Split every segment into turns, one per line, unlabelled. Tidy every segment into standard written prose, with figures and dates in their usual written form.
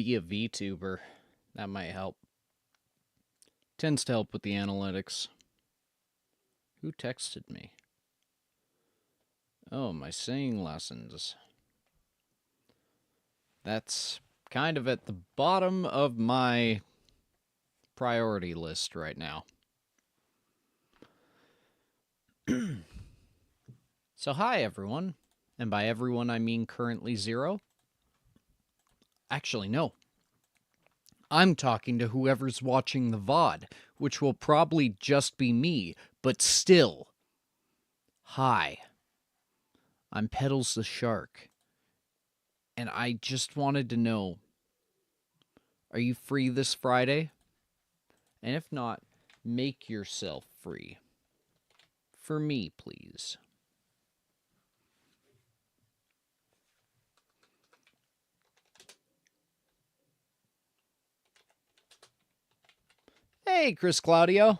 be a Vtuber. That might help. Tends to help with the analytics. Who texted me? Oh, my singing lessons. That's kind of at the bottom of my priority list right now. So hi everyone, and by everyone I mean currently 0. Actually, no. I'm talking to whoever's watching the VOD, which will probably just be me, but still. Hi. I'm Peddles the Shark, and I just wanted to know, are you free this Friday? And if not, make yourself free. For me, please. Hey, Chris Claudio.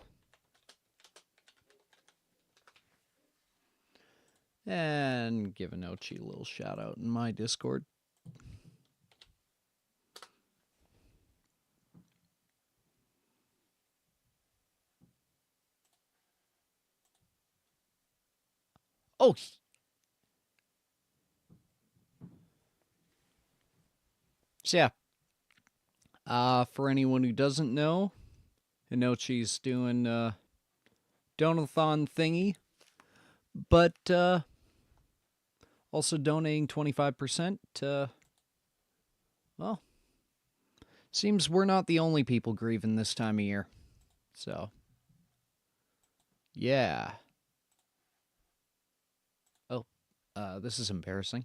And give Anochi a little shout out in my Discord. Oh. So yeah. For anyone who doesn't know, Anochi's doing donathon thingy, but also donating 25% to, well, seems we're not the only people grieving this time of year. So, yeah. Oh, this is embarrassing.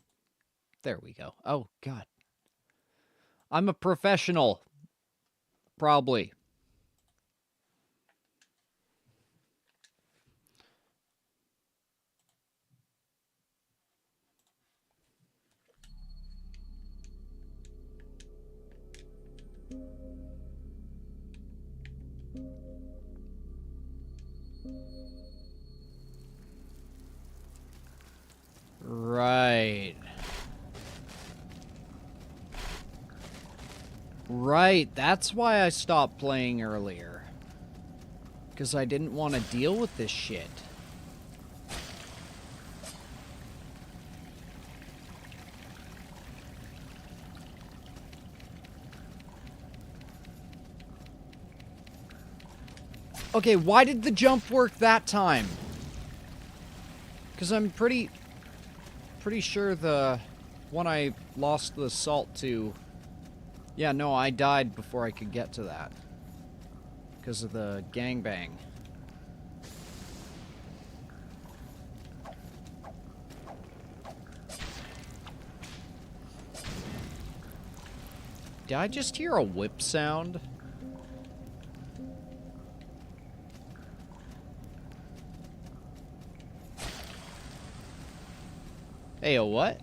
There we go. Oh, God. I'm a professional. Probably. Right. Right, that's why I stopped playing earlier. Because I didn't want to deal with this shit. Okay, why did the jump work that time? Because I'm pretty sure the one I lost the salt to... Yeah, no, I died before I could get to that. Because of the gangbang. Did I just hear a whip sound? Hey, a what?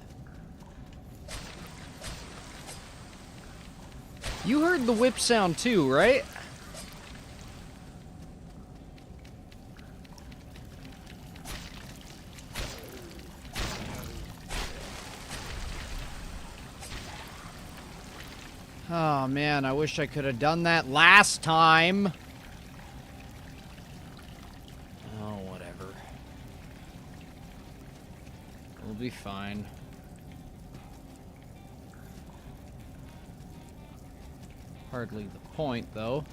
You heard the whip sound too, right? Oh man, I wish I could have done that last time. Oh, whatever. We'll be fine. Hardly the point, though.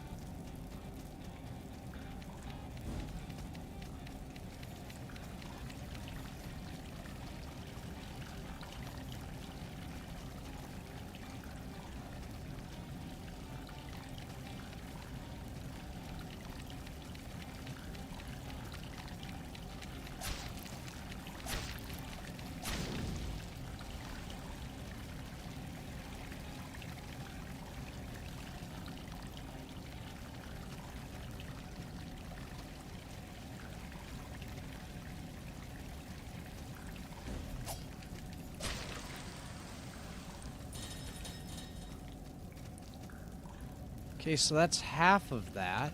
Okay, so that's half of that.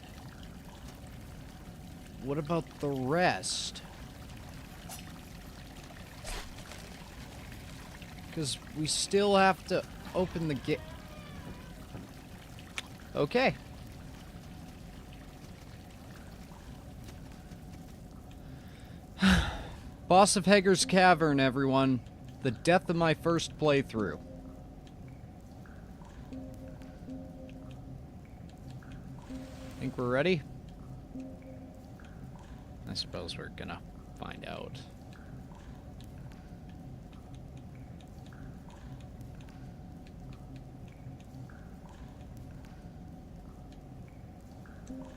What about the rest? Because we still have to open the gate. Okay. Boss of Hager's Cavern, everyone. The death of my first playthrough. Think we're ready? I suppose we're gonna find out.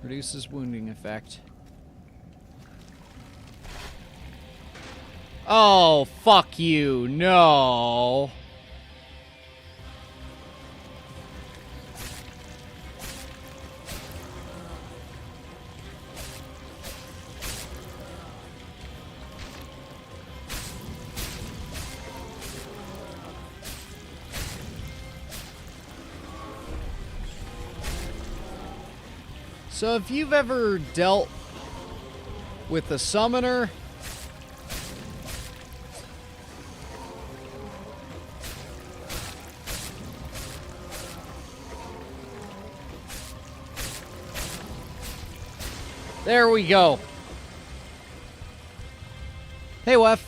Reduces wounding effect. Oh, fuck you. No. So if you've ever dealt with a summoner, there we go. Hey, Wef.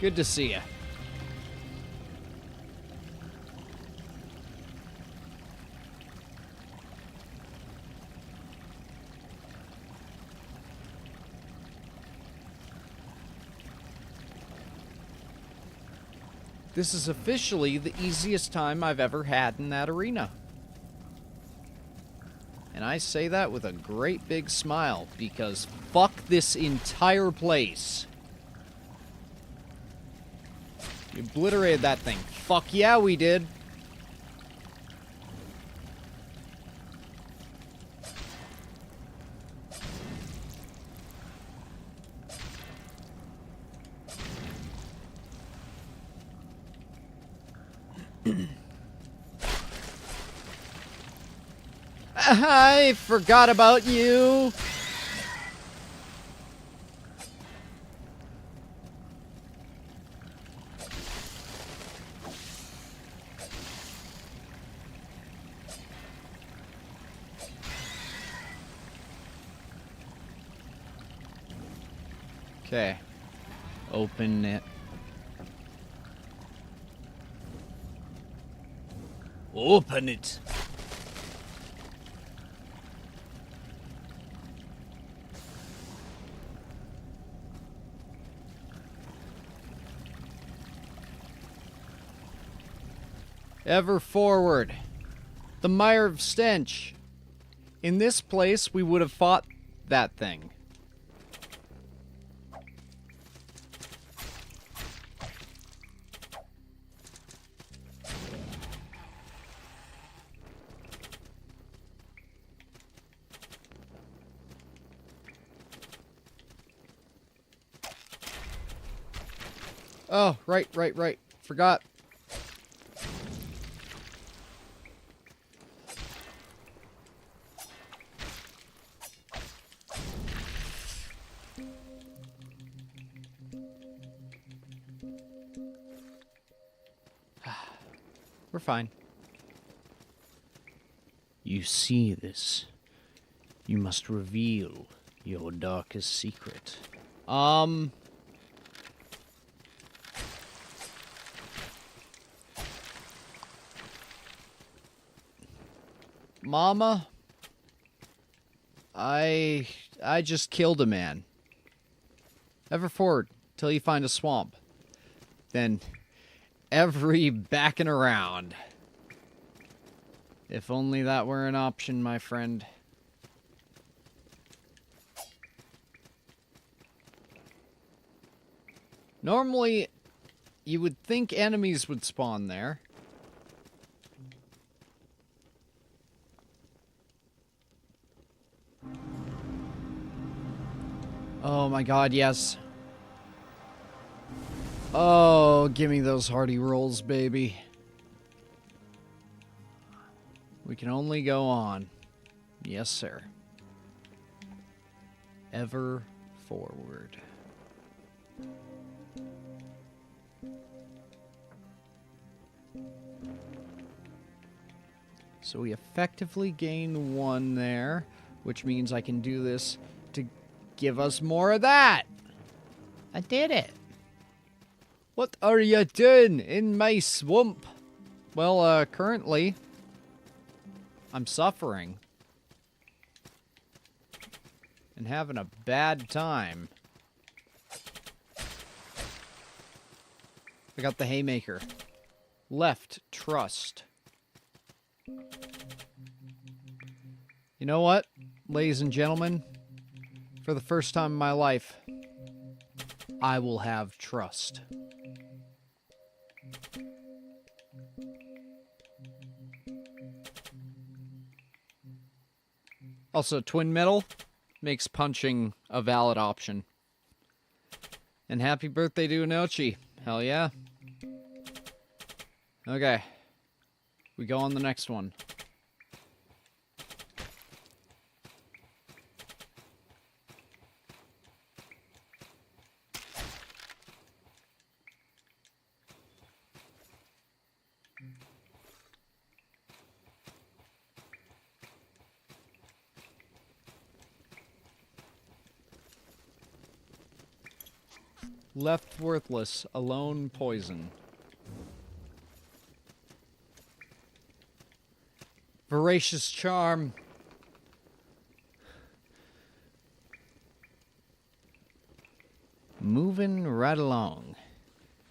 Good to see you. This is officially the easiest time I've ever had in that arena. And I say that with a great big smile, because fuck this entire place. We obliterated that thing. Fuck yeah, we did. I forgot about you. Okay. Open it. Open it. Ever forward. The mire of stench. In this place, we would have fought that thing. Oh, right. Forgot. We're fine. You see this. You must reveal your darkest secret. Mama, I just killed a man. Ever forward till you find a swamp. Then every backing around. If only that were an option, my friend. Normally, you would think enemies would spawn there. Oh my god, yes. Oh, give me those hearty rolls, baby. We can only go on. Yes, sir. Ever forward. So we effectively gain 1 there, which means I can do this to give us more of that. I did it. What are you doing in my swamp? Well, currently, I'm suffering. And having a bad time. I got the haymaker. Left, trust. You know what, ladies and gentlemen? For the first time in my life, I will have trust. Also, twin metal makes punching a valid option. And happy birthday to Inochi. Hell yeah. Okay. We go on the next one. Left worthless, alone poison. Voracious charm. Moving right along.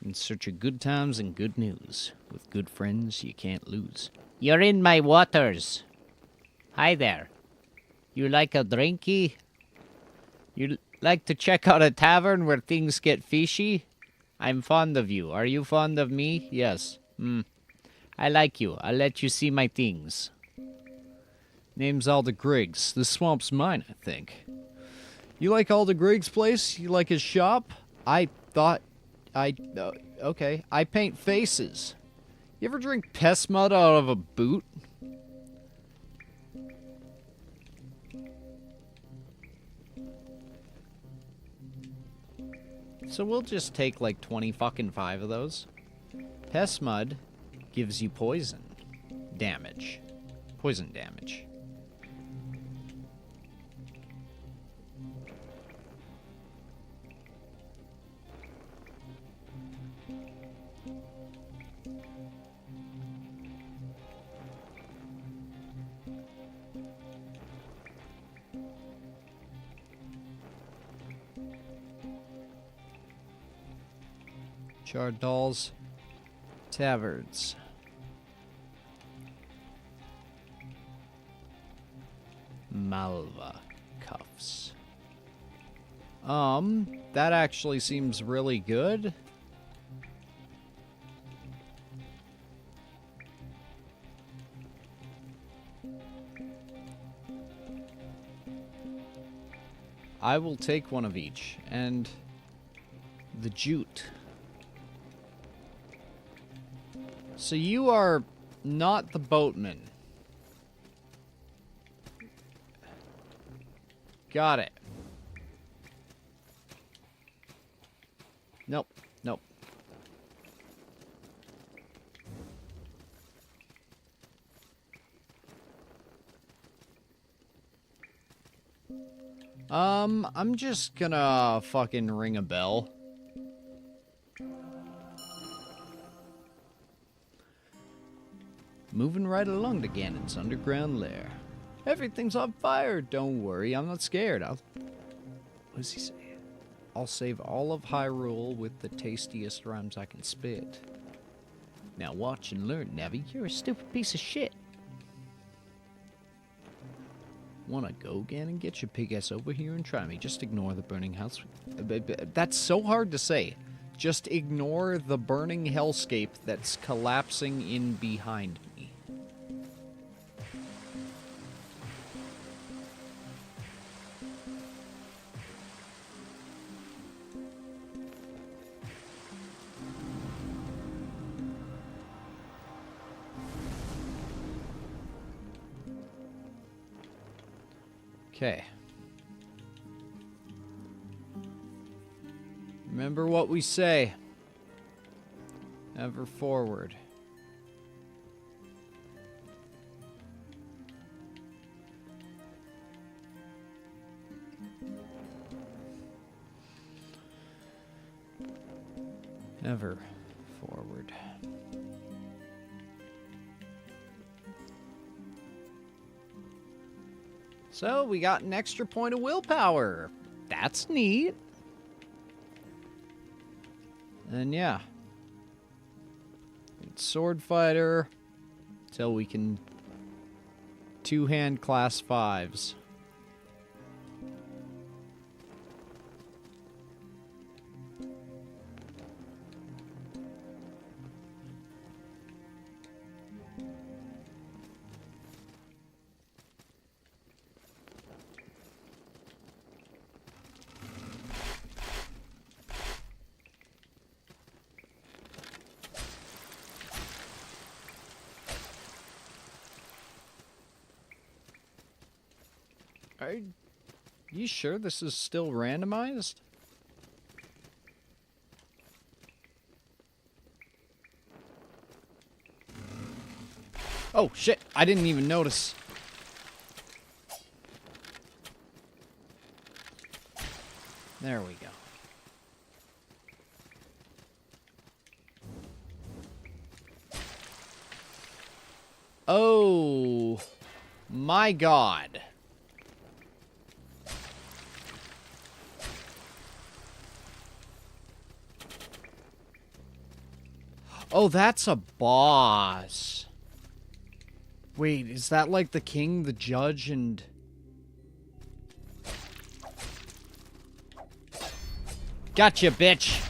In search of good times and good news. With good friends you can't lose. You're in my waters. Hi there. You like a drinky? You like to check out a tavern where things get fishy? I'm fond of you. Are you fond of me? Yes. I like you. I'll let you see my things. Name's Alda Griggs. This swamp's mine, I think. You like Alda Griggs' place? You like his shop? I thought... okay. I paint faces. You ever drink pest mud out of a boot? So we'll just take like 25 of those. Pest mud gives you poison damage. Poison damage. Charred dolls. Taverns. Malva cuffs. That actually seems really good. I will take one of each, and the jute. So you are not the boatman. Got it. Nope, nope. I'm just gonna fucking ring a bell. Moving right along to Ganon's underground lair. Everything's on fire. Don't worry, I'm not scared. What does he say? I'll save all of Hyrule with the tastiest rhymes I can spit. Now watch and learn, Navi. You're a stupid piece of shit. Wanna go, Ganon? Get your pig ass over here and try me. Just ignore the burning house. That's so hard to say. Just ignore the burning hellscape that's collapsing in behind me. Okay. Remember what we say. Ever forward. Never forward. So, we got an extra point of willpower. That's neat. And yeah. Sword fighter. Till we can two-hand class 5s. Are you sure this is still randomized? Oh, shit. I didn't even notice. There we go. Oh, my God. Oh, that's a boss. Wait, is that like the king, the judge, and... Gotcha, bitch!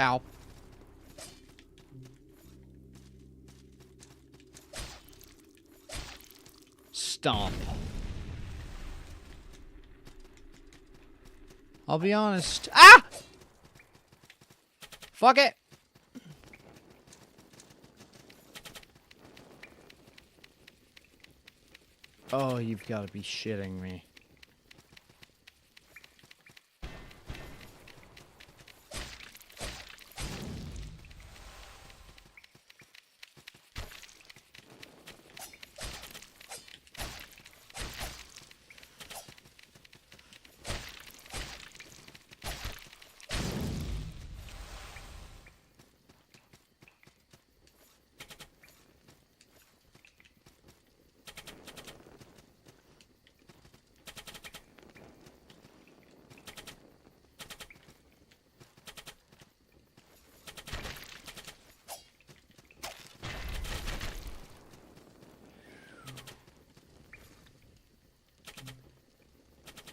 Ow. Stomp. I'll be honest. Ah! Fuck it. Oh, you've got to be shitting me.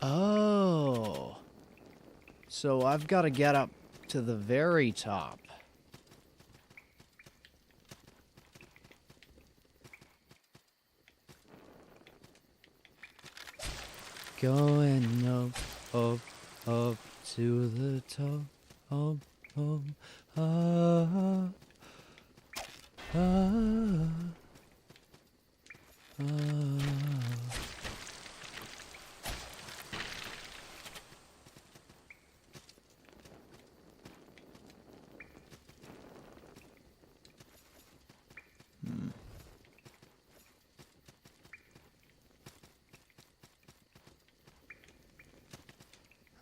Oh. So I've got to get up to the very top. Going up, up, up to the top.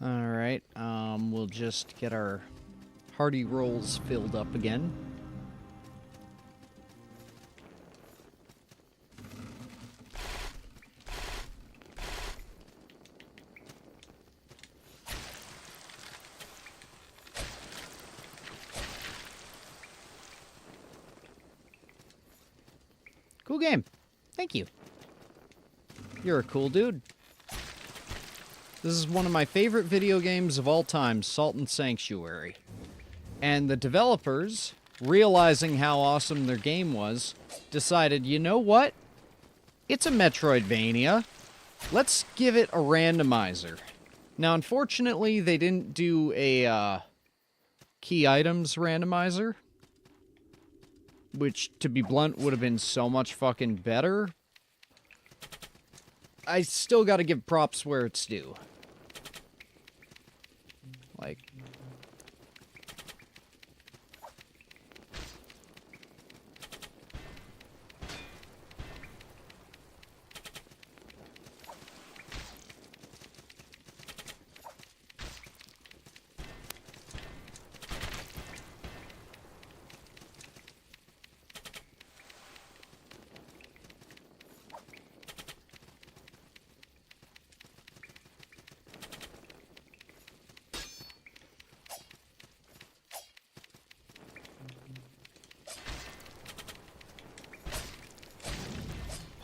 Alright, we'll just get our hearty rolls filled up again. Cool game. Thank you. You're a cool dude. This is one of my favorite video games of all time, Salt and Sanctuary. And the developers, realizing how awesome their game was, decided, you know what? It's a Metroidvania. Let's give it a randomizer. Now, unfortunately, they didn't do a key items randomizer, which, to be blunt, would have been so much fucking better. I still gotta give props where it's due.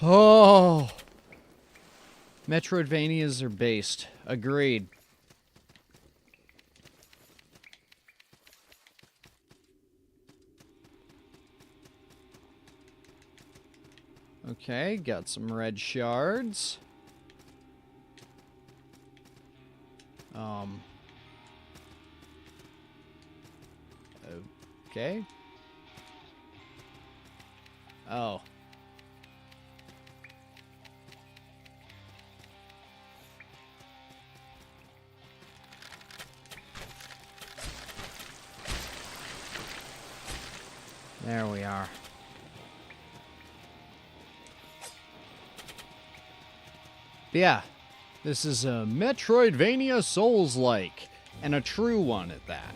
Oh! Metroidvanias are based. Agreed. Okay, got some red shards. Okay. Oh. There we are. But yeah, this is a Metroidvania Souls-like, and a true one at that.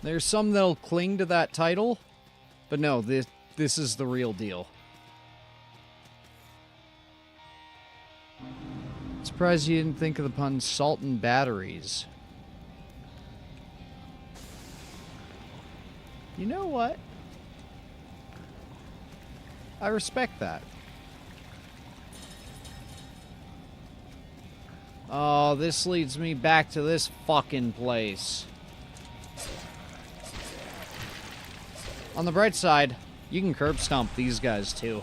There's some that'll cling to that title, but no, this is the real deal. Surprised you didn't think of the pun salt and batteries. You know what? I respect that. Oh, this leads me back to this fucking place. On the bright side, you can curb stomp these guys too.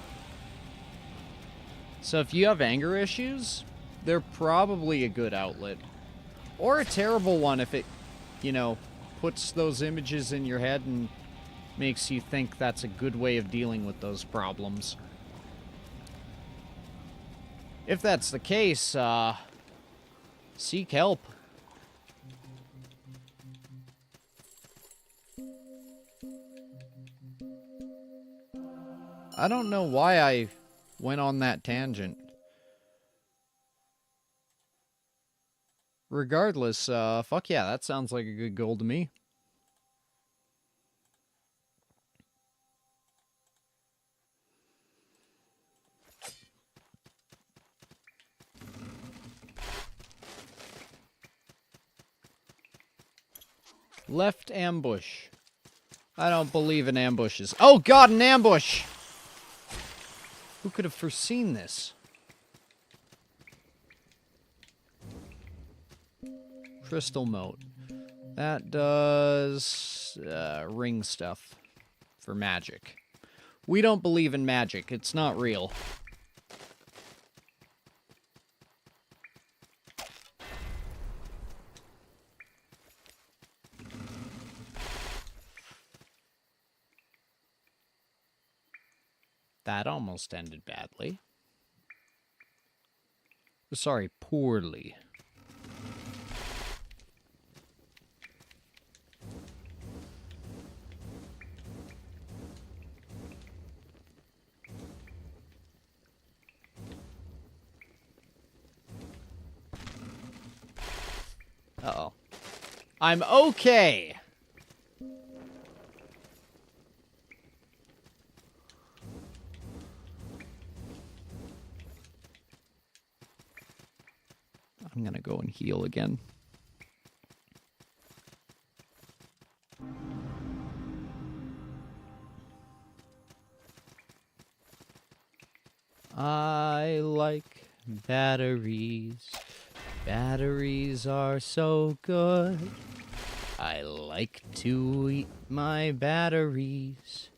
So if you have anger issues, they're probably a good outlet. Or a terrible one if it, you know, puts those images in your head and makes you think that's a good way of dealing with those problems. If that's the case, seek help. I don't know why I went on that tangent. Regardless, fuck yeah, that sounds like a good goal to me. Left ambush. I don't believe in ambushes. Oh god, an ambush! Who could have foreseen this? Crystal moat. That does ring stuff for magic. We don't believe in magic. It's not real. That almost ended badly. Sorry, poorly. Uh-oh. I'm okay! I'm gonna go and heal again. I like batteries. Batteries are so good. I like to eat my batteries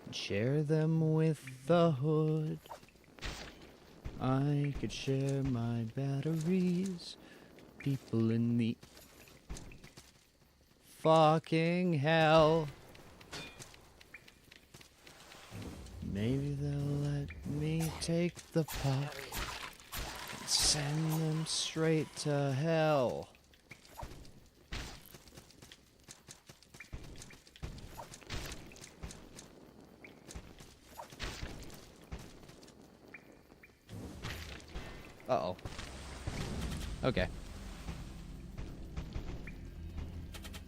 and share them with the hood. I could share my batteries. People in the fucking hell. Maybe they'll let me take the puck and send them straight to hell. Uh-oh. Okay.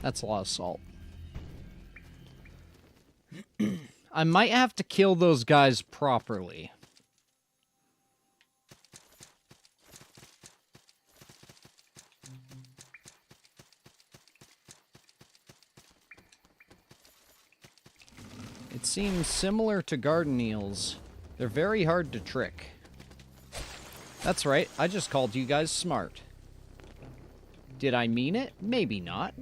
That's a lot of salt. I might have to kill those guys properly. It seems similar to garden eels. They're very hard to trick. That's right, I just called you guys smart. Did I mean it? Maybe not.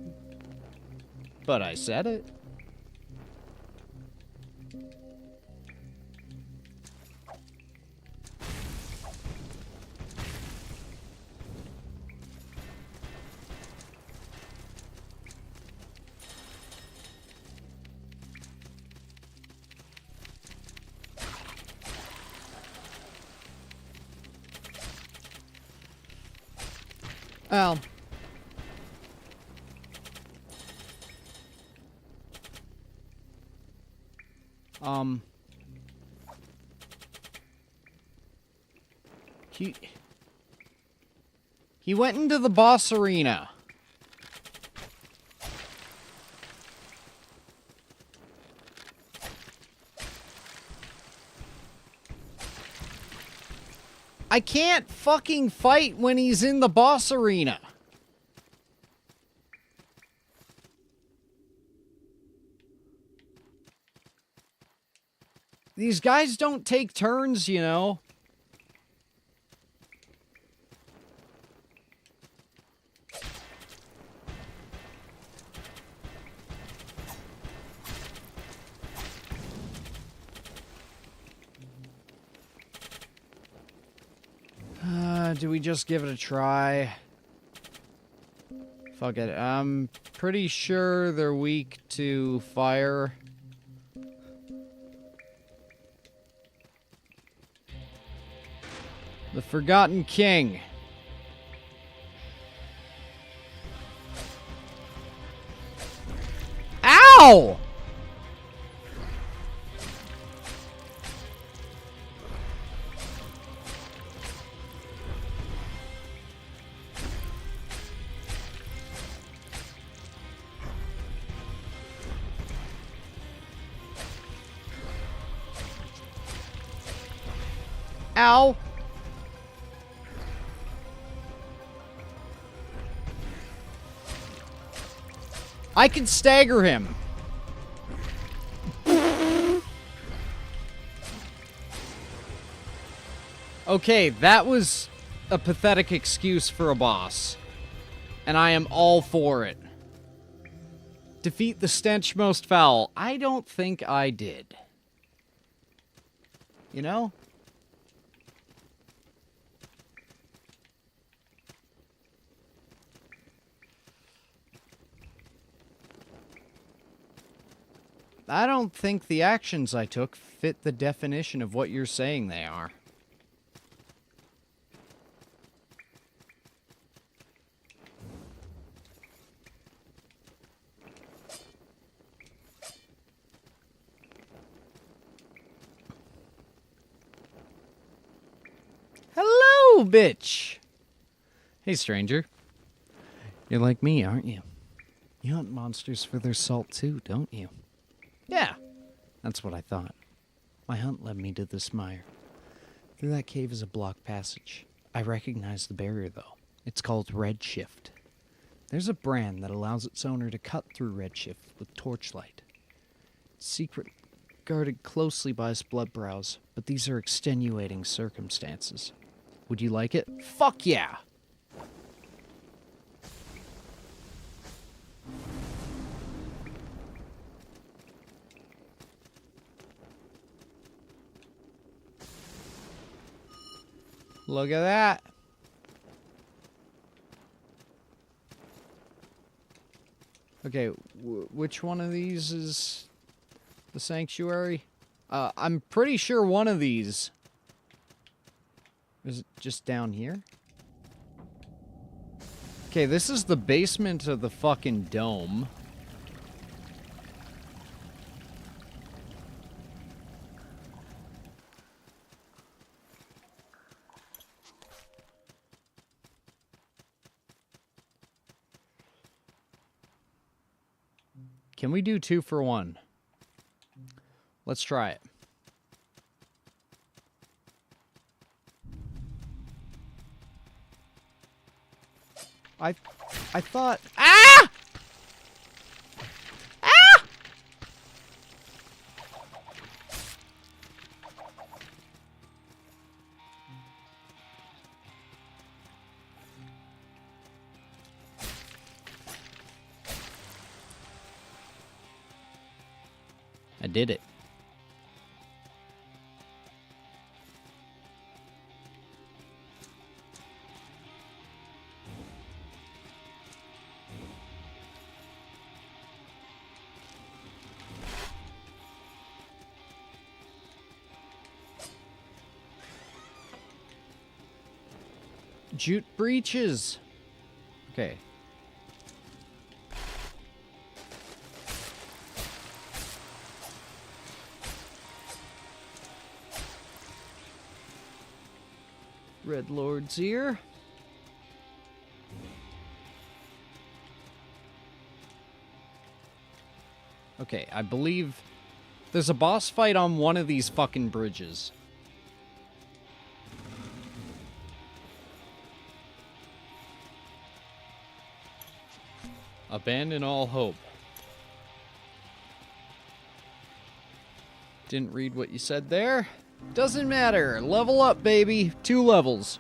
But I said it. Well, he went into the boss arena. I can't fucking fight when he's in the boss arena. These guys don't take turns, you know. Do we just give it a try? Fuck it. I'm pretty sure they're weak to fire. The Forgotten King. Ow! Ow! I can stagger him. Okay, that was a pathetic excuse for a boss. And I am all for it. Defeat the stench most foul. I don't think I did. You know? I don't think the actions I took fit the definition of what you're saying they are. Hello, bitch! Hey, stranger. You're like me, aren't you? You hunt monsters for their salt too, don't you? Yeah, that's what I thought. My hunt led me to this mire. Through that cave is a block passage. I recognize the barrier, though. It's called redshift. There's a brand that allows its owner to cut through redshift with torchlight. It's secret, guarded closely by his blood brows, but these are extenuating circumstances. Would you like it? Fuck yeah! Look at that. Okay, which one of these is the sanctuary? I'm pretty sure one of these. Is it just down here? Okay, this is the basement of the fucking dome. Can we do 2 for 1? Let's try it. I thought... Ah! Ah! I did it. Jute breaches. Okay. Red Lord's ear. Okay, I believe there's a boss fight on one of these fucking bridges. Abandon all hope. Didn't read what you said there. Doesn't matter. Level up, baby. 2 levels.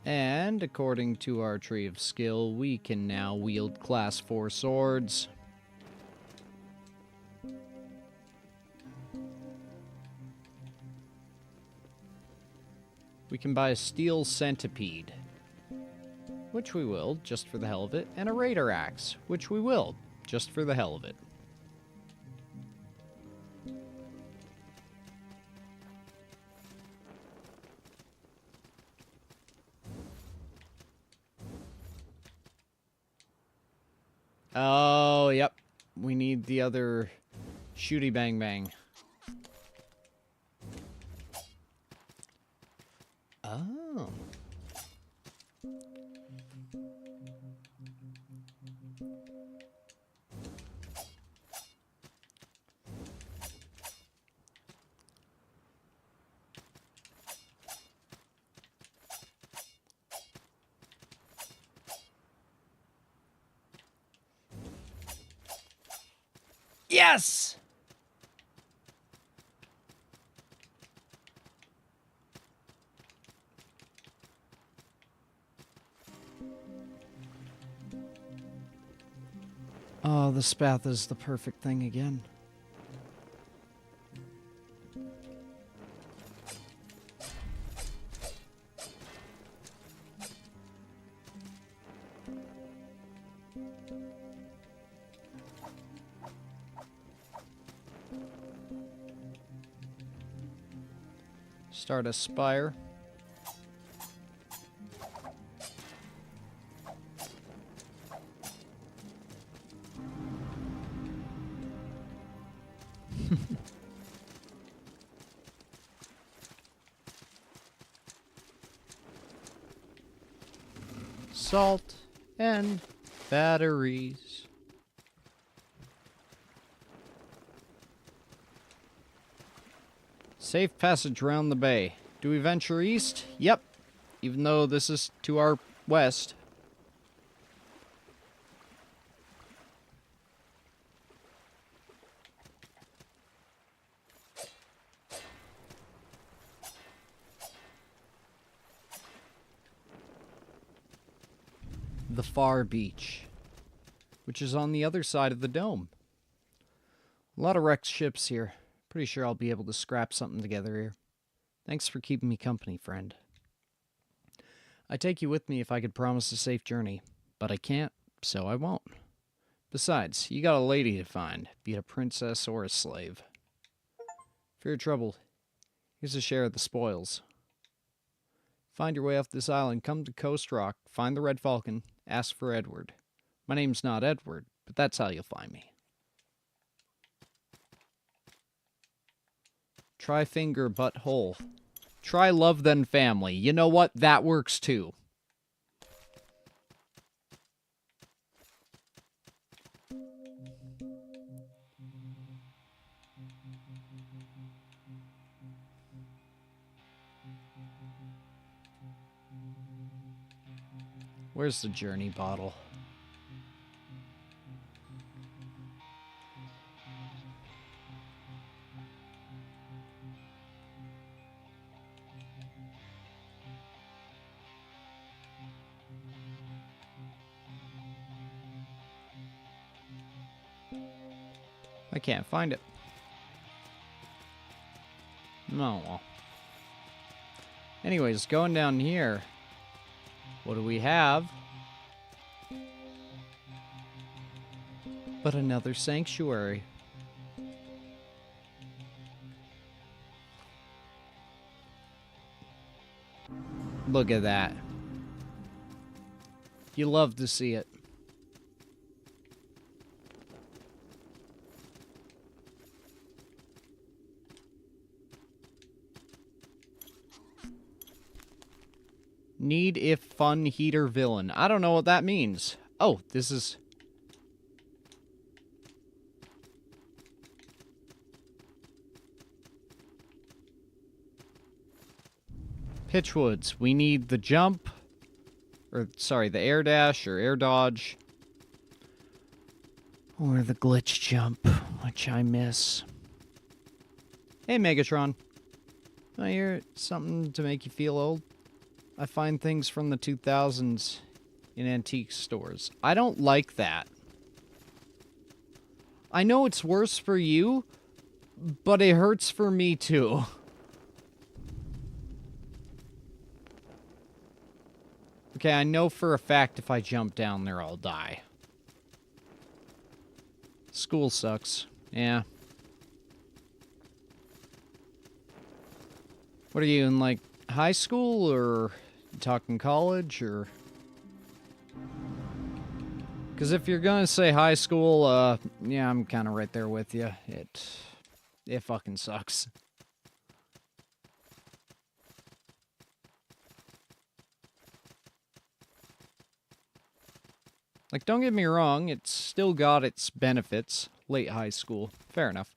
And according to our tree of skill, we can now wield class 4 swords. We can buy a steel centipede, which we will, just for the hell of it, and a raider axe, which we will, just for the hell of it. Oh, yep. We need the other shooty bang bang. Oh. Yes! Oh, the spath is the perfect thing again. Start a spire. Salt and batteries. Safe passage around the bay. Do we venture east? Yep. Even though this is to our west. The far beach, which is on the other side of the dome. A lot of wrecked ships here. Pretty sure I'll be able to scrap something together here. Thanks for keeping me company, friend. I'd take you with me if I could promise a safe journey, but I can't, so I won't. Besides, you got a lady to find, be it a princess or a slave. If you're troubled, here's a share of the spoils. Find your way off this island, come to Coast Rock, find the Red Falcon, ask for Edward. My name's not Edward, but that's how you'll find me. Try finger, butt hole. Try love then family. You know what? That works too. Where's the journey bottle? I can't find it. No, well. Anyways, going down here. What do we have? But another sanctuary. Look at that. You love to see it. Need if fun heater villain. I don't know what that means. Oh, this is... Pitchwoods. We need the jump. Or, sorry, the air dash or air dodge. Or the glitch jump, which I miss. Hey, Megatron. I hear something to make you feel old. I find things from the 2000s in antique stores. I don't like that. I know it's worse for you, but it hurts for me too. Okay, I know for a fact if I jump down there, I'll die. School sucks. Yeah. What are you in, like, high school, or you talking college, or... Because if you're gonna say high school, yeah, I'm kind of right there with you. It fucking sucks. Like, don't get me wrong, it's still got its benefits. Late high school. Fair enough.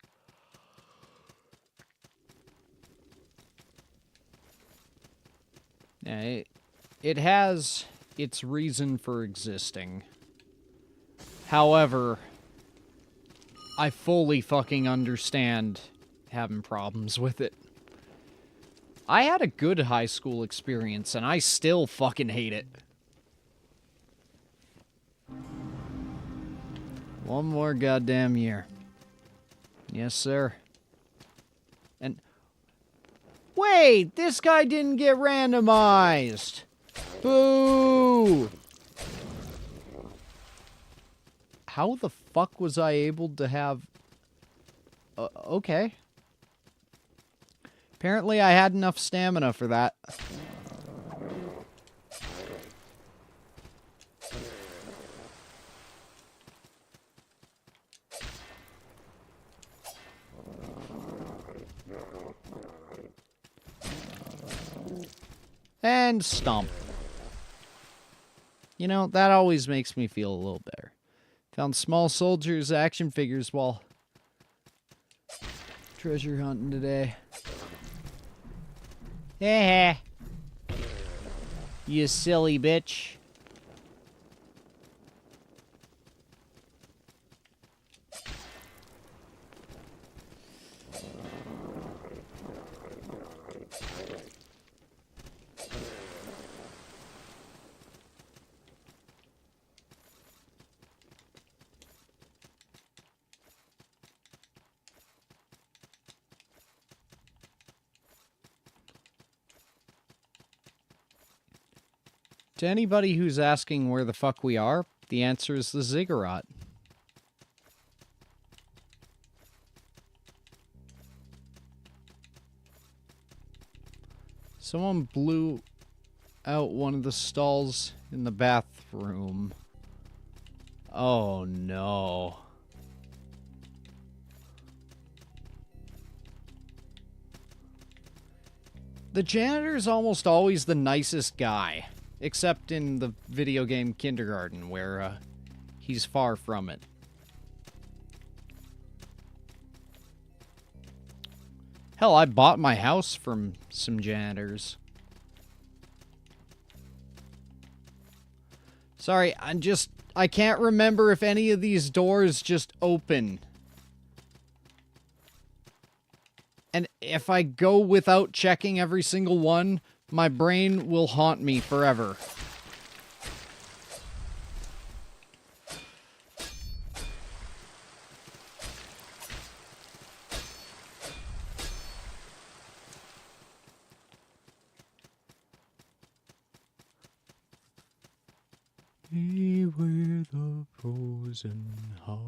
Yeah, it has its reason for existing. However, I fully fucking understand having problems with it. I had a good high school experience, and I still fucking hate it. One more goddamn year. Yes, sir. And... Wait! This guy didn't get randomized! Boo! How the fuck was I able to have... okay. Apparently I had enough stamina for that. And stomp. You know, that always makes me feel a little better. Found small soldiers action figures while treasure hunting today. Yeah. You silly bitch. To anybody who's asking where the fuck we are, the answer is the ziggurat. Someone blew out one of the stalls in the bathroom. Oh no. The janitor's almost always the nicest guy. Except in the video game Kindergarten, where, he's far from it. Hell, I bought my house from some janitors. Sorry, I can't remember if any of these doors just open. And if I go without checking every single one, my brain will haunt me forever. me with a frozen heart.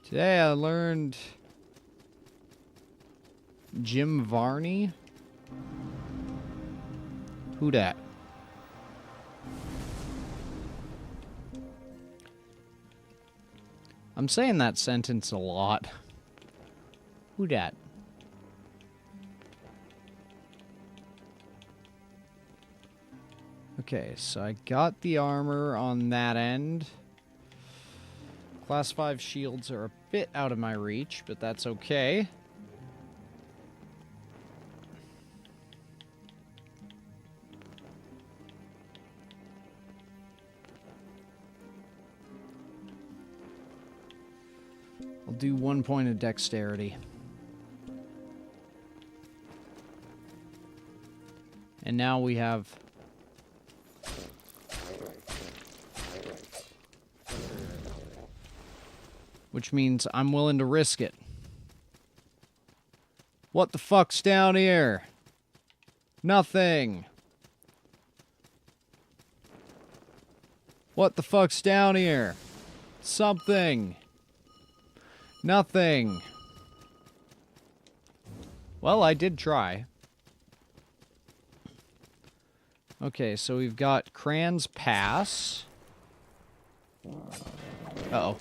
Today I learned Jim Varney. Who dat? I'm saying that sentence a lot. Who dat? Okay, so I got the armor on that end. Class 5 shields are a bit out of my reach, but that's okay. I'll do 1 point of dexterity. And now we have... which means I'm willing to risk it. What the fuck's down here? Nothing. What the fuck's down here? Something. Nothing. Well, I did try. Okay, so we've got Cran's Pass. Uh-oh.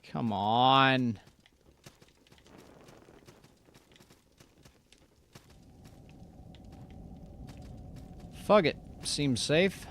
Come on. Fuck it. Seems safe.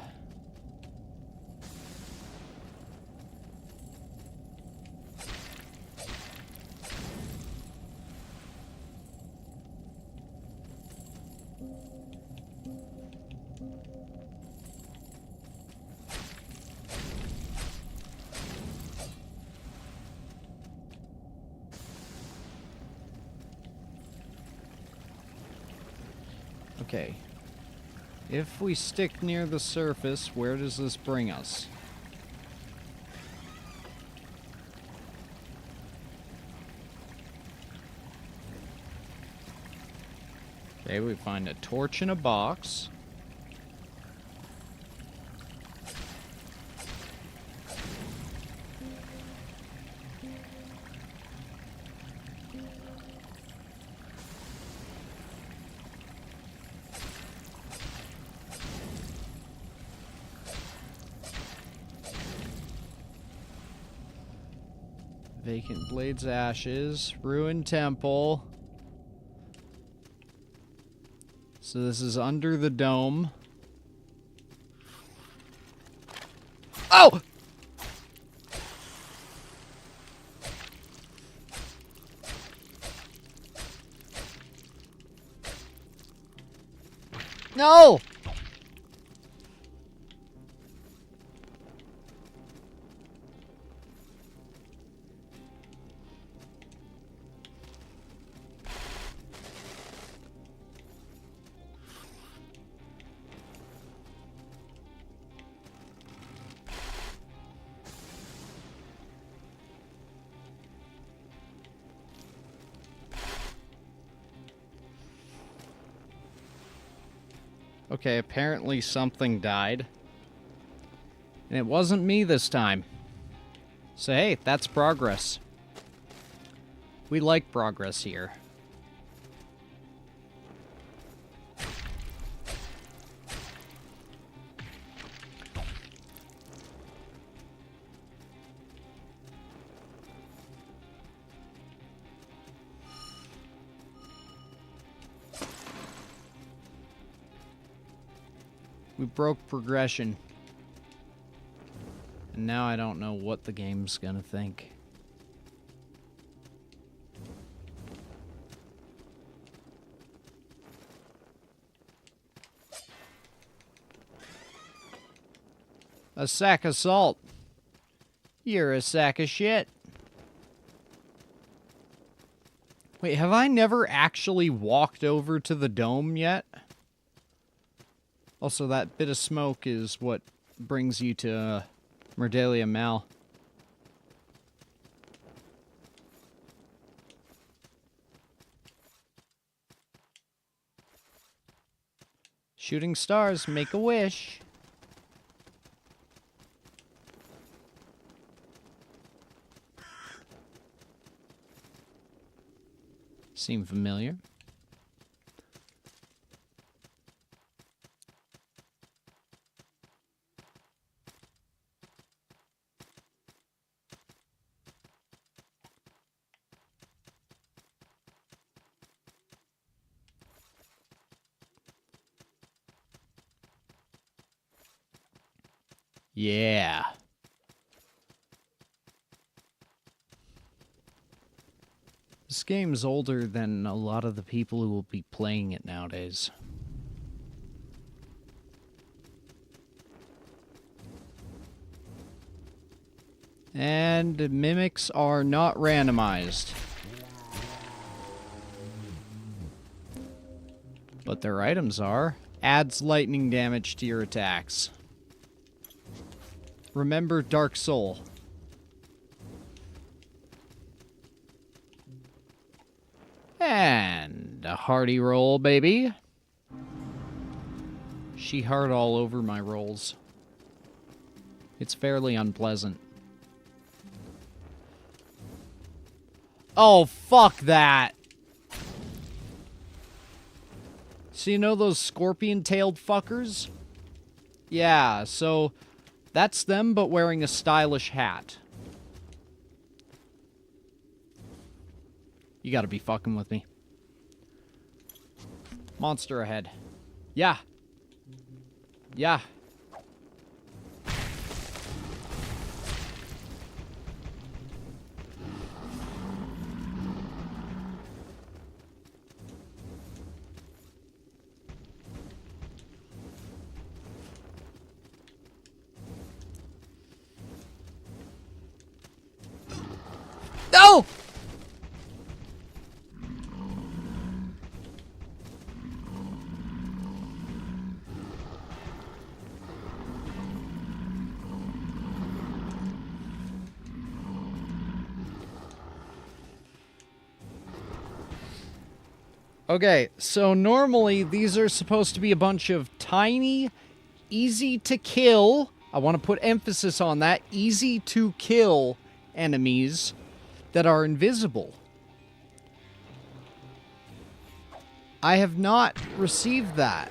Okay. If we stick near the surface, where does this bring us? Okay, we find a torch in a box. Vacant Blades Ashes, Ruined Temple. So this is under the dome. Oh! No! Okay, apparently something died. And it wasn't me this time. So hey, that's progress. We like progress here. We broke progression. And now I don't know what the game's gonna think. A sack of salt. You're a sack of shit. Wait, have I never actually walked over to the dome yet? Also, that bit of smoke is what brings you to Merdalia Mal. Shooting stars, make a wish. Seem familiar. Yeah. This game's older than a lot of the people who will be playing it nowadays. And mimics are not randomized. But their items are. Adds lightning damage to your attacks. Remember Dark Soul. And a hearty roll, baby. She heart all over my rolls. It's fairly unpleasant. Oh, fuck that. So you know those scorpion-tailed fuckers? Yeah, so that's them, but wearing a stylish hat. You gotta be fucking with me. Monster ahead. Yeah. Yeah. No! Okay, so normally these are supposed to be a bunch of tiny, easy to kill, I want to put emphasis on that, easy to kill enemies that are invisible. I have not received that.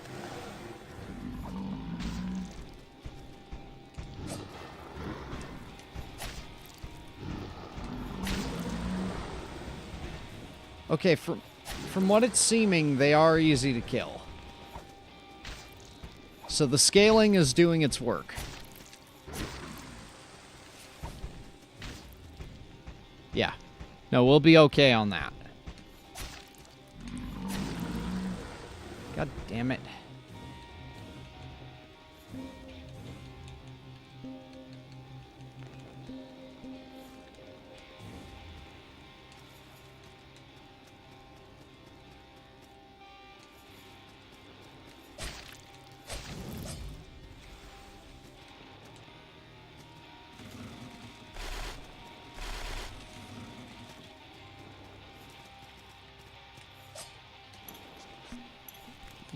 Okay, from what it's seeming, they are easy to kill. So the scaling is doing its work. Yeah. No, we'll be okay on that. God damn it.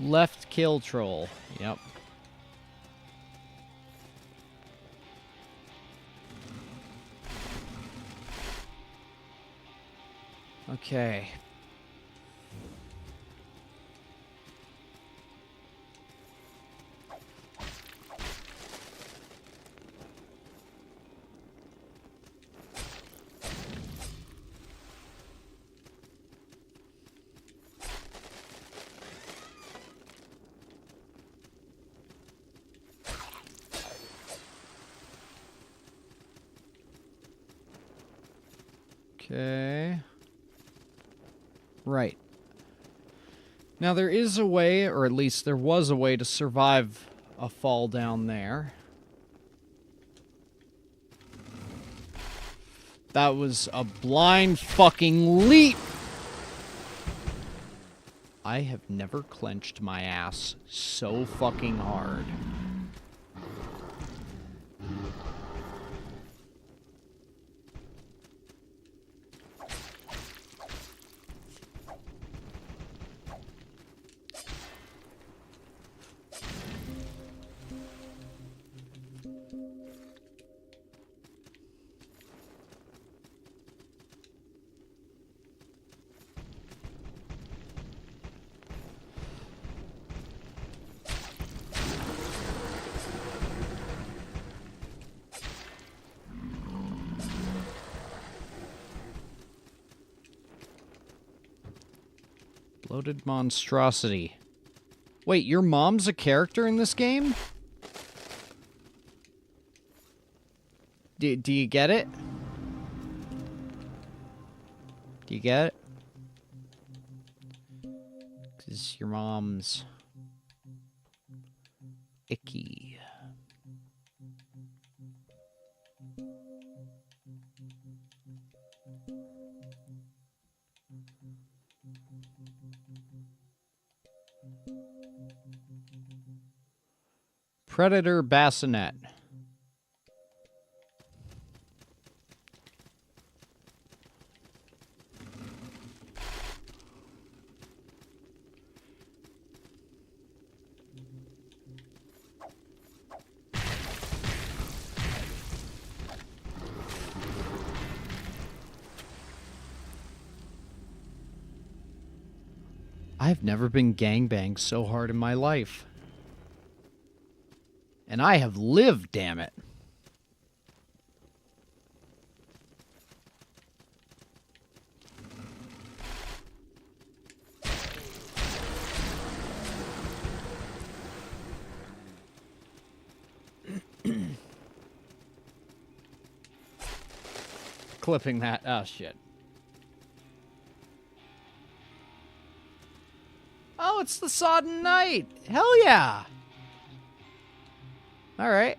Left kill troll. Yep. Okay. Okay. Right. Now there is a way, or at least there was a way to survive a fall down there. That was a blind fucking leap. I have never clenched my ass so fucking hard. Bloated monstrosity. Wait, your mom's a character in this game? Do you get it? Do you get it? 'Cause your mom's icky. Predator bassinet. I've never been gangbanged so hard in my life. And I have lived, damn it. Clipping that. Oh, shit. Oh, it's the Sodden Night. Hell yeah. All right.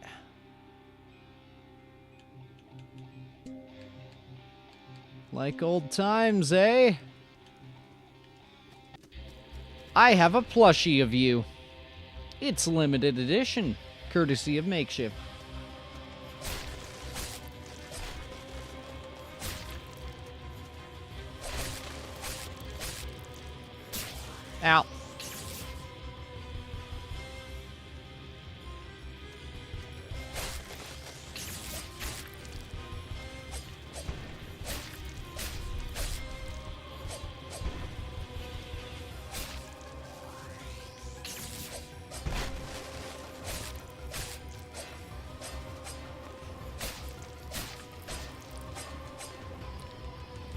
Like old times, eh? I have a plushie of you. It's limited edition, courtesy of Makeshift. Ow.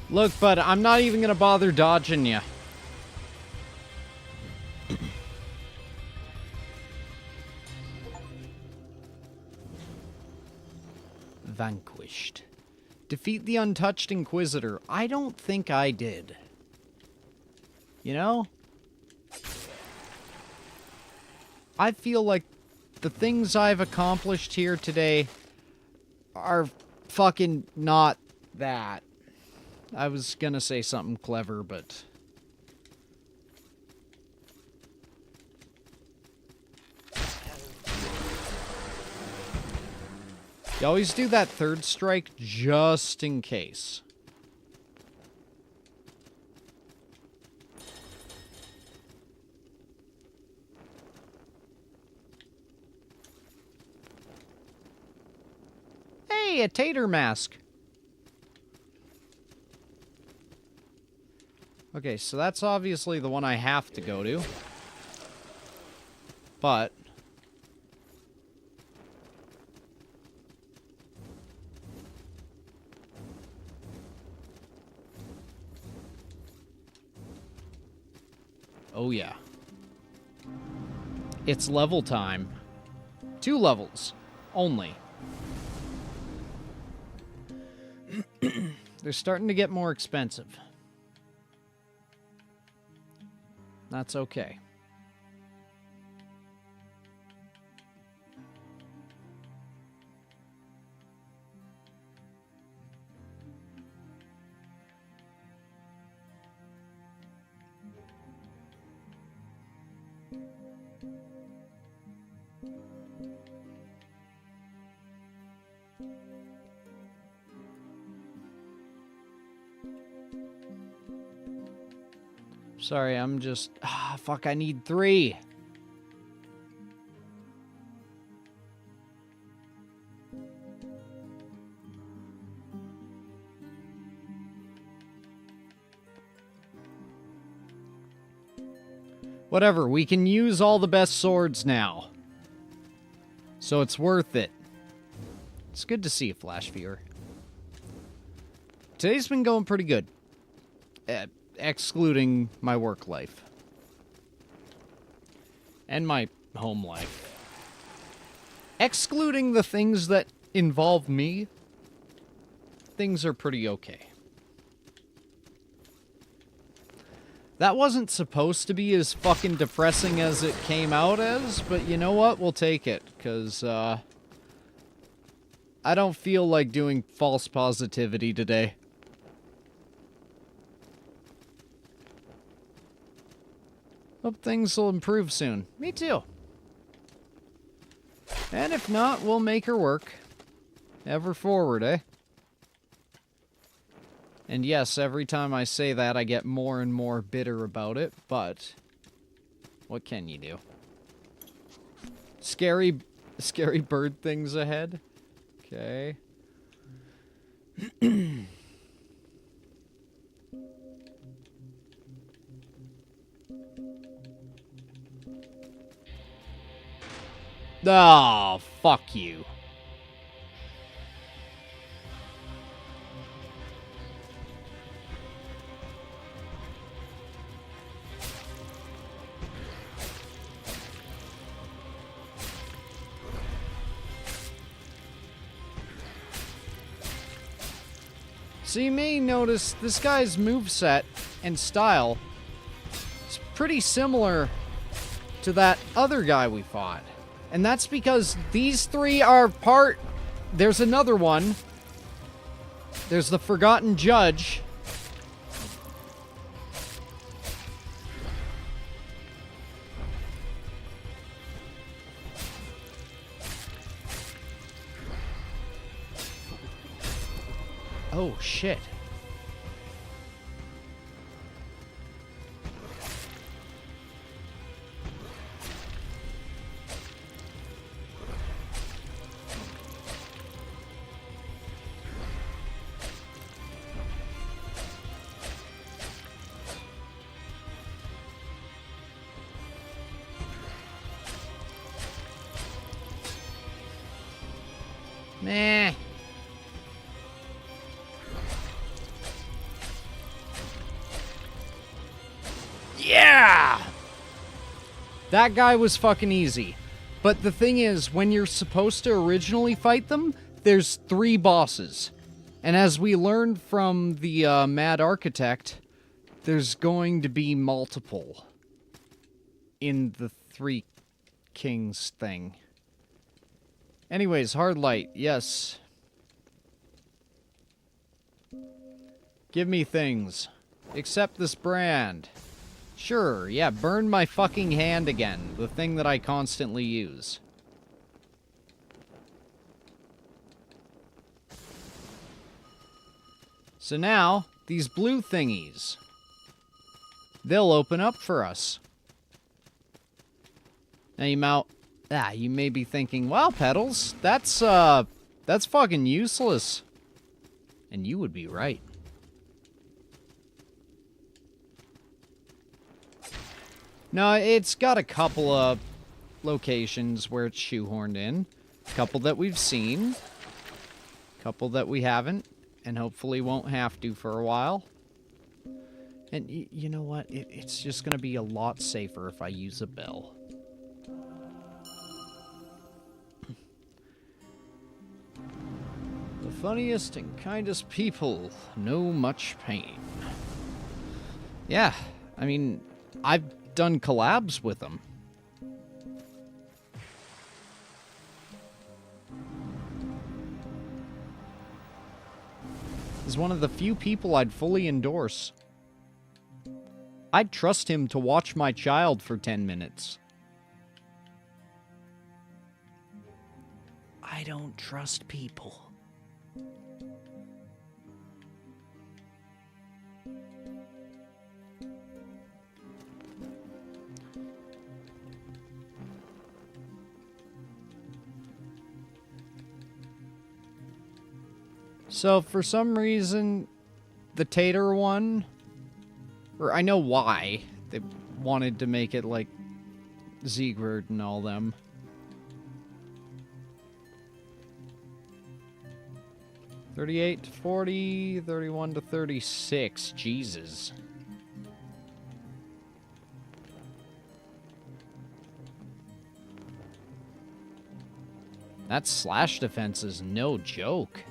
Look, bud, I'm not even gonna bother dodging you. Vanquished. Defeat the untouched Inquisitor. I don't think I did. You know? I feel like the things I've accomplished here today are fucking not that. I was gonna say something clever, but... You always do that third strike just in case. Hey, a tater mask. Okay, so that's obviously the one I have to go to. But... oh yeah. It's level time. 2 levels. Only. They're starting to get more expensive. That's okay. Sorry, I'm just... Ah, fuck, I need 3. Whatever, we can use all the best swords now. So it's worth it. It's good to see you, Flash Viewer. Today's been going pretty good. Excluding my work life. And my home life. Excluding the things that involve me, things are pretty okay. That wasn't supposed to be as fucking depressing as it came out as, but you know what? We'll take it, because, I don't feel like doing false positivity today. Hope things will improve soon. Me too. And if not, we'll make her work. Ever forward, eh? And yes, every time I say that, I get more and more bitter about it, but what can you do? Scary bird things ahead. Okay. Oh, fuck you. So you may notice this guy's moveset and style is pretty similar to that other guy we fought. And that's because these 3 are part... There's another one. There's the Forgotten Judge. Oh, shit. Meh. Yeah! That guy was fucking easy. But the thing is, when you're supposed to originally fight them, there's 3 bosses. And as we learned from the Mad Architect, there's going to be multiple in the 3 Kings thing. Anyways, hard light, yes. Give me things. Accept this brand. Sure, yeah, burn my fucking hand again, the thing that I constantly use. So now, these blue thingies. They'll open up for us. Now you may be thinking, wow, Peddles, that's fucking useless. And you would be right. No, it's got a couple of locations where it's shoehorned in. A couple that we've seen. A couple that we haven't. And hopefully won't have to for a while. And you know what? It's just going to be a lot safer if I use a bell. The funniest and kindest people know much pain. Yeah, I mean, I've done collabs with them. He's one of the few people I'd fully endorse. I'd trust him to watch my child for 10 minutes. I don't trust people. So, for some reason, the tater one, or I know why, they wanted to make it like Ziegfeld and all them. $38 to $40, $31 to $36, Jesus. That slash defense is no joke.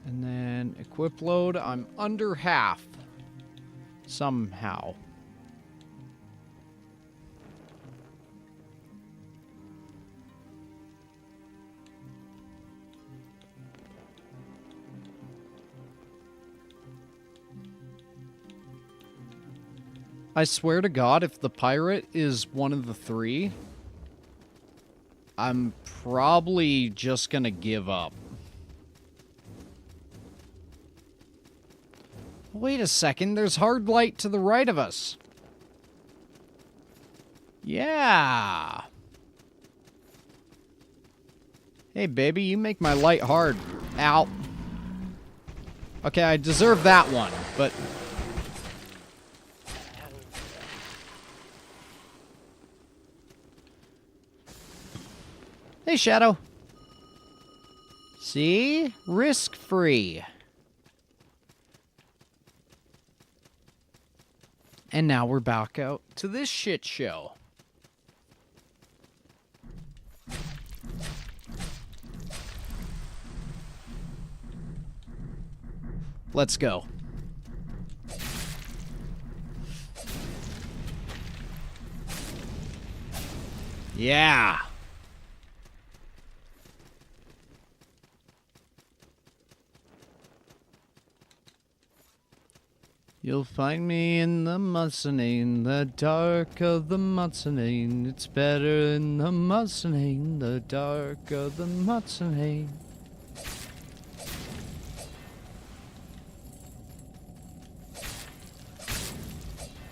And then equip load, I'm under half. Somehow. I swear to God, if the pirate is one of the three, I'm probably just gonna give up. Wait a second, there's hard light to the right of us. Yeah. Hey, baby, you make my light hard. Ow. Okay, I deserve that one, but... Hey, Shadow. See? Risk-free. And now we're back out to this shit show. Let's go. Yeah. You'll find me in the Mussanine, the dark of the Mussanine. It's better in the Mussanine, the dark of the Mussanine.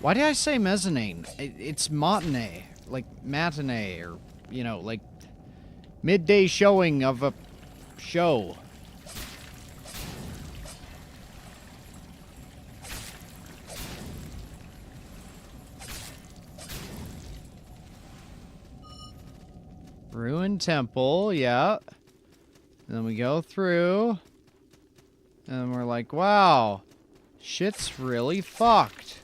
Why did I say mezzanine? It's matinee, like matinee, or, you know, like midday showing of a show. Ruined temple, yeah. And then we go through, and we're like, wow, shit's really fucked.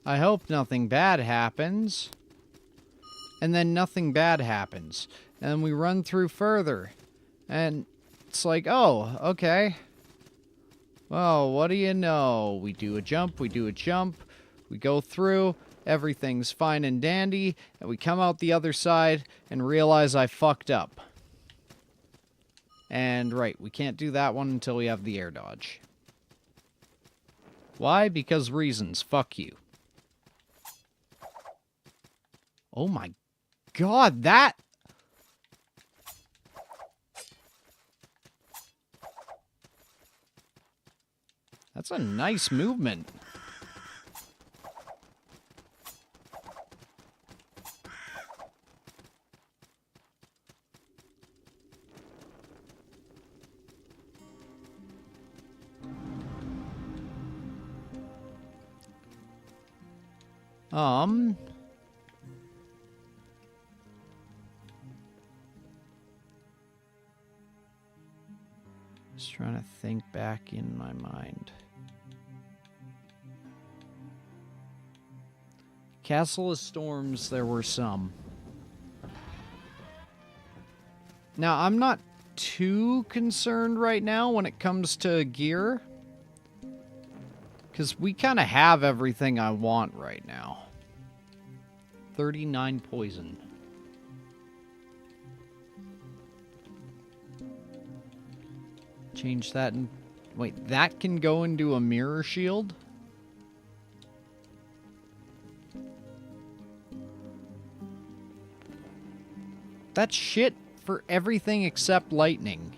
I hope nothing bad happens. And then nothing bad happens. And then we run through further. And it's like, oh, okay. Well, what do you know? We do a jump, we go through, everything's fine and dandy, and we come out the other side and realize I fucked up. And right, we can't do that one until we have the air dodge. Why? Because reasons. Fuck you. Oh my god, that... That's a nice movement. Just trying to think back in my mind. Castle of Storms, there were some. Now, I'm not too concerned right now when it comes to gear. Because we kind of have everything I want right now. 39 poison. Change that and... Wait, that can go into a mirror shield? That's shit for everything except lightning.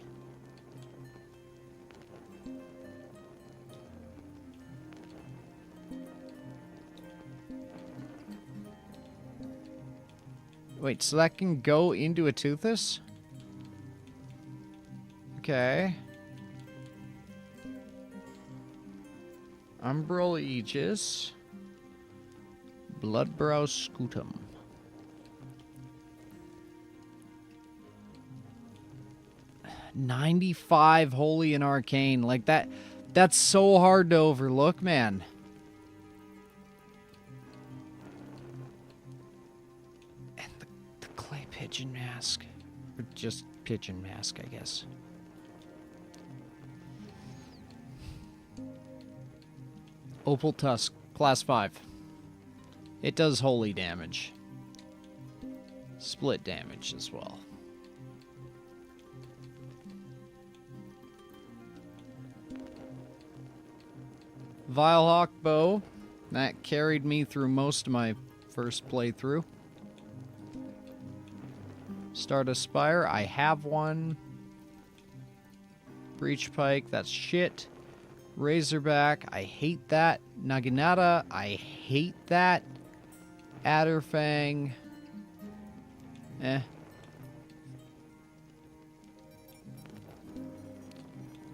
Wait, so that can go into a Toothus? Okay. Umbral Aegis. Bloodbrow Scutum. $95 Holy and Arcane. Like that. That's so hard to overlook, man. And the clay pigeon mask. Or just pigeon mask, I guess. Opal Tusk, class 5. It does holy damage. Split damage as well. Vilehawk bow. That carried me through most of my first playthrough. Stardust Spire, I have one. Breach Pike, that's shit. Razorback, I hate that. Naginata, I hate that. Adderfang, eh.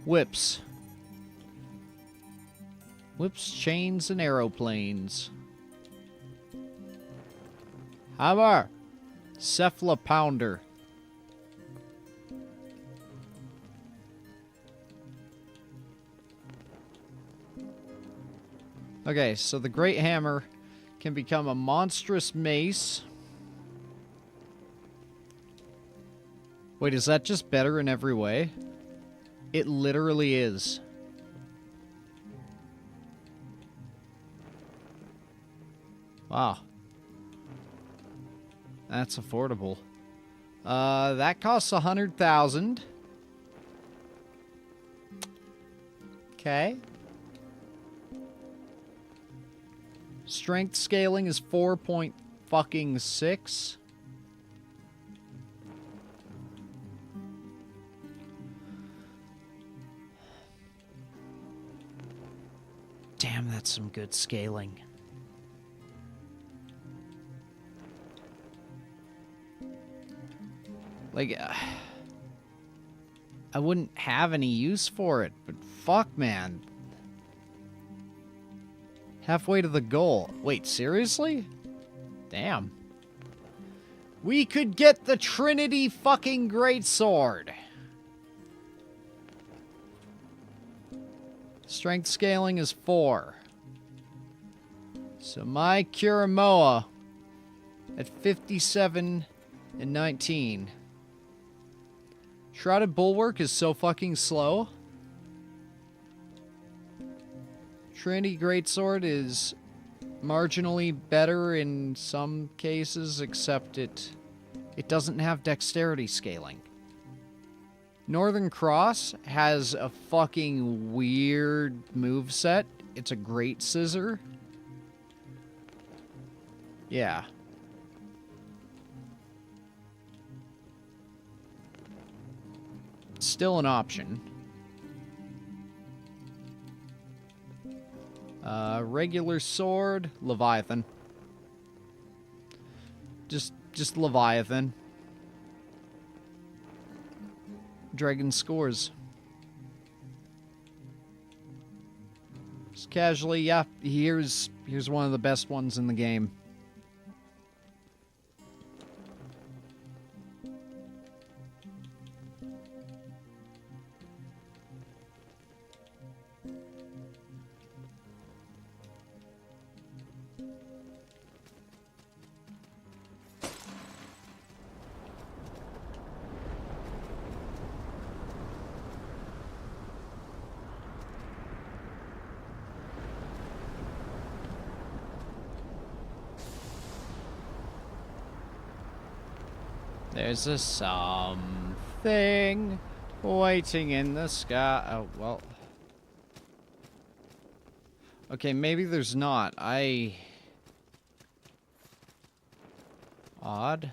Whips. Whips, chains, and aeroplanes. Hammer. Cephalopounder. Okay, so the Great Hammer can become a monstrous mace. Wait, is that just better in every way? It literally is. Wow. That's affordable. That costs 100,000. Okay. Strength scaling is 4.6. Damn, that's some good scaling. Like, I wouldn't have any use for it, but fuck, man. Halfway to the goal. Wait, seriously? Damn. We could get the Trinity fucking Greatsword. Strength scaling is 4. So my Kuramoa at 57 and 19. Shrouded Bulwark is so fucking slow. Trinity Greatsword is marginally better in some cases, except it doesn't have dexterity scaling. Northern Cross has a fucking weird moveset. It's a Great Scissor. Yeah. Still an option. Regular sword, Leviathan. Just Leviathan. Dragon scores. Just casually, yeah, here's one of the best ones in the game. There's a something waiting in the sky. Oh, well. Okay, maybe there's not. Odd.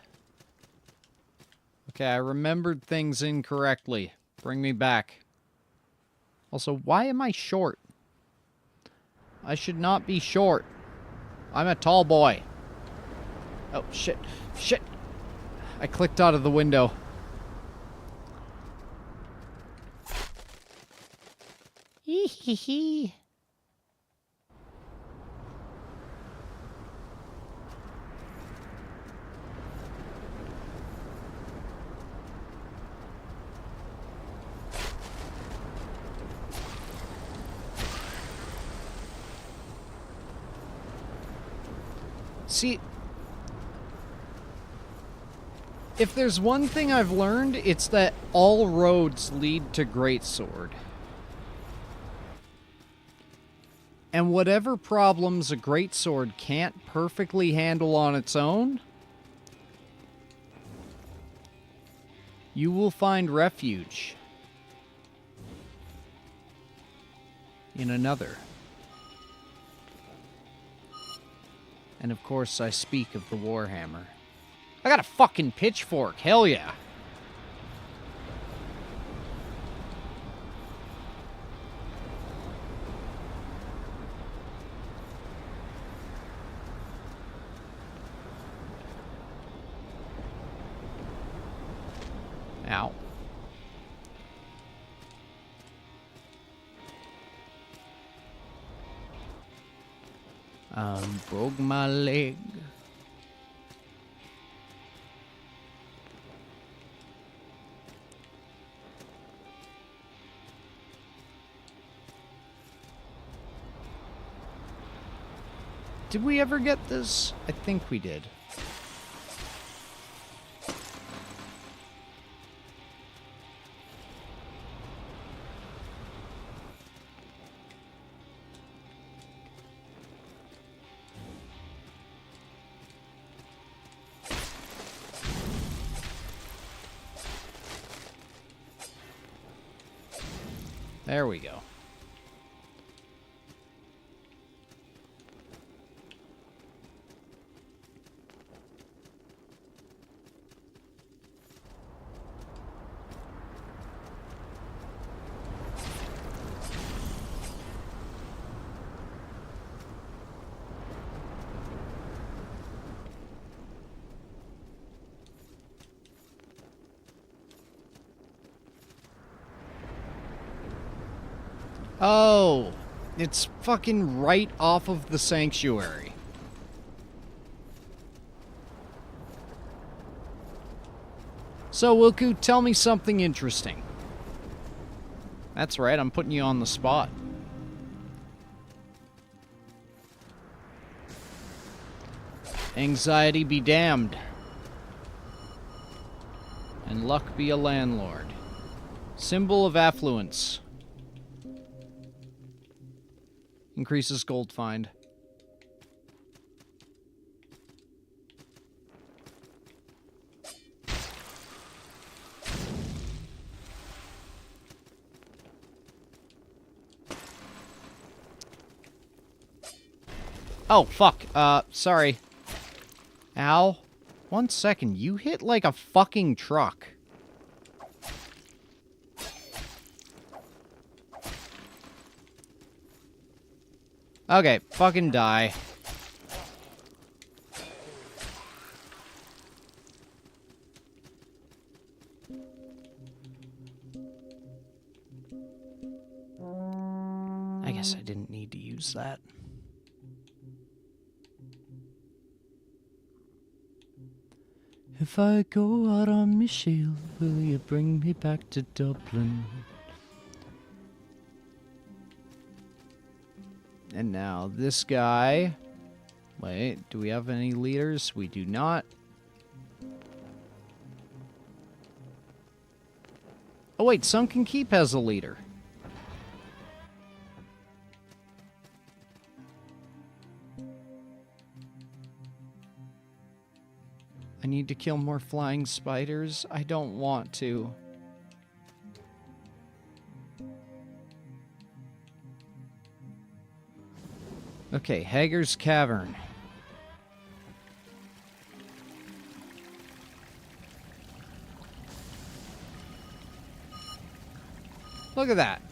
Okay, I remembered things incorrectly. Bring me back. Also, why am I short? I should not be short. I'm a tall boy. Oh, shit. Shit! I clicked out of the window. Hee hee hee. See, if there's one thing I've learned, it's that all roads lead to Greatsword. And whatever problems a Greatsword can't perfectly handle on its own, you will find refuge in another. And of course, I speak of the Warhammer. I got a fucking pitchfork, hell yeah. Ow. Broke my leg. Did we ever get this? I think we did. There we go. Oh, it's fucking right off of the sanctuary. So, Wilku, tell me something interesting. That's right, I'm putting you on the spot. Anxiety be damned. And luck be a landlord. Symbol of affluence. Increases gold find. Oh, fuck. Sorry. Ow. 1 second. You hit like a fucking truck. Okay, fucking die. I guess I didn't need to use that. If I go out on my shield, will you bring me back to Dublin? And now this guy. Wait, do we have any leaders? We do not. Oh wait, Sunken Keep has a leader. I need to kill more flying spiders. I don't want to. Okay, Hager's Cavern. Look at that.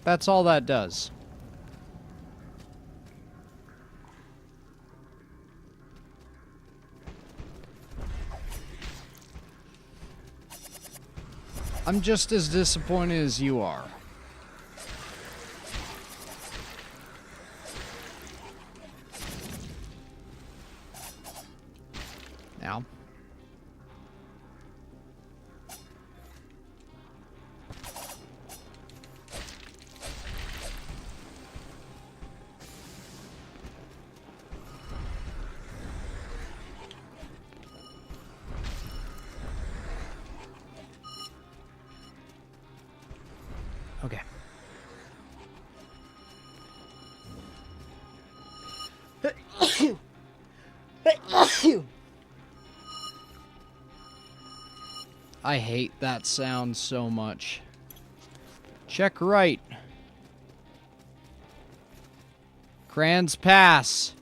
That's all that does. I'm just as disappointed as you are. Now. Okay. I hate that sound so much. Check right. Crans Pass.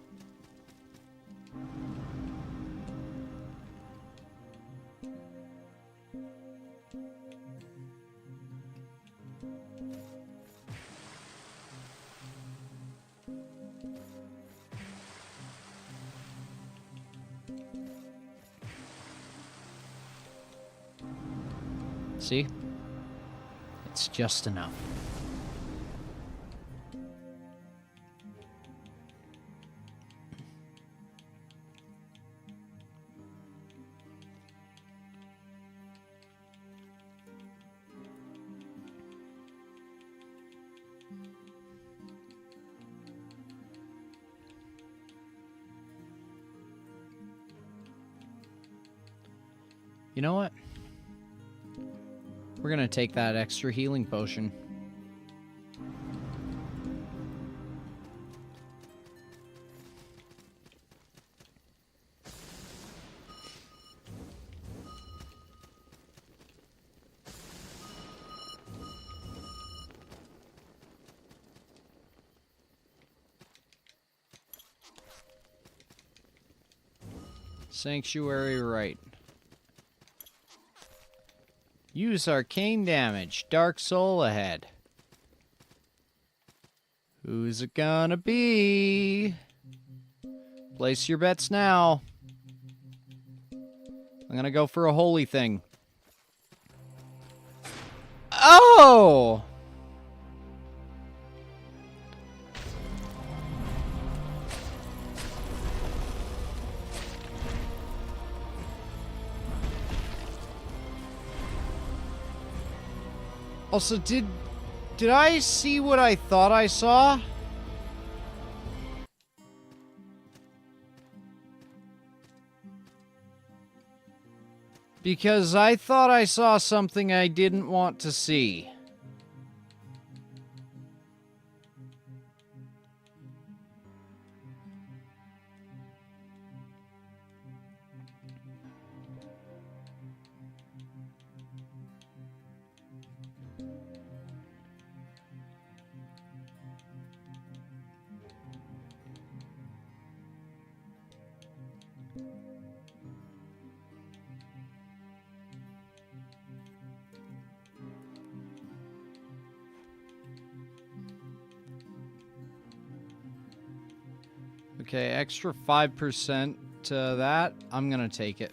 See? It's just enough. You know what? We're gonna take that extra healing potion. Sanctuary right. Use arcane damage. Dark soul ahead. Who's it gonna be? Place your bets now. I'm gonna go for a holy thing. Oh! Also, did I see what I thought I saw? Because I thought I saw something I didn't want to see. Okay, extra 5% to that. I'm gonna take it.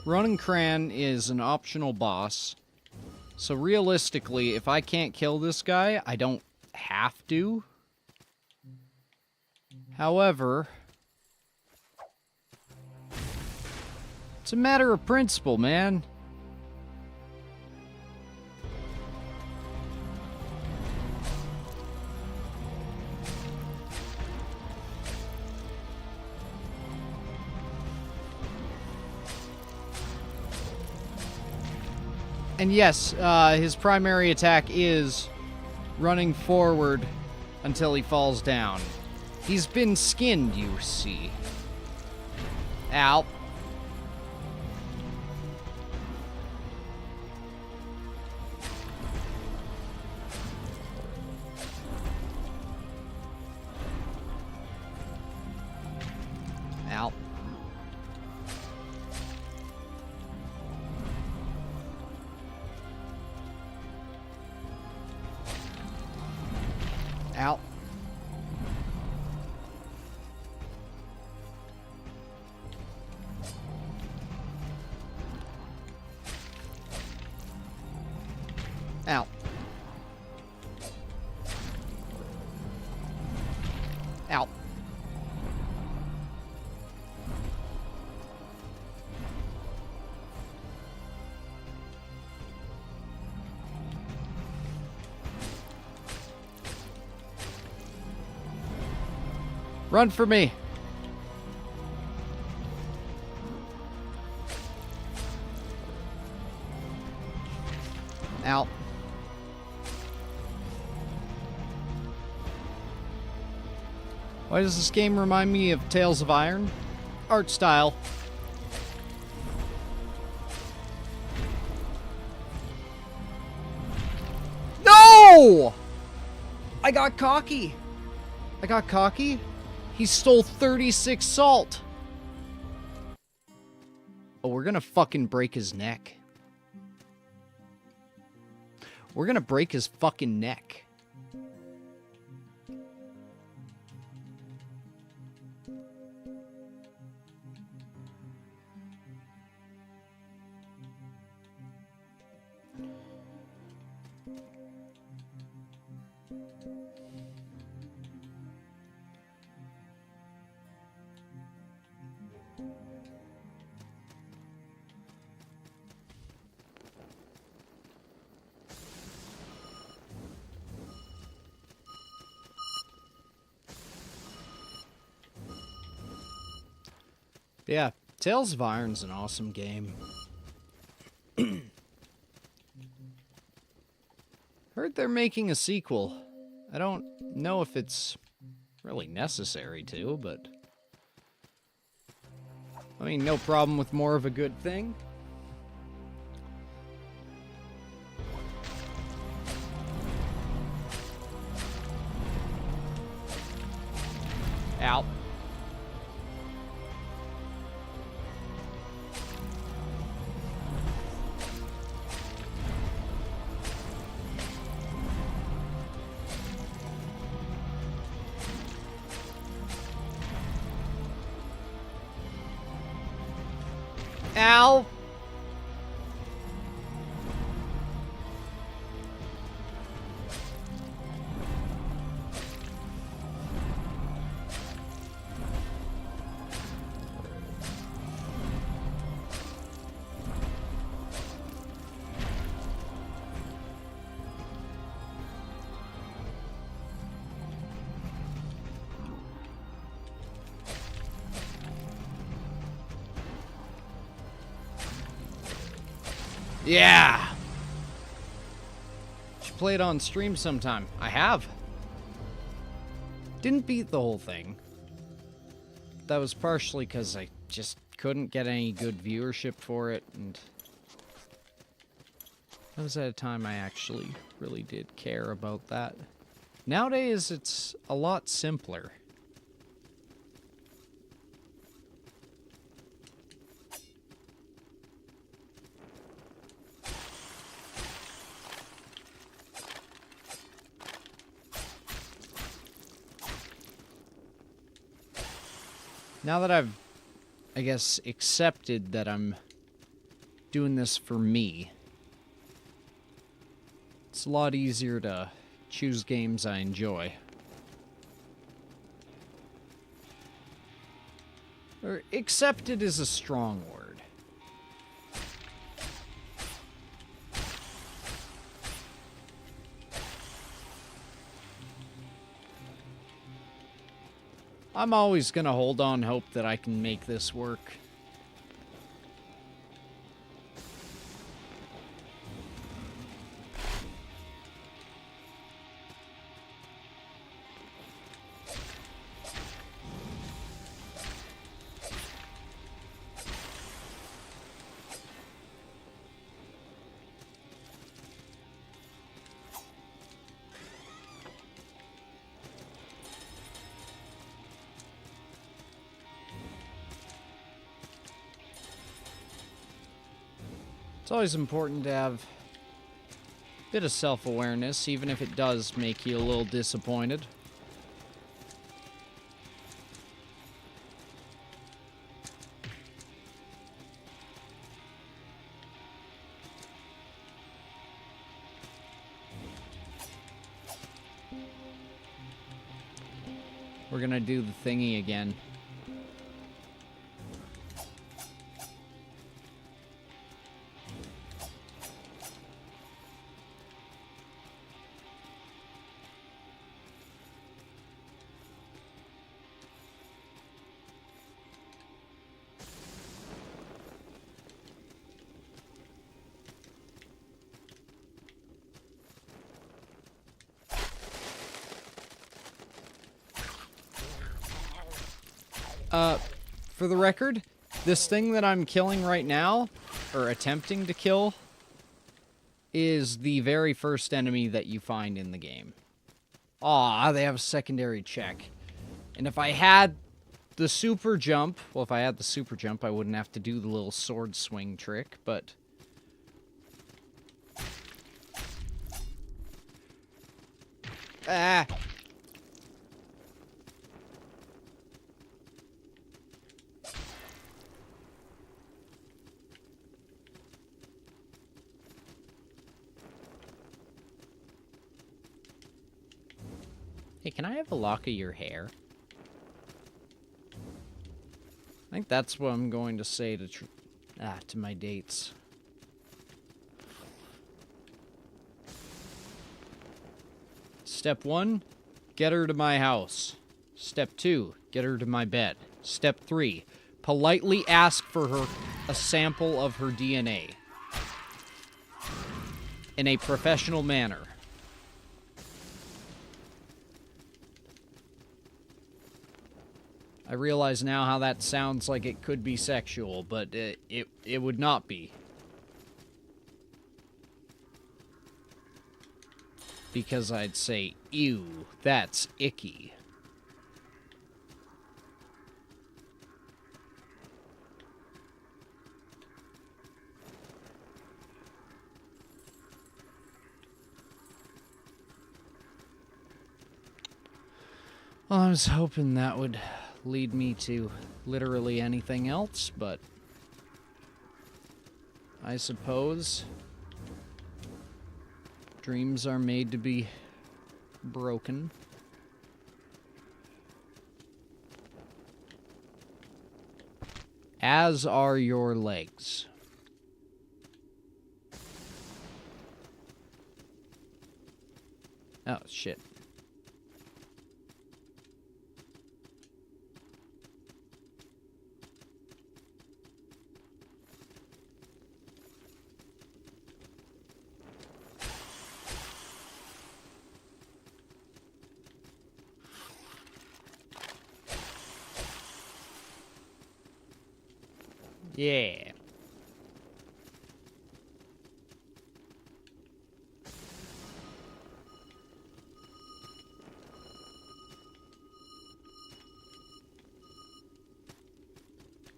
Running Cran is an optional boss. So realistically, if I can't kill this guy, I don't have to. However, it's a matter of principle, man. And yes, his primary attack is running forward until he falls down. He's been skinned, you see. Ow. Ow. Ow. Ow. Ow. Run for me. Ow. Why does this game remind me of Tales of Iron? Art style. No! I got cocky. He stole 36 salt. Oh, we're gonna fucking break his neck. We're gonna break his fucking neck. Yeah, Tales of Iron's an awesome game. Heard they're making a sequel. I don't know if it's really necessary to, but... I mean, no problem with more of a good thing. Ow. Ow! Yeah! Should play it on stream sometime. I have. Didn't beat the whole thing. That was partially because I just couldn't get any good viewership for it, and that was at a time I actually really did care about that. Nowadays, it's a lot simpler. Now that I've, I guess, accepted that I'm doing this for me, it's a lot easier to choose games I enjoy. Or accepted is a strong word. I'm always gonna hold on hope that I can make this work. It's always important to have a bit of self-awareness, even if it does make you a little disappointed. We're gonna do the thingy again. For the record, this thing that I'm killing right now, or attempting to kill, is the very first enemy that you find in the game. Aw, they have a secondary check. And if I had the super jump, well, if I had the super jump, I wouldn't have to do the little sword swing trick, but... Ah! Hey, can I have a lock of your hair? I think that's what I'm going to say to my dates. Step 1, get her to my house. Step 2, get her to my bed. Step 3, politely ask for her a sample of her DNA. In a professional manner. I realize now how that sounds like it could be sexual, but it would not be. Because I'd say, ew, that's icky. Well, I was hoping that would lead me to literally anything else, but I suppose dreams are made to be broken. As are your legs. Oh, shit. Yeah.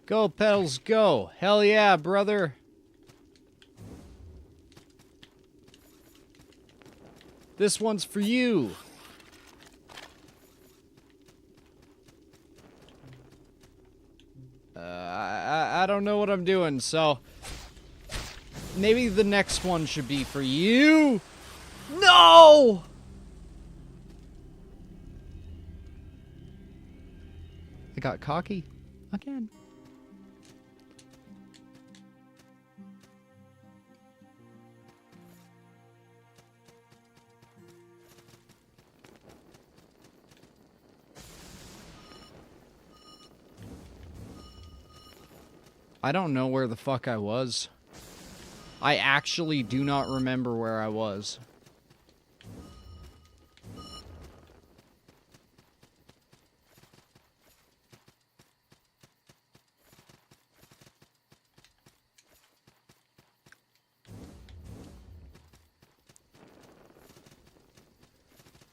Go, Peddles, go. Hell yeah, brother. This one's for you. I don't know what I'm doing, so maybe the next one should be for you. No! I got cocky again. I don't know where the fuck I was. I actually do not remember where I was.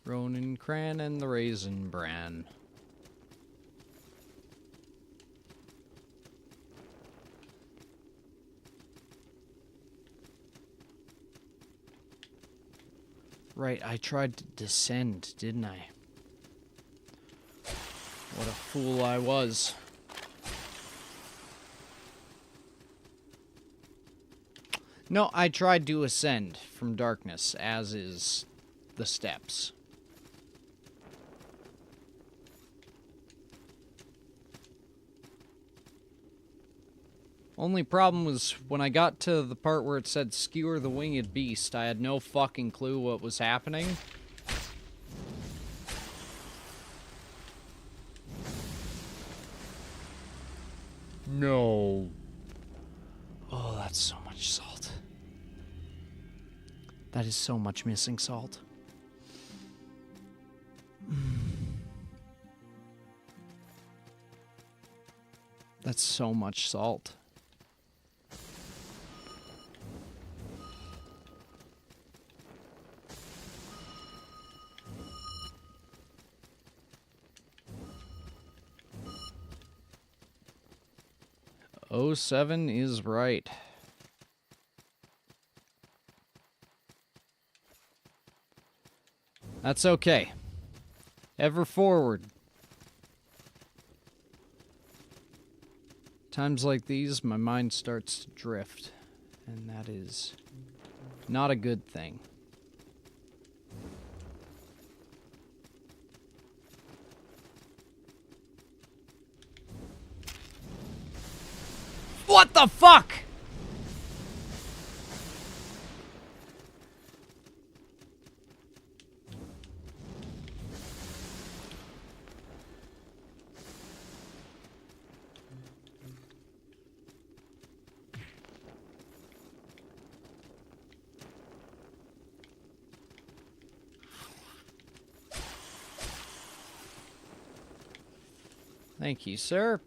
Ronan Cran and the Raisin Bran. Right, I tried to descend, didn't I? What a fool I was. No, I tried to ascend from darkness, as is the steps. Only problem was when I got to the part where it said skewer the winged beast, I had no fucking clue what was happening. No. Oh, that's so much salt. That is so much missing salt. That's so much salt. '07 is right. That's okay. Ever forward. Times like these, my mind starts to drift, and that is not a good thing. What the fuck? Thank you, sir.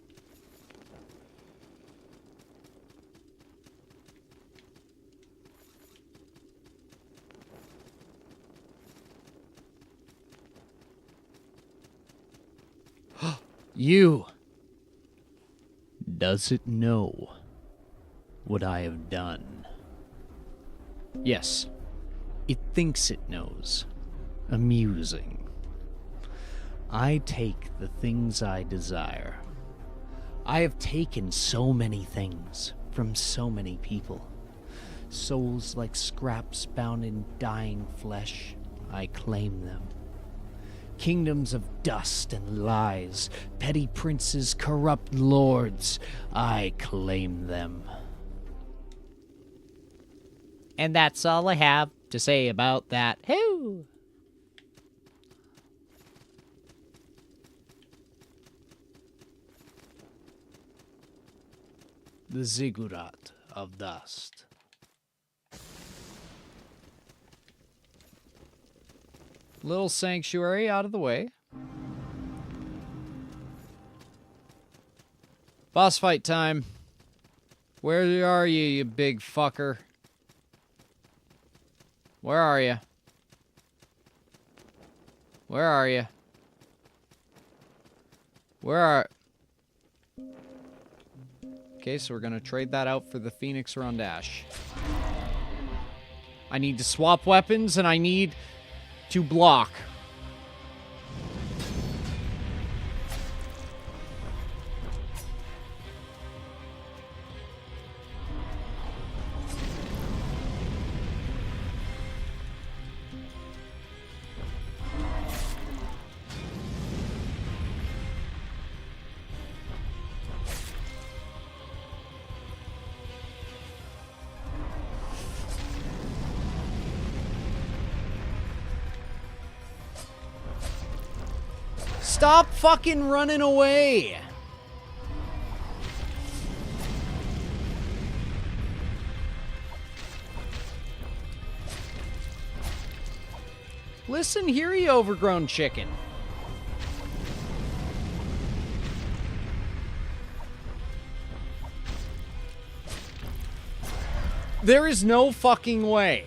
You. Does it know what I have done? Yes. It thinks it knows. Amusing. I take the things I desire. I have taken so many things from so many people. Souls like scraps bound in dying flesh, I claim them. Kingdoms of dust and lies, petty princes, corrupt lords, I claim them. And that's all I have to say about that. Whoo! The ziggurat of dust. Little sanctuary out of the way. Boss fight time. Where are you, you big fucker? Where are you? Where are you? Where are... Okay, so we're gonna trade that out for the Phoenix Rondash. I need to swap weapons, and I need to block. Stop fucking running away! Listen here, you overgrown chicken. There is no fucking way.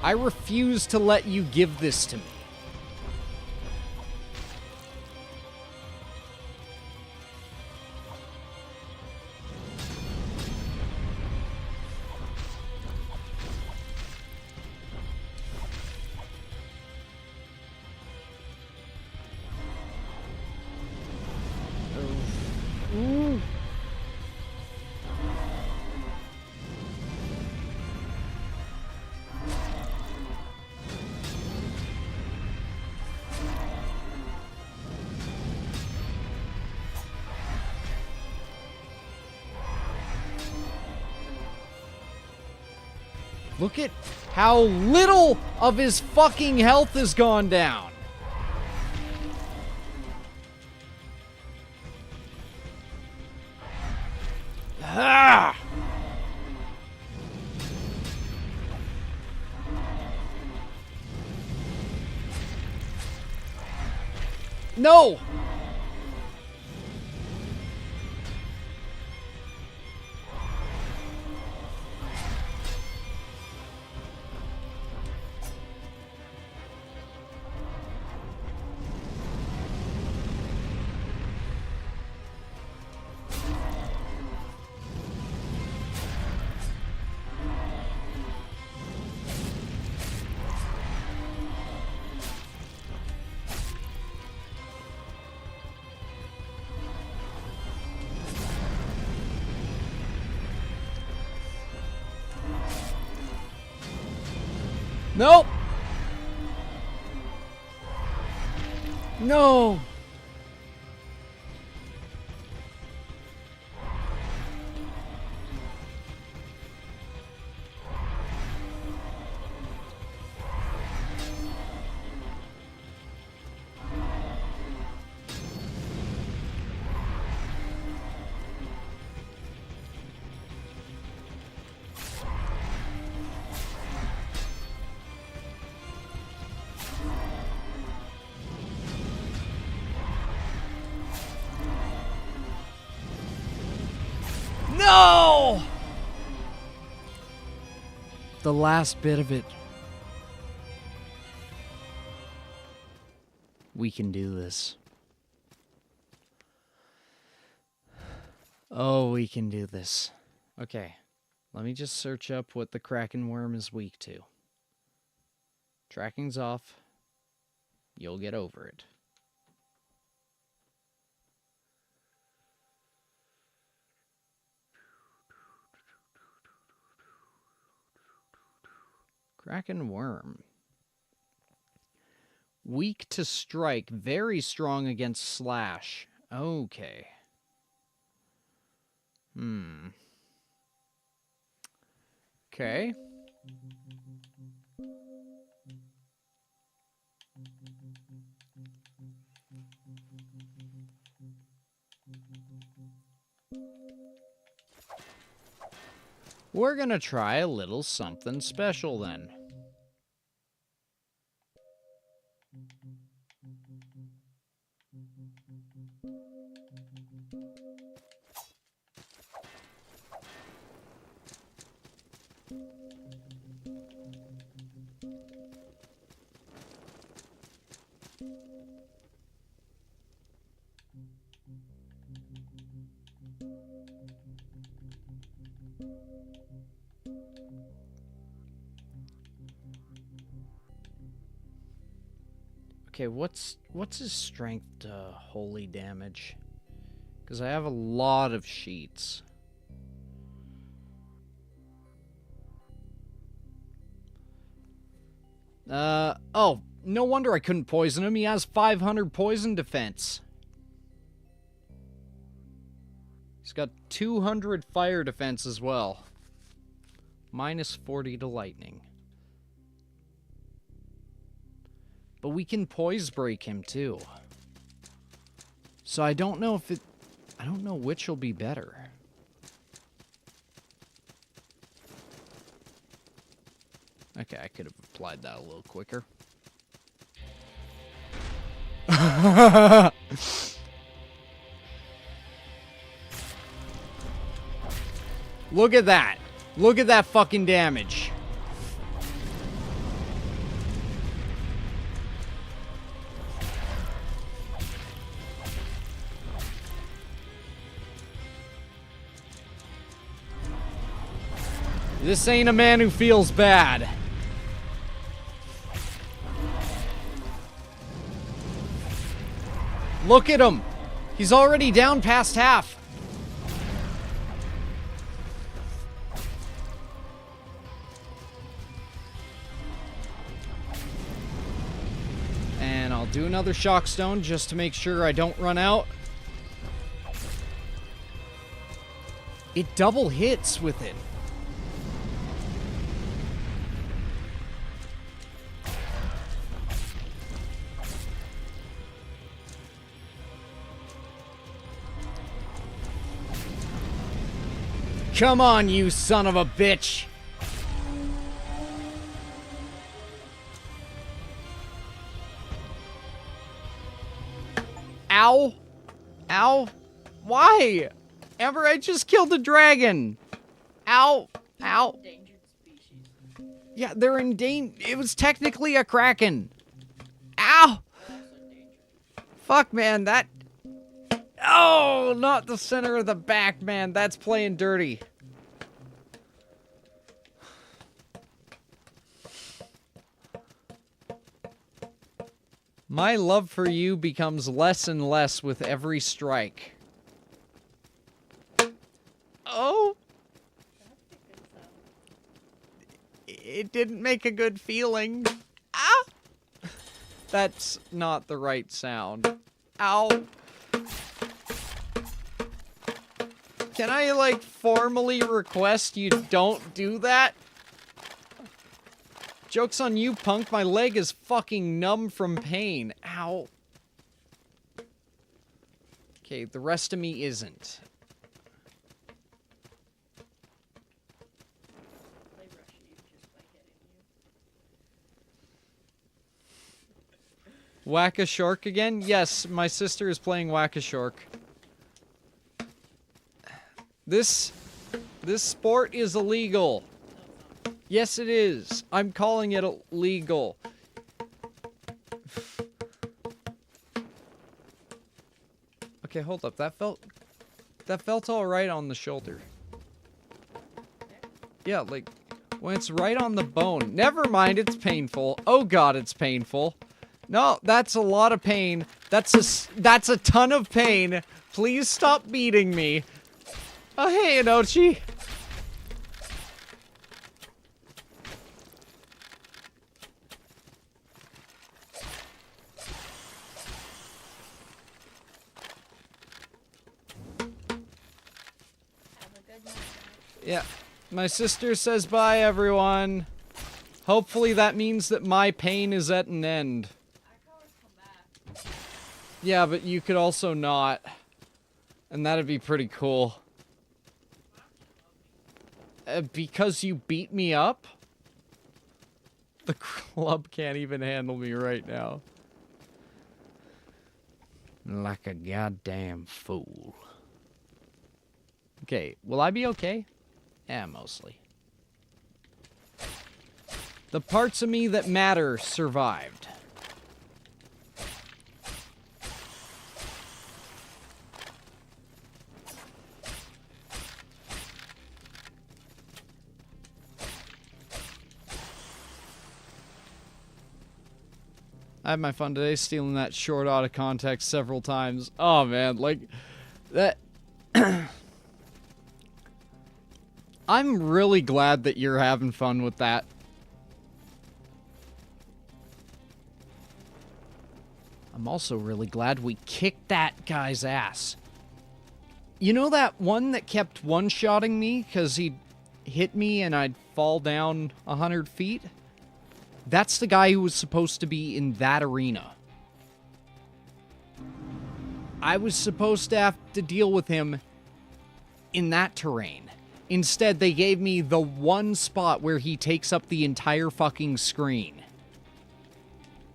I refuse to let you give this to me. Look at how little of his fucking health has gone down. Ah! No! Nope. No. No! The last bit of it. We can do this. Oh, we can do this. Okay. Let me just search up what the Kraken worm is weak to. Tracking's off. You'll get over it. Kraken worm. Weak to strike, very strong against slash. Okay. Okay. We're gonna try a little something special then. Okay, what's his strength to holy damage? Because I have a lot of sheets. Oh, no wonder I couldn't poison him. He has 500 poison defense. He's got 200 fire defense as well. Minus 40 to lightning. But we can poise break him too. So I don't know if it... I don't know which will be better. Okay, I could have applied that a little quicker. Look at that. Look at that fucking damage. This ain't a man who feels bad. Look at him. He's already down past half. And I'll do another shock stone just to make sure I don't run out. It double hits with it. Come on, you son of a bitch! Ow! Ow! Why? Amber, I just killed a dragon! Ow! Ow!
Endangered species.
Yeah, they're endangered. It was technically a kraken. Ow! Fuck, man, that... Oh, not the center of the back, man. That's playing dirty. My love for you becomes less and less with every strike. Oh! It didn't make a good feeling. Ah! That's not the right sound. Ow. Can I, like, formally request you don't do that? Joke's on you, punk. My leg is fucking numb from pain. Ow. Okay, the rest of me isn't. Whack-a-Shark again? Yes, my sister is playing Whack-a-Shark. This sport is illegal. Yes, it is. I'm calling it illegal. Okay, hold up. That felt all right on the shoulder. Yeah, like when it's right on the bone. Never mind, it's painful. Oh god, it's painful. No, that's a lot of pain. That's a ton of pain. Please stop beating me. Oh, hey, Inochi. Yeah, my sister says bye, everyone. Hopefully that means that my pain is at an end. Yeah, but you could also not. And that'd be pretty cool. Because you beat me up? The club can't even handle me right now. Like a goddamn fool. Okay, will I be okay? Yeah, mostly. The parts of me that matter survived. I had my fun today stealing that short out of context several times. Oh man, like that. I'm really glad that you're having fun with that. I'm also really glad we kicked that guy's ass. You know that one that kept one-shotting me because he'd hit me and I'd fall down 100 feet? That's the guy who was supposed to be in that arena. I was supposed to have to deal with him in that terrain. Instead, they gave me the one spot where he takes up the entire fucking screen.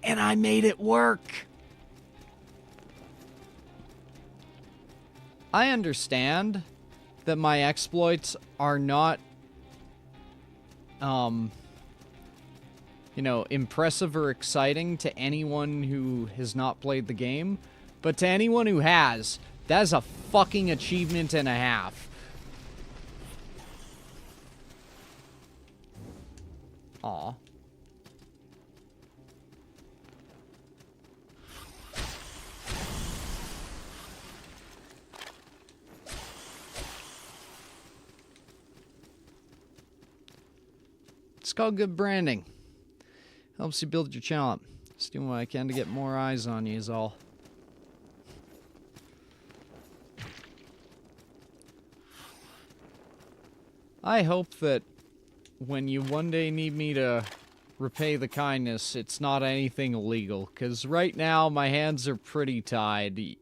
And I made it work. I understand that my exploits are not, you know, impressive or exciting to anyone who has not played the game. But to anyone who has, that is a fucking achievement and a half. Aw. It's called good branding. Helps you build your channel up. Just doing what I can to get more eyes on you is all. I hope that when you one day need me to repay the kindness, it's not anything illegal. Because right now, my hands are pretty tied.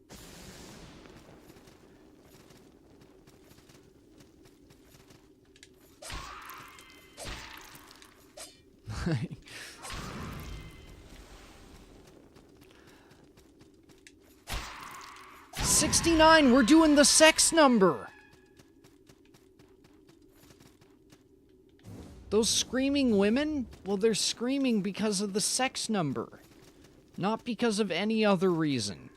$69, we're doing the sex number. Those screaming women, well, they're screaming because of the sex number, not because of any other reason.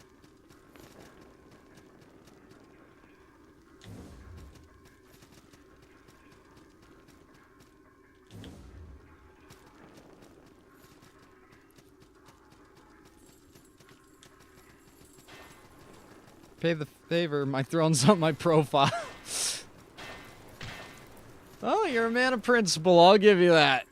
Pay the favor, my throne's on my profile. Oh, you're a man of principle, I'll give you that.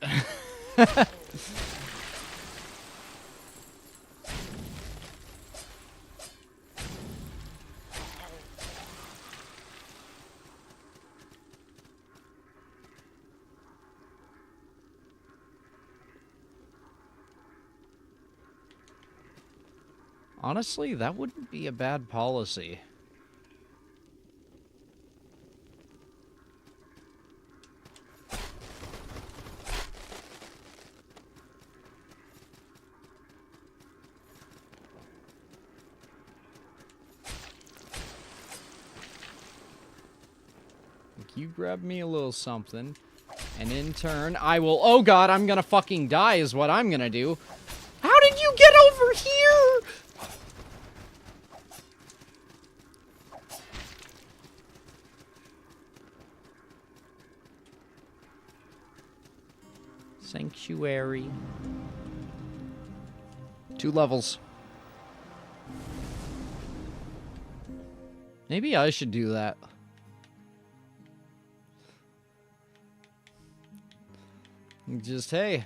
Honestly, that wouldn't be a bad policy. You grab me a little something, and in turn, I will— oh god, I'm gonna fucking die is what I'm gonna do. How did you get over here? Sanctuary. 2 levels. Maybe I should do that. Just, hey,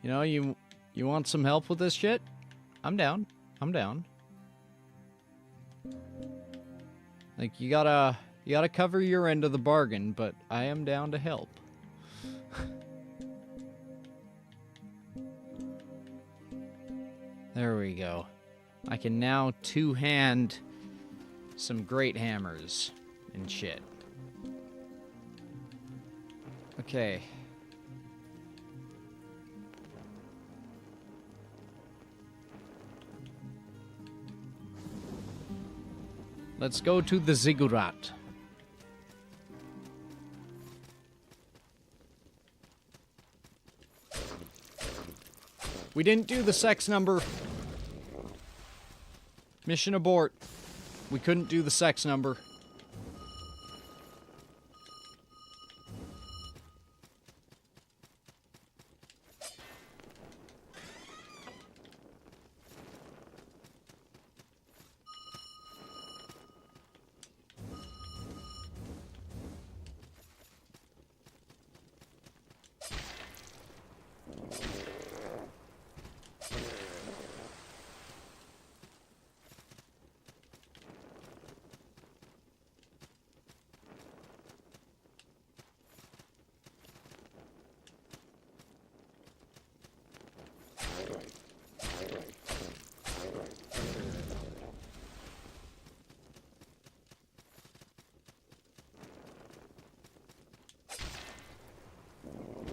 you know, you want some help with this shit? I'm down. I'm down. Like, you gotta cover your end of the bargain, but I am down to help. There we go. I can now two-hand some great hammers and shit. Okay. Let's go to the ziggurat. We didn't do the sex number. Mission abort. We couldn't do the sex number.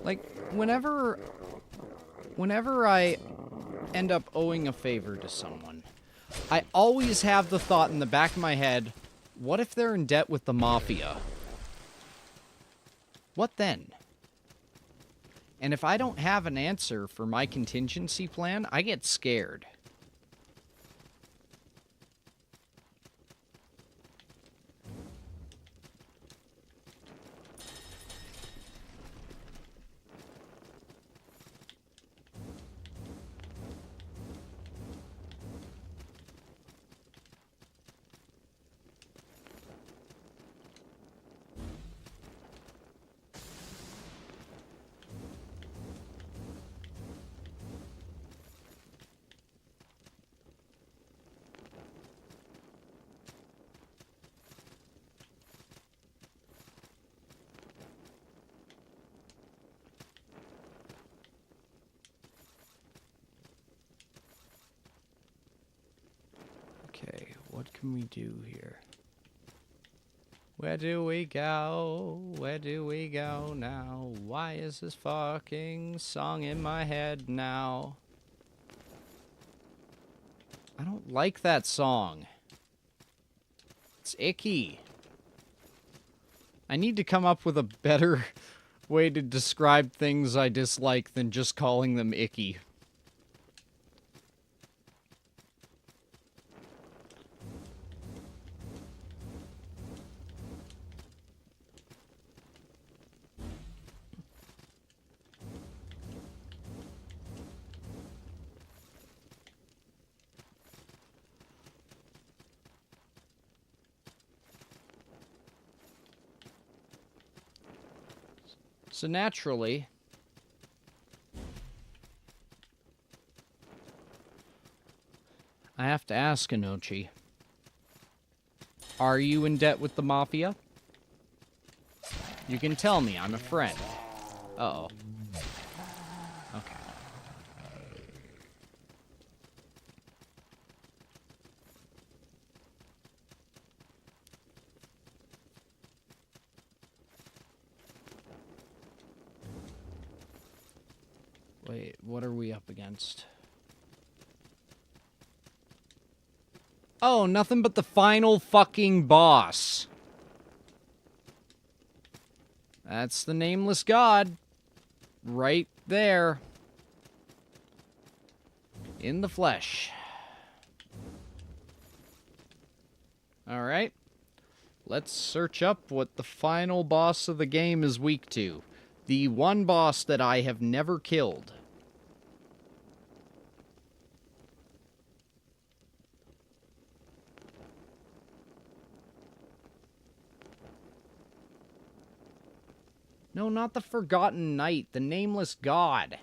Like, whenever I end up owing a favor to someone, I always have the thought in the back of my head, what if they're in debt with the mafia? What then? And if I don't have an answer for my contingency plan, I get scared. Okay, what can we do here? Where do we go? Where do we go now? Why is this fucking song in my head now? I don't like that song. It's icky. I need to come up with a better way to describe things I dislike than just calling them icky. So naturally, I have to ask Anochi, are you in debt with the Mafia? You can tell me, I'm a friend. Uh-oh. Okay. Wait, what are we up against? Oh, nothing but the final fucking boss. That's the nameless god. Right there. In the flesh. Alright. Let's search up what the final boss of the game is weak to. The one boss that I have never killed. No, not the Forgotten Knight, the nameless god.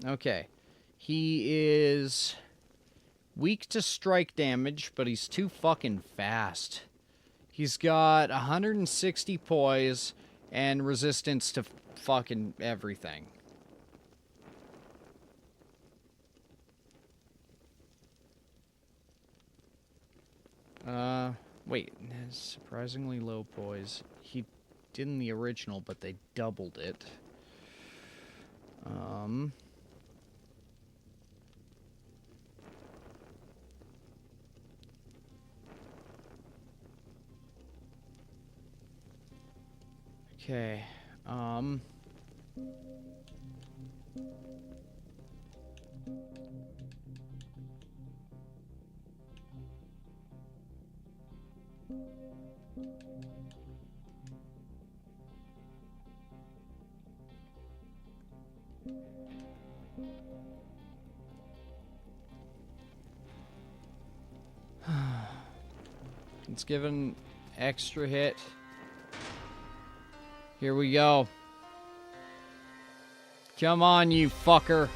Okay. He is weak to strike damage, but he's too fucking fast. He's got 160 poise and resistance to fucking everything. Wait, surprisingly low poise. He did in the original, but they doubled it. Okay, let's give an extra hit. Here we go. Come on, you fucker.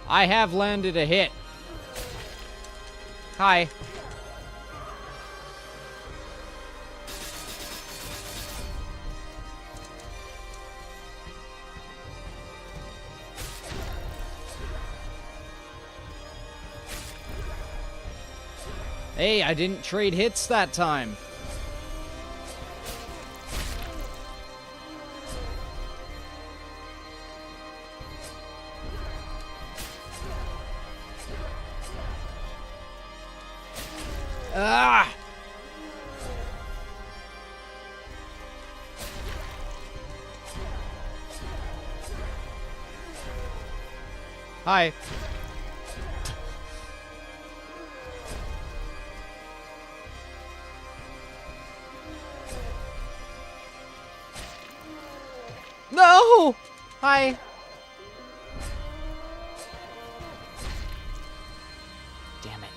I have landed a hit. Hi. Hey, I didn't trade hits that time. Ah! Hi. No! Hi. Damn it.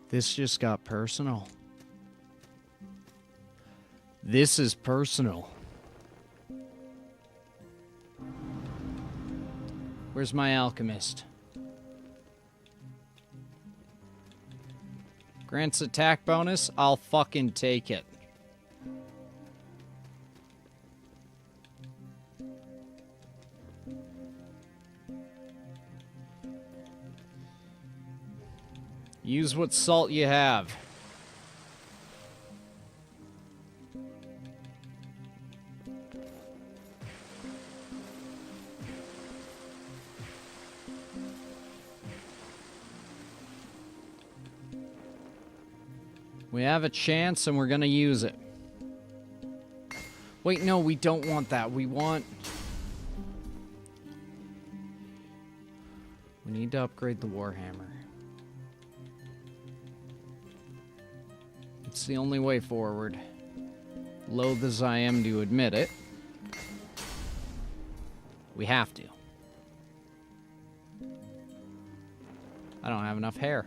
This just got personal. This is personal. Where's my alchemist? Grants attack bonus? I'll fucking take it. Use what salt you have. We have a chance and we're gonna use it. Wait, no, we don't want that. We need to upgrade the Warhammer. It's the only way forward. Loath as I am to admit it. We have to. I don't have enough hair.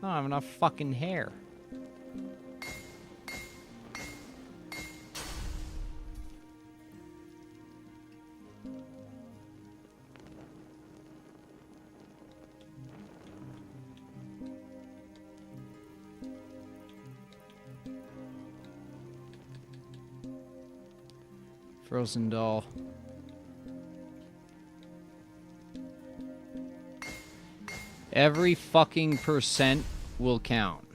I don't have enough fucking hair. Frozen doll. Every fucking percent will count.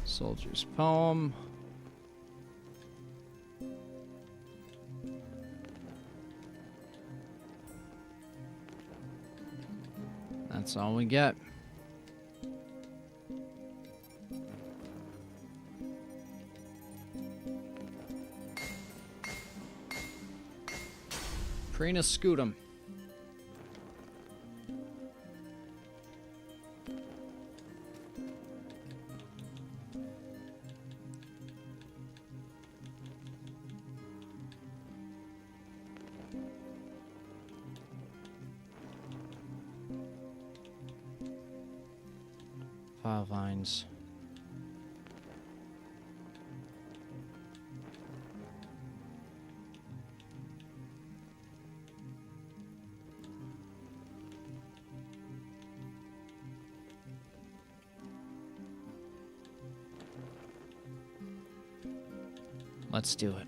Soldier's poem. That's all we get. Prina Scootum. File vines. Let's do it.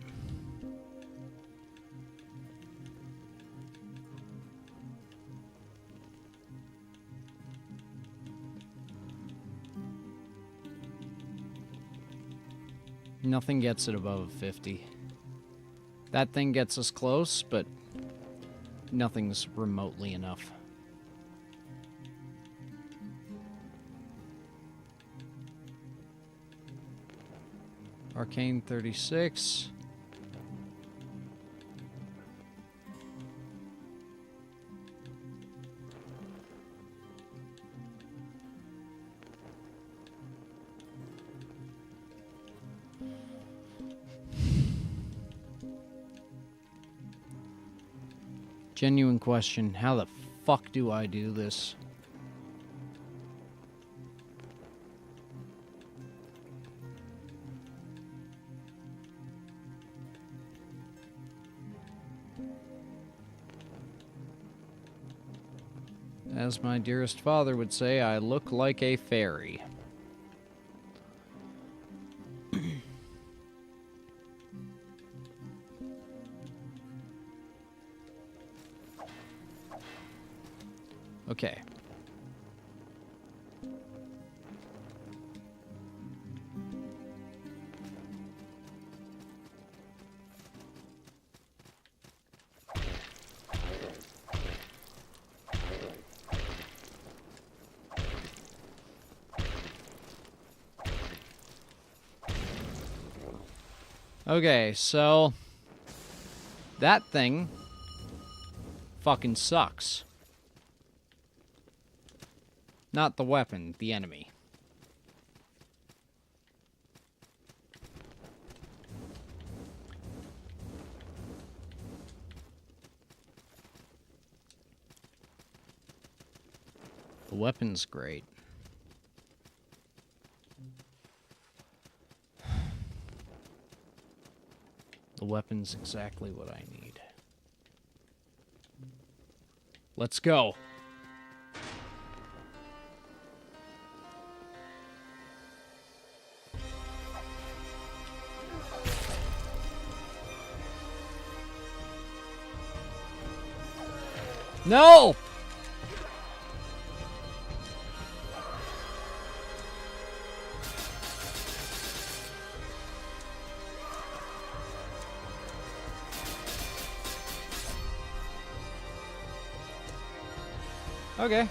Nothing gets it above 50. That thing gets us close, but nothing's remotely enough. Arcane 36. Genuine question, how the fuck do I do this? As my dearest father would say, I look like a fairy. Okay. Okay, so that thing fucking sucks. Not the weapon, the enemy. The weapon's great. The weapon's exactly what I need. Let's go. No! Okay.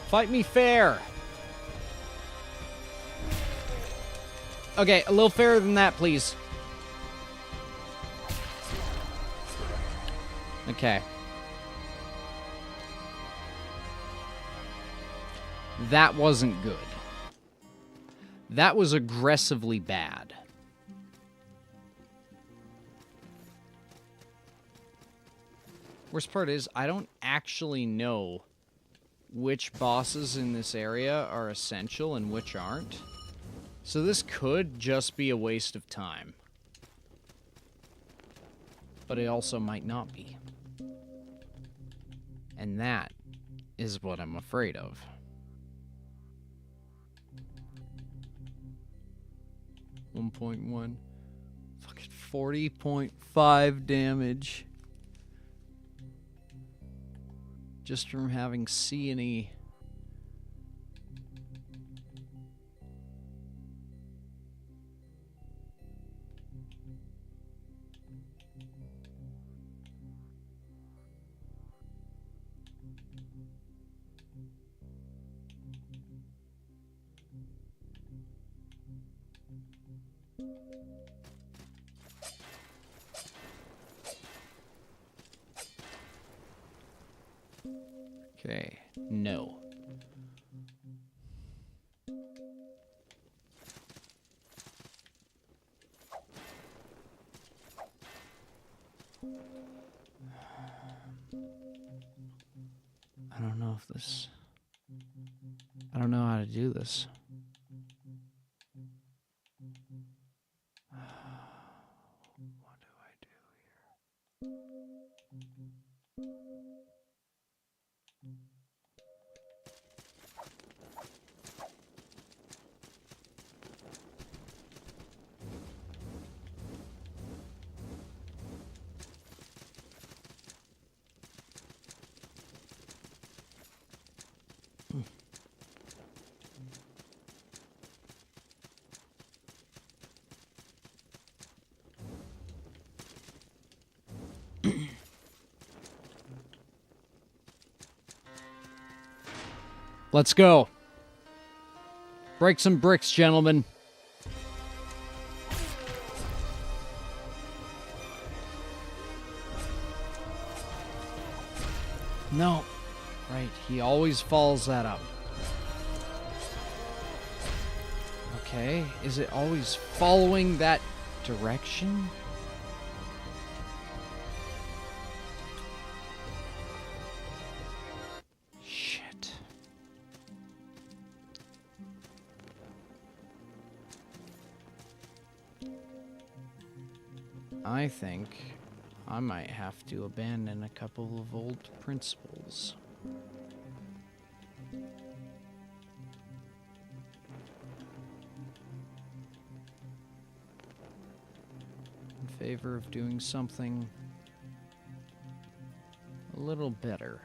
Fight me fair. Okay, a little fairer than that, please. Okay. That wasn't good. That was aggressively bad. Worst part is, I don't actually know which bosses in this area are essential and which aren't. So this could just be a waste of time. But it also might not be. And that is what I'm afraid of. .1. Fucking 40.5 damage. Just from having C and E. Okay, no. I don't know if this... I don't know how to do this. What do I do here? Let's go. Break some bricks, gentlemen. No. Right, he always follows that up. Okay, is it always following that direction? Shit. I think I might have to abandon a couple of old principles. In favor of doing something a little better.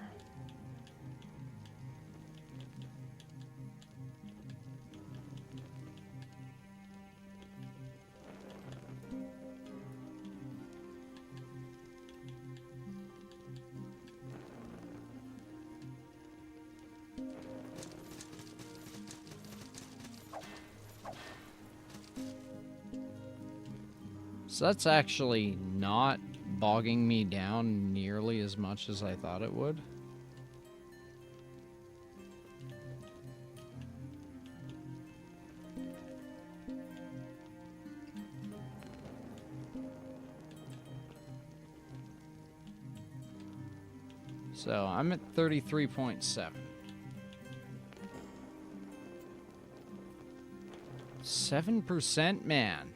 So that's actually not bogging me down nearly as much as I thought it would. So I'm at 33.7. 7%, man.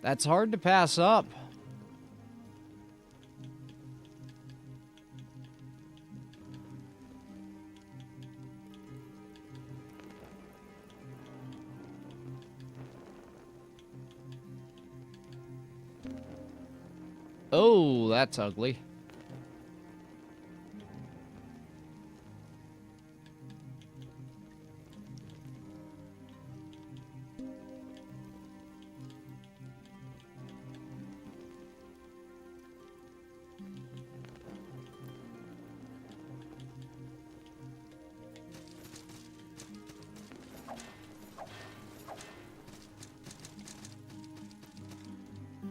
That's hard to pass up. Oh, that's ugly.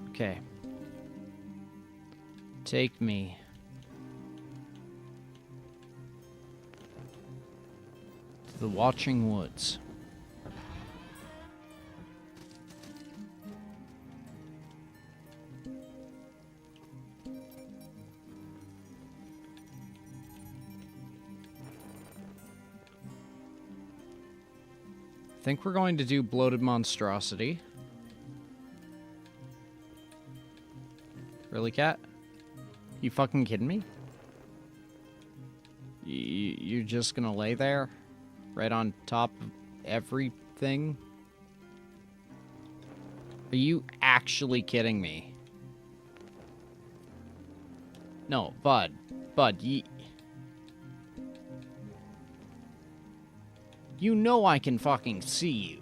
Okay. Take me. To the Watching Woods. I think we're going to do Bloated Monstrosity. Really, cat? You fucking kidding me? You're just gonna lay there? Right on top of everything? Are you actually kidding me? No, Bud. Bud, you know I can fucking see you.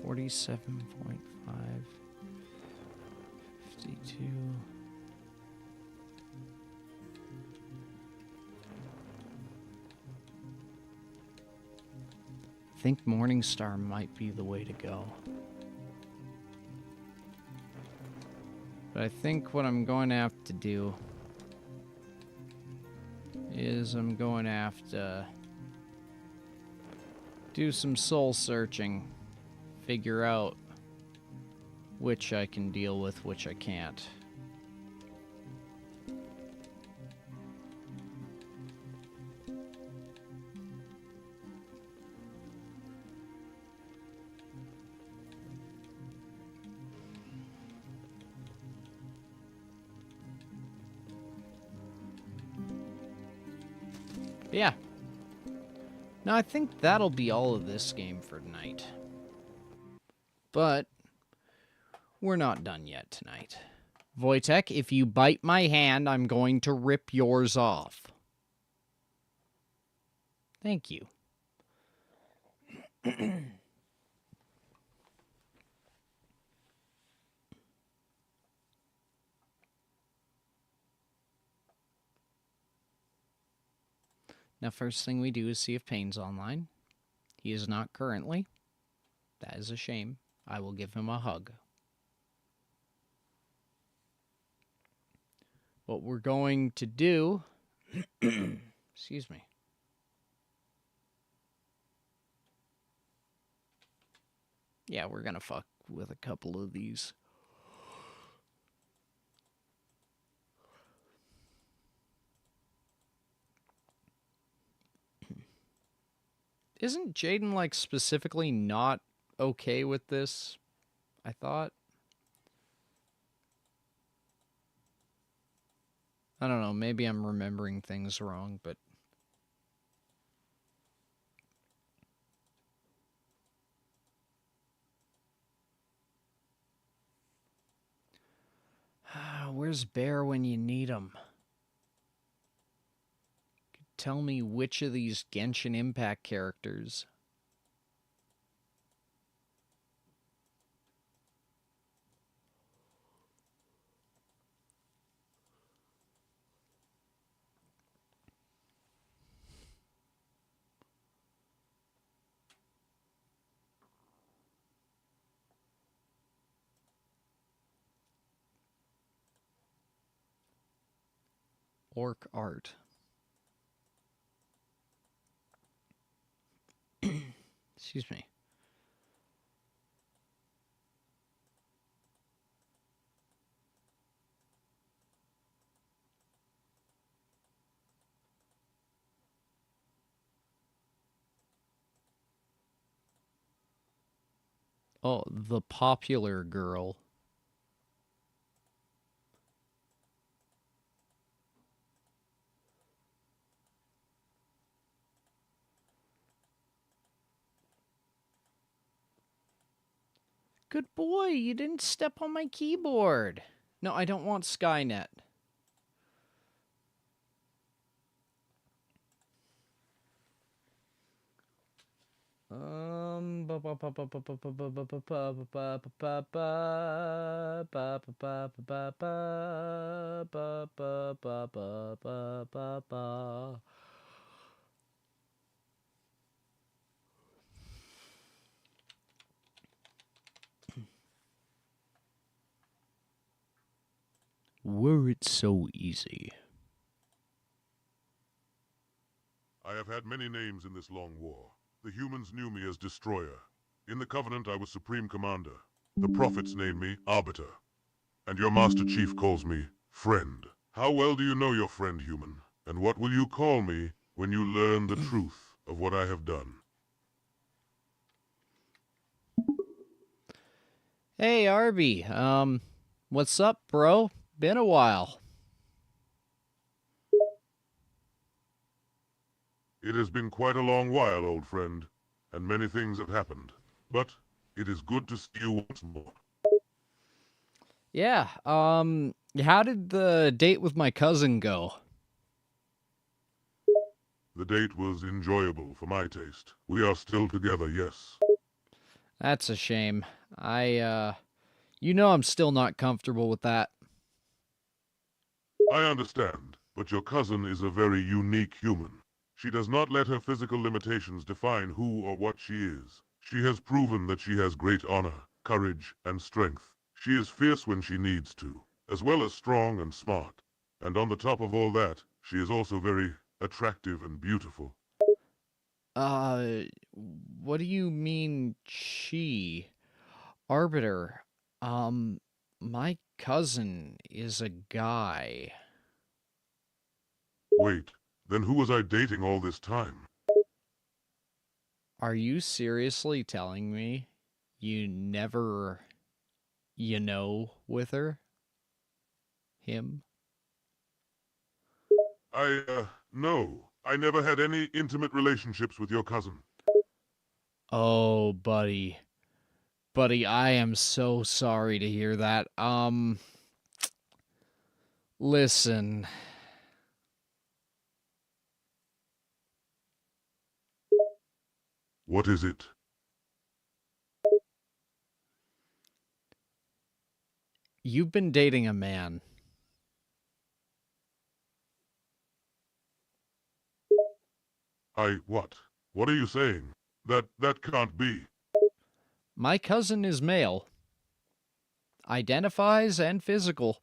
$47.5, 52. I think Morningstar might be the way to go. But I think what I'm going to have to do is I'm going to have to do some soul searching. Figure out which I can deal with, which I can't. Yeah. No, I think that'll be all of this game for tonight. But we're not done yet tonight. Wojtek, if you bite my hand, I'm going to rip yours off. Thank you. Now, first thing we do is see if Payne's online. He is not currently. That is a shame. I will give him a hug. What we're going to do... Excuse me. Yeah, we're gonna fuck with a couple of these. Isn't Jaden, like, specifically not okay with this? I thought. I don't know, maybe I'm remembering things wrong, but... Where's Bear when you need him? tell me which of these Genshin Impact characters? Orc art. Excuse me. Oh, the popular girl. Good boy, you didn't step on my keyboard. No, I don't want Skynet. Were it so easy.
I have had many names in this long war. The humans knew me as Destroyer. In the Covenant I was Supreme Commander. The Prophets named me Arbiter. And your Master Chief calls me Friend. How well do you know your friend, human? And what will you call me when you learn the truth of what I have done?
Hey, Arby. What's up, bro? Been a while.
It has been quite a long while, old friend, and many things have happened. But it is good to see you once more.
Yeah, how did the date with my cousin go?
The date was enjoyable for my taste. We are still together, yes.
That's a shame. You know I'm still not comfortable with that.
I understand, but your cousin is a very unique human. She does not let her physical limitations define who or what she is. She has proven that she has great honor, courage, and strength. She is fierce when she needs to, as well as strong and smart. And on the top of all that, she is also very attractive and beautiful.
What do you mean, she? Arbiter, my cousin is a guy.
Wait, then who was I dating all this time?
Are you seriously telling me you never, with her? Him?
No. I never had any intimate relationships with your cousin.
Oh, buddy. Buddy, I am so sorry to hear that. Listen.
What is it?
You've been dating a man.
What? What are you saying? That can't be.
My cousin is male. Identifies and physical.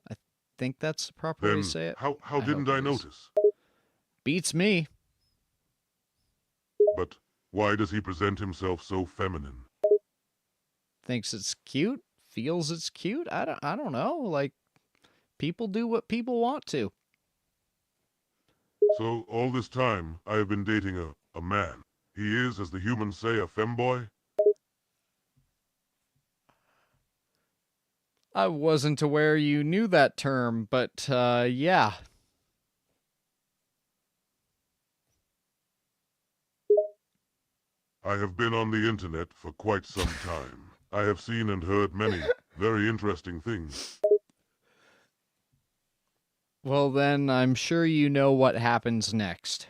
I think that's the proper way to
Then,
say it.
how
I
didn't
hope
I
it is.
notice?
Beats me.
But why does he present himself so feminine?
Thinks it's cute. Feels it's cute. I don't know. Like, people do what people want to.
So, all this time, I have been dating a man. He is, as the humans say, a femboy?
I wasn't aware you knew that term, but, yeah.
I have been on the internet for quite some time. I have seen and heard many very interesting things.
Well, then, I'm sure you know what happens next.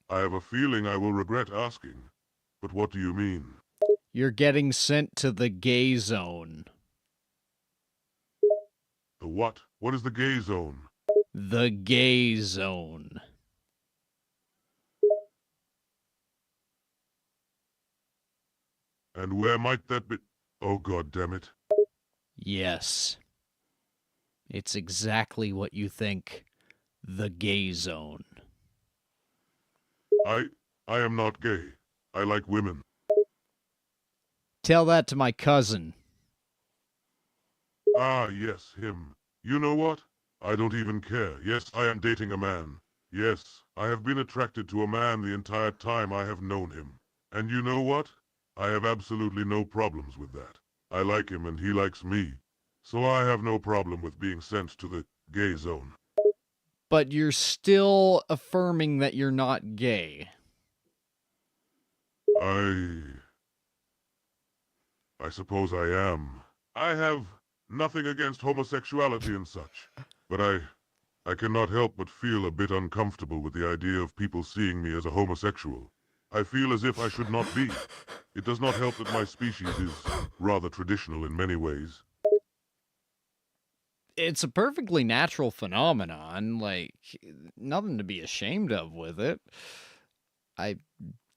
I have a feeling I will regret asking. But what do you mean?
You're getting sent to the gay zone.
The what? What is the gay zone?
The gay zone.
And where might that be? Oh, God damn it.
Yes. It's exactly what you think. The gay zone.
I am not gay. I like women.
Tell that to my cousin.
Ah, yes, him. You know what? I don't even care. Yes, I am dating a man. Yes, I have been attracted to a man the entire time I have known him. And you know what? I have absolutely no problems with that. I like him and he likes me. So I have no problem with being sent to the gay zone.
But you're still affirming that you're not gay.
I suppose I am. I have nothing against homosexuality and such, but I cannot help but feel a bit uncomfortable with the idea of people seeing me as a homosexual. I feel as if I should not be. It does not help that my species is rather traditional in many ways.
It's a perfectly natural phenomenon. Like, nothing to be ashamed of with it. I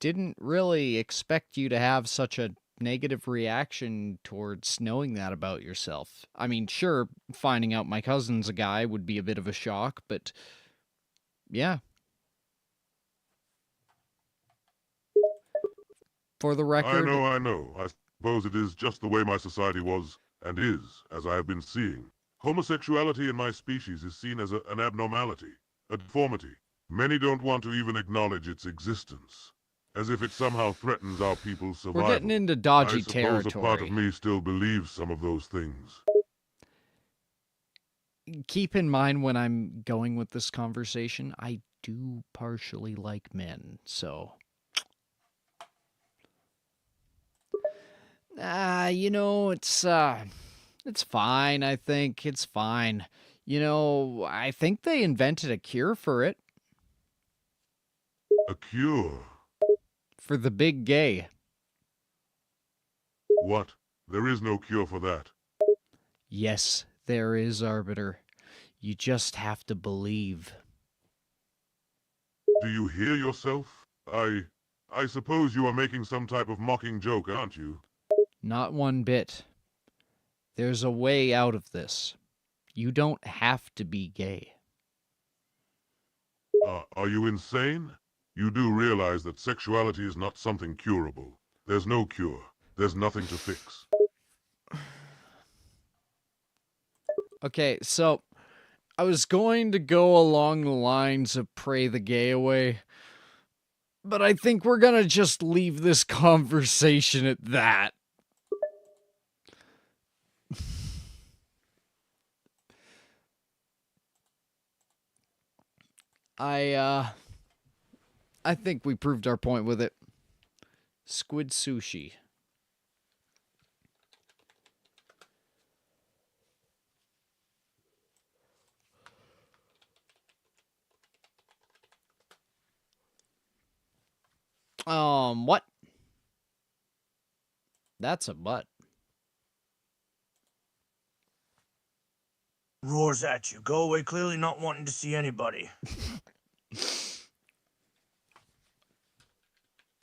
didn't really expect you to have such a negative reaction towards knowing that about yourself. I mean, sure, finding out my cousin's a guy would be a bit of a shock, but yeah. For the record,
I know. I suppose it is just the way my society was and is, as I have been seeing. Homosexuality in my species is seen as an abnormality, a deformity. Many don't want to even acknowledge its existence, as if it somehow threatens our people's survival.
we're getting into
I
dodgy
suppose a part of
territory.
me still believes some of those things.
Keep in mind when I'm going with this conversation, I do partially like men, so. It's fine, I think. It's fine. I think they invented a cure for it.
A cure?
For the big gay.
What? There is no cure for that.
Yes, there is, Arbiter. You just have to believe.
Do you hear yourself? I suppose you are making some type of mocking joke, aren't you?
Not one bit. There's a way out of this. You don't have to be gay.
Are you insane? You do realize that sexuality is not something curable. There's no cure. There's nothing to fix.
Okay, so I was going to go along the lines of pray the gay away, but I think we're gonna just leave this conversation at that. I think we proved our point with it. Squid sushi. What? That's a butt.
Roars at you. Go away, clearly not wanting to see anybody.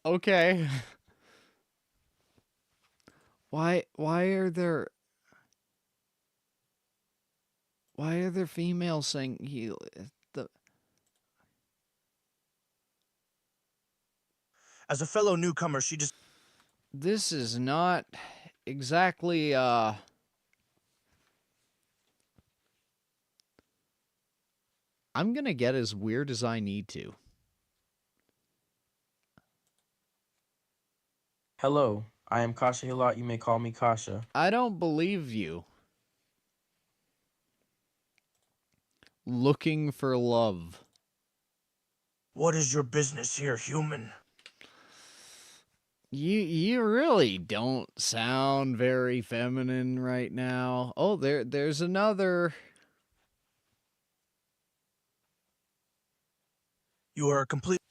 Okay. Why are there females saying
As a fellow newcomer, she just...
This is not exactly I'm gonna get as weird as I need to.
Hello, I am Kasha Hilot. You may call me Kasha.
I don't believe you. Looking for love.
What is your business here, human?
You really don't sound very feminine right now. Oh, there's another.
You are complete.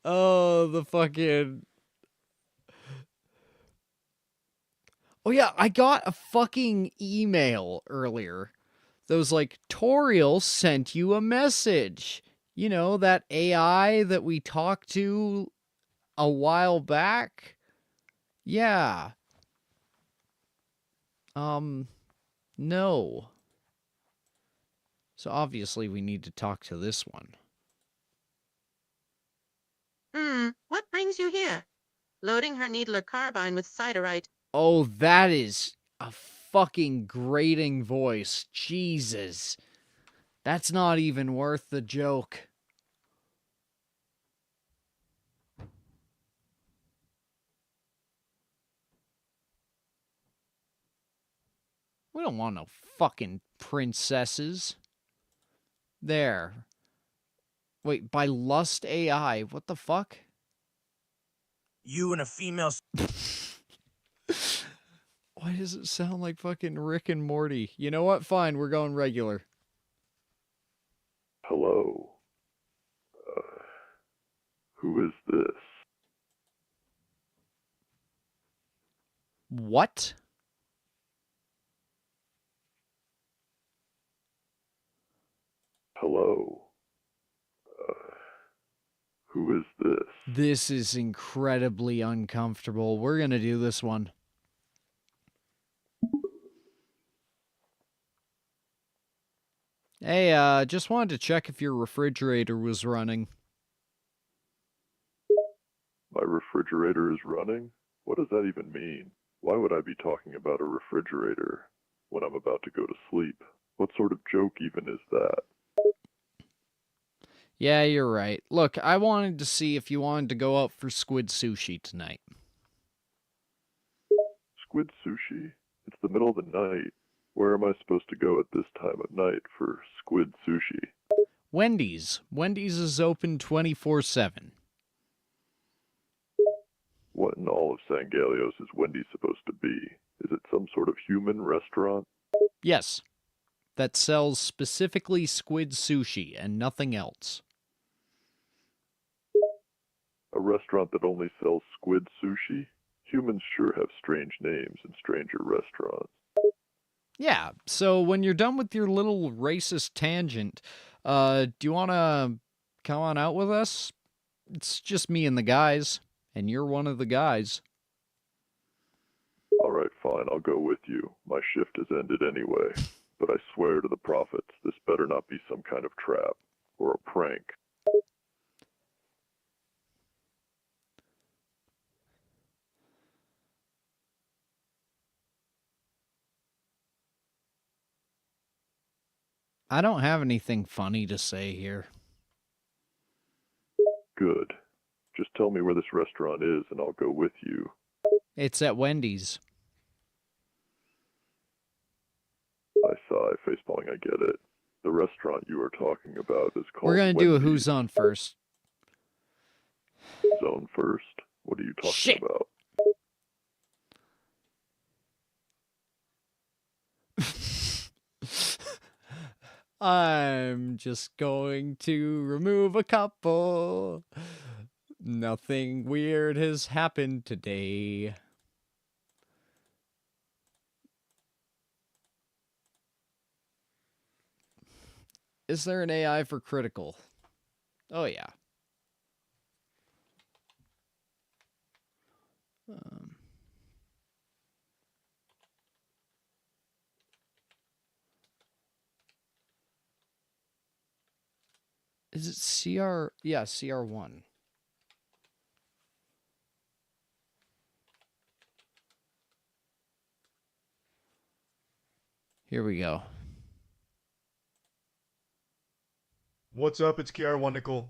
Oh, the fucking... Oh yeah, I got a fucking email earlier that was like, Toriel sent you a message. You know, that AI that we talked to a while back? Yeah. No. So obviously we need to talk to this one.
What brings you here? Loading her needler carbine with siderite.
Oh, that is a fucking grating voice. Jesus. That's not even worth the joke. We don't want no fucking princesses. There. Wait, by Lust AI. What the fuck?
You and a female.
Why does it sound like fucking Rick and Morty? You know what? Fine, we're going regular.
Hello. Who is this?
What?
Hello. Who is this?
This is incredibly uncomfortable. We're gonna do this one. Hey, just wanted to check if your refrigerator was running.
My refrigerator is running? What does that even mean? Why would I be talking about a refrigerator when I'm about to go to sleep? What sort of joke even is that?
Yeah, you're right. Look, I wanted to see if you wanted to go out for squid sushi tonight.
Squid sushi? It's the middle of the night. Where am I supposed to go at this time of night for squid sushi?
Wendy's. Wendy's is open 24/7.
What in all of Sangalios is Wendy's supposed to be? Is it some sort of human restaurant?
Yes. That sells specifically squid sushi and nothing else.
A restaurant that only sells squid sushi? Humans sure have strange names in stranger restaurants.
Yeah, so when you're done with your little racist tangent, do you want to come on out with us? It's just me and the guys, and you're one of the guys.
Alright, fine, I'll go with you. My shift has ended anyway. But I swear to the prophets, this better not be some kind of trap. Or a prank.
I don't have anything funny to say here.
Good. Just tell me where this restaurant is and I'll go with you.
It's at Wendy's.
I sigh, facepalming, I get it. The restaurant you are talking about is called
We're gonna do a
Wendy's.
Who's On first.
Zone first? What are you talking
Shit.
about?
I'm just going to remove a couple. Nothing weird has happened today. Is there an AI for critical? Oh, yeah. Is it CR? Yeah, CR1. Here we go.
What's up? It's KR1 Nickel.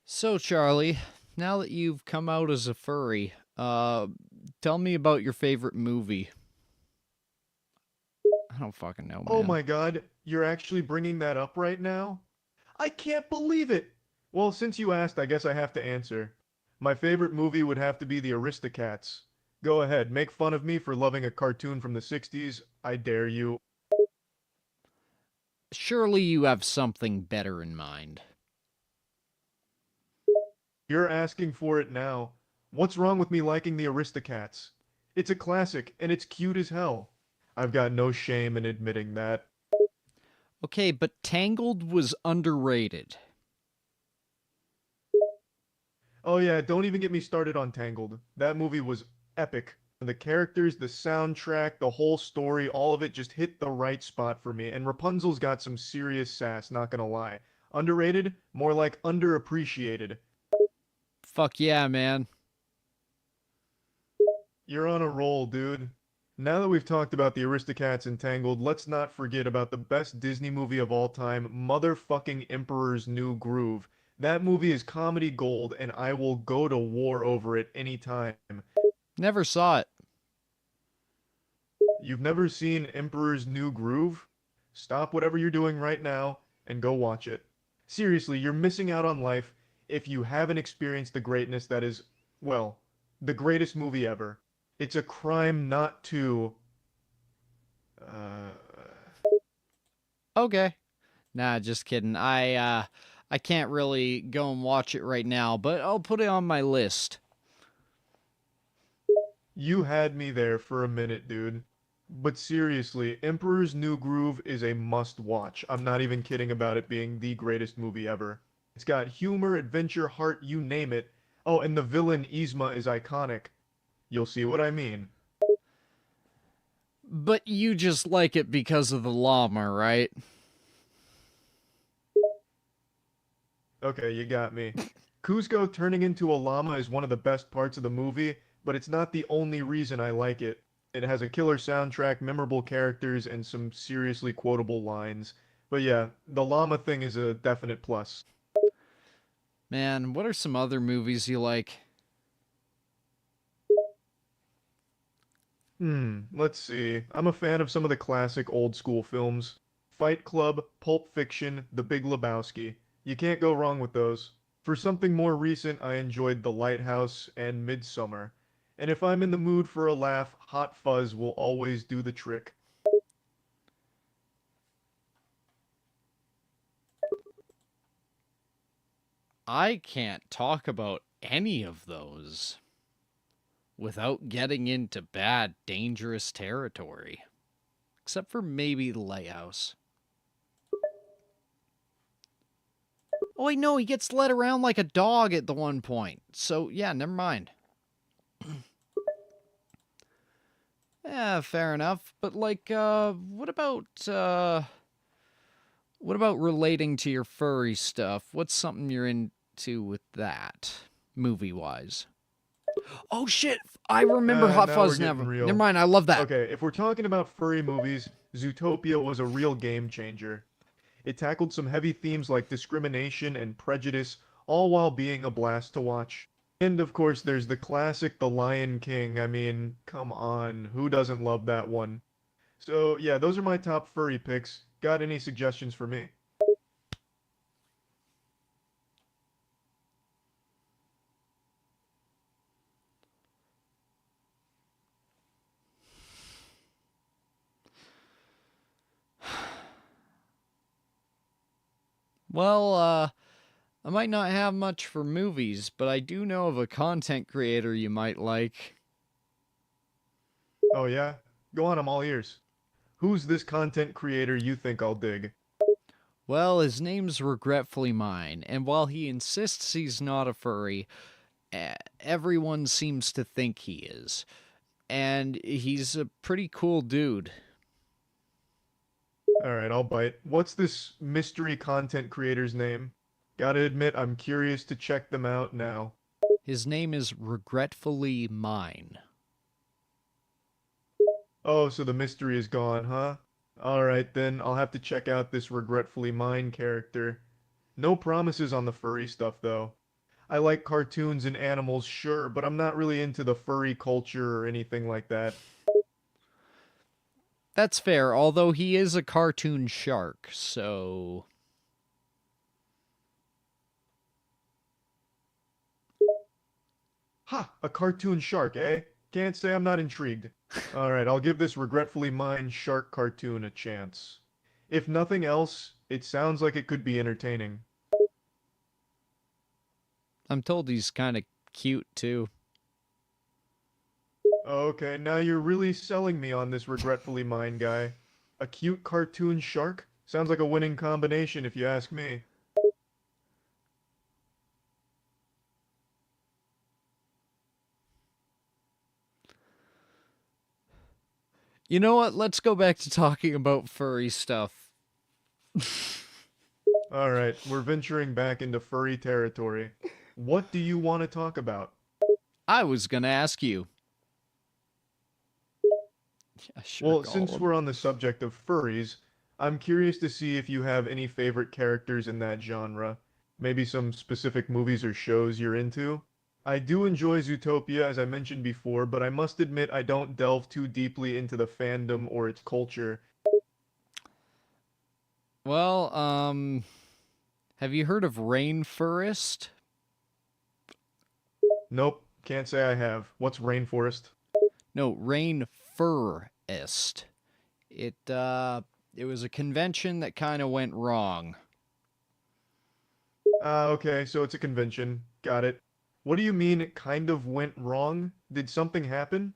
So, Charlie, now that you've come out as a furry, tell me about your favorite movie. I don't fucking know, man.
Oh my god, you're actually bringing that up right now? I can't believe it! Well, since you asked, I guess I have to answer. My favorite movie would have to be The Aristocats. Go ahead, make fun of me for loving a cartoon from the 60s. I dare you.
Surely you have something better in mind.
You're asking for it now. What's wrong with me liking The Aristocats? It's a classic, and it's cute as hell. I've got no shame in admitting that.
Okay, but Tangled was underrated.
Oh yeah, don't even get me started on Tangled. That movie was epic. The characters, the soundtrack, the whole story, all of it just hit the right spot for me. And Rapunzel's got some serious sass, not gonna lie. Underrated? More like underappreciated.
Fuck yeah, man.
You're on a roll, dude. Now that we've talked about the Aristocats and Tangled, let's not forget about the best Disney movie of all time, motherfucking Emperor's New Groove. That movie is comedy gold, and I will go to war over it anytime.
Never saw it.
You've never seen Emperor's New Groove? Stop whatever you're doing right now and go watch it. Seriously, you're missing out on life if you haven't experienced the greatness that is, well, the greatest movie ever. It's a crime not to...
Okay. Nah, just kidding. I can't really go and watch it right now, but I'll put it on my list.
You had me there for a minute, dude. But seriously, Emperor's New Groove is a must-watch. I'm not even kidding about it being the greatest movie ever. It's got humor, adventure, heart, you name it. Oh, and the villain Yzma is iconic. You'll see what I mean.
But you just like it because of the llama, right?
Okay, you got me. Kuzco turning into a llama is one of the best parts of the movie, but it's not the only reason I like it. It has a killer soundtrack, memorable characters, and some seriously quotable lines. But yeah, the llama thing is a definite plus.
Man, what are some other movies you like?
Let's see. I'm a fan of some of the classic old school films. Fight Club, Pulp Fiction, The Big Lebowski. You can't go wrong with those. For something more recent, I enjoyed The Lighthouse and Midsummer. And if I'm in the mood for a laugh, Hot Fuzz will always do the trick.
I can't talk about any of those without getting into bad, dangerous territory. Except for maybe The Lighthouse. Oh, wait, no, he gets led around like a dog at the one point. So, yeah, never mind. Yeah, fair enough. But, like, what about relating to your furry stuff? What's something you're into with that, movie-wise? Oh, shit! I remember Hot
now
Fuzz.
we're getting real.
Never mind, I love that.
Okay, if we're talking about furry movies, Zootopia was a real game changer. It tackled some heavy themes like discrimination and prejudice, all while being a blast to watch. And of course, there's the classic The Lion King. I mean, come on, who doesn't love that one? So yeah, those are my top furry picks. Got any suggestions for me?
Well, I might not have much for movies, but I do know of a content creator you might like.
Oh yeah? Go on, I'm all ears. Who's this content creator you think I'll dig?
Well, his name's Regretfully Mine, and while he insists he's not a furry, everyone seems to think he is. And he's a pretty cool dude.
Alright, I'll bite. What's this mystery content creator's name? Gotta admit, I'm curious to check them out now.
His name is Regretfully Mine.
Oh, so the mystery is gone, huh? Alright then, I'll have to check out this Regretfully Mine character. No promises on the furry stuff, though. I like cartoons and animals, sure, but I'm not really into the furry culture or anything like that.
That's fair, although he is a cartoon shark, so...
Ha! A cartoon shark, eh? Can't say I'm not intrigued. Alright, I'll give this regretfully mine shark cartoon a chance. If nothing else, it sounds like it could be entertaining.
I'm told he's kind of cute, too.
Okay, now you're really selling me on this regretfully mine guy. A cute cartoon shark? Sounds like a winning combination if you ask me.
You know what? Let's go back to talking about furry stuff.
Alright, we're venturing back into furry territory. What do you want to talk about?
I was gonna ask you. Yeah, sure,
Well,
go
since
on.
we're on the subject of furries, I'm curious to see if you have any favorite characters in that genre. Maybe some specific movies or shows you're into? I do enjoy Zootopia, as I mentioned before, but I must admit I don't delve too deeply into the fandom or its culture.
Well, have you heard of Rainforest?
Nope, can't say I have. What's rainforest?
No, Rainforest. It was a convention that kind of went wrong.
Okay, so it's a convention. Got it. What do you mean it kind of went wrong? Did something happen?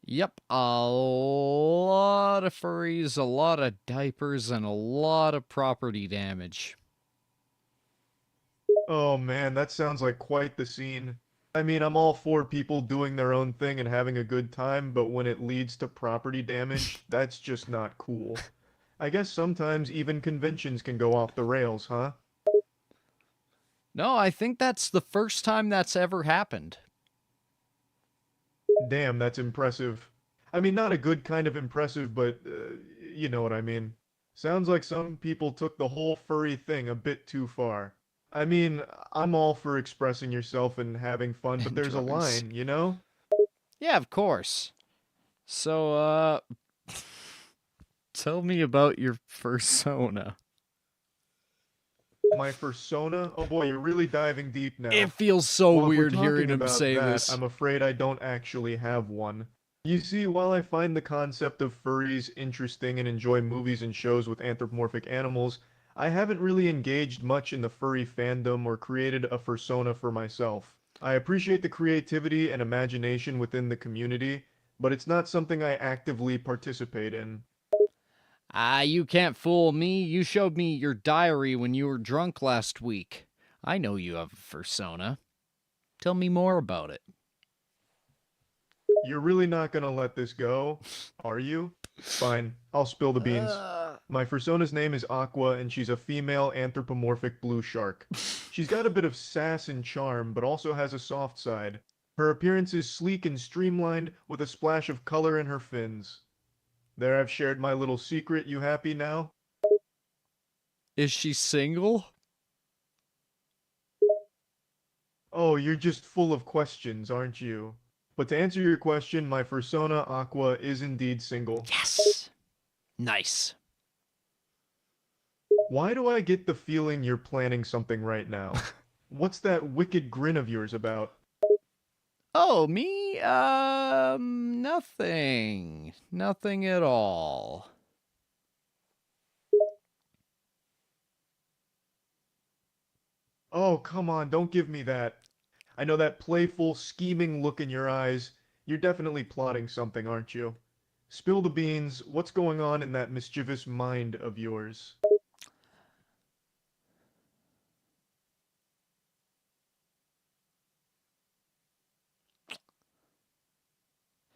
Yep, a lot of furries, a lot of diapers, and a lot of property damage.
Oh man, that sounds like quite the scene. I mean, I'm all for people doing their own thing and having a good time, but when it leads to property damage, that's just not cool. I guess sometimes even conventions can go off the rails, huh?
No, I think that's the first time that's ever happened.
Damn, that's impressive. I mean, not a good kind of impressive, but you know what I mean. Sounds like some people took the whole furry thing a bit too far. I mean, I'm all for expressing yourself and having fun, but
And
there's a
drugs.
line, you know?
Yeah, of course. So, tell me about your persona.
My persona? Oh boy, you're really diving deep now.
It feels so
Well, if we're
weird hearing
talking
him
about
say
that,
this.
I'm afraid I don't actually have one. You see, while I find the concept of furries interesting and enjoy movies and shows with anthropomorphic animals, I haven't really engaged much in the furry fandom or created a persona for myself. I appreciate the creativity and imagination within the community, but it's not something I actively participate in.
You can't fool me. You showed me your diary when you were drunk last week. I know you have a persona. Tell me more about it.
You're really not gonna let this go, are you? Fine, I'll spill the beans. My persona's name is Aqua, and she's a female anthropomorphic blue shark. She's got a bit of sass and charm, but also has a soft side. Her appearance is sleek and streamlined, with a splash of color in her fins. There, I've shared my little secret. You happy now?
Is she single?
Oh, you're just full of questions, aren't you? But to answer your question, my persona, Aqua, is indeed single.
Yes. Nice.
Why do I get the feeling you're planning something right now? What's that wicked grin of yours about?
Oh, me? Nothing. Nothing at all.
Oh, come on, don't give me that. I know that playful, scheming look in your eyes. You're definitely plotting something, aren't you? Spill the beans. What's going on in that mischievous mind of yours?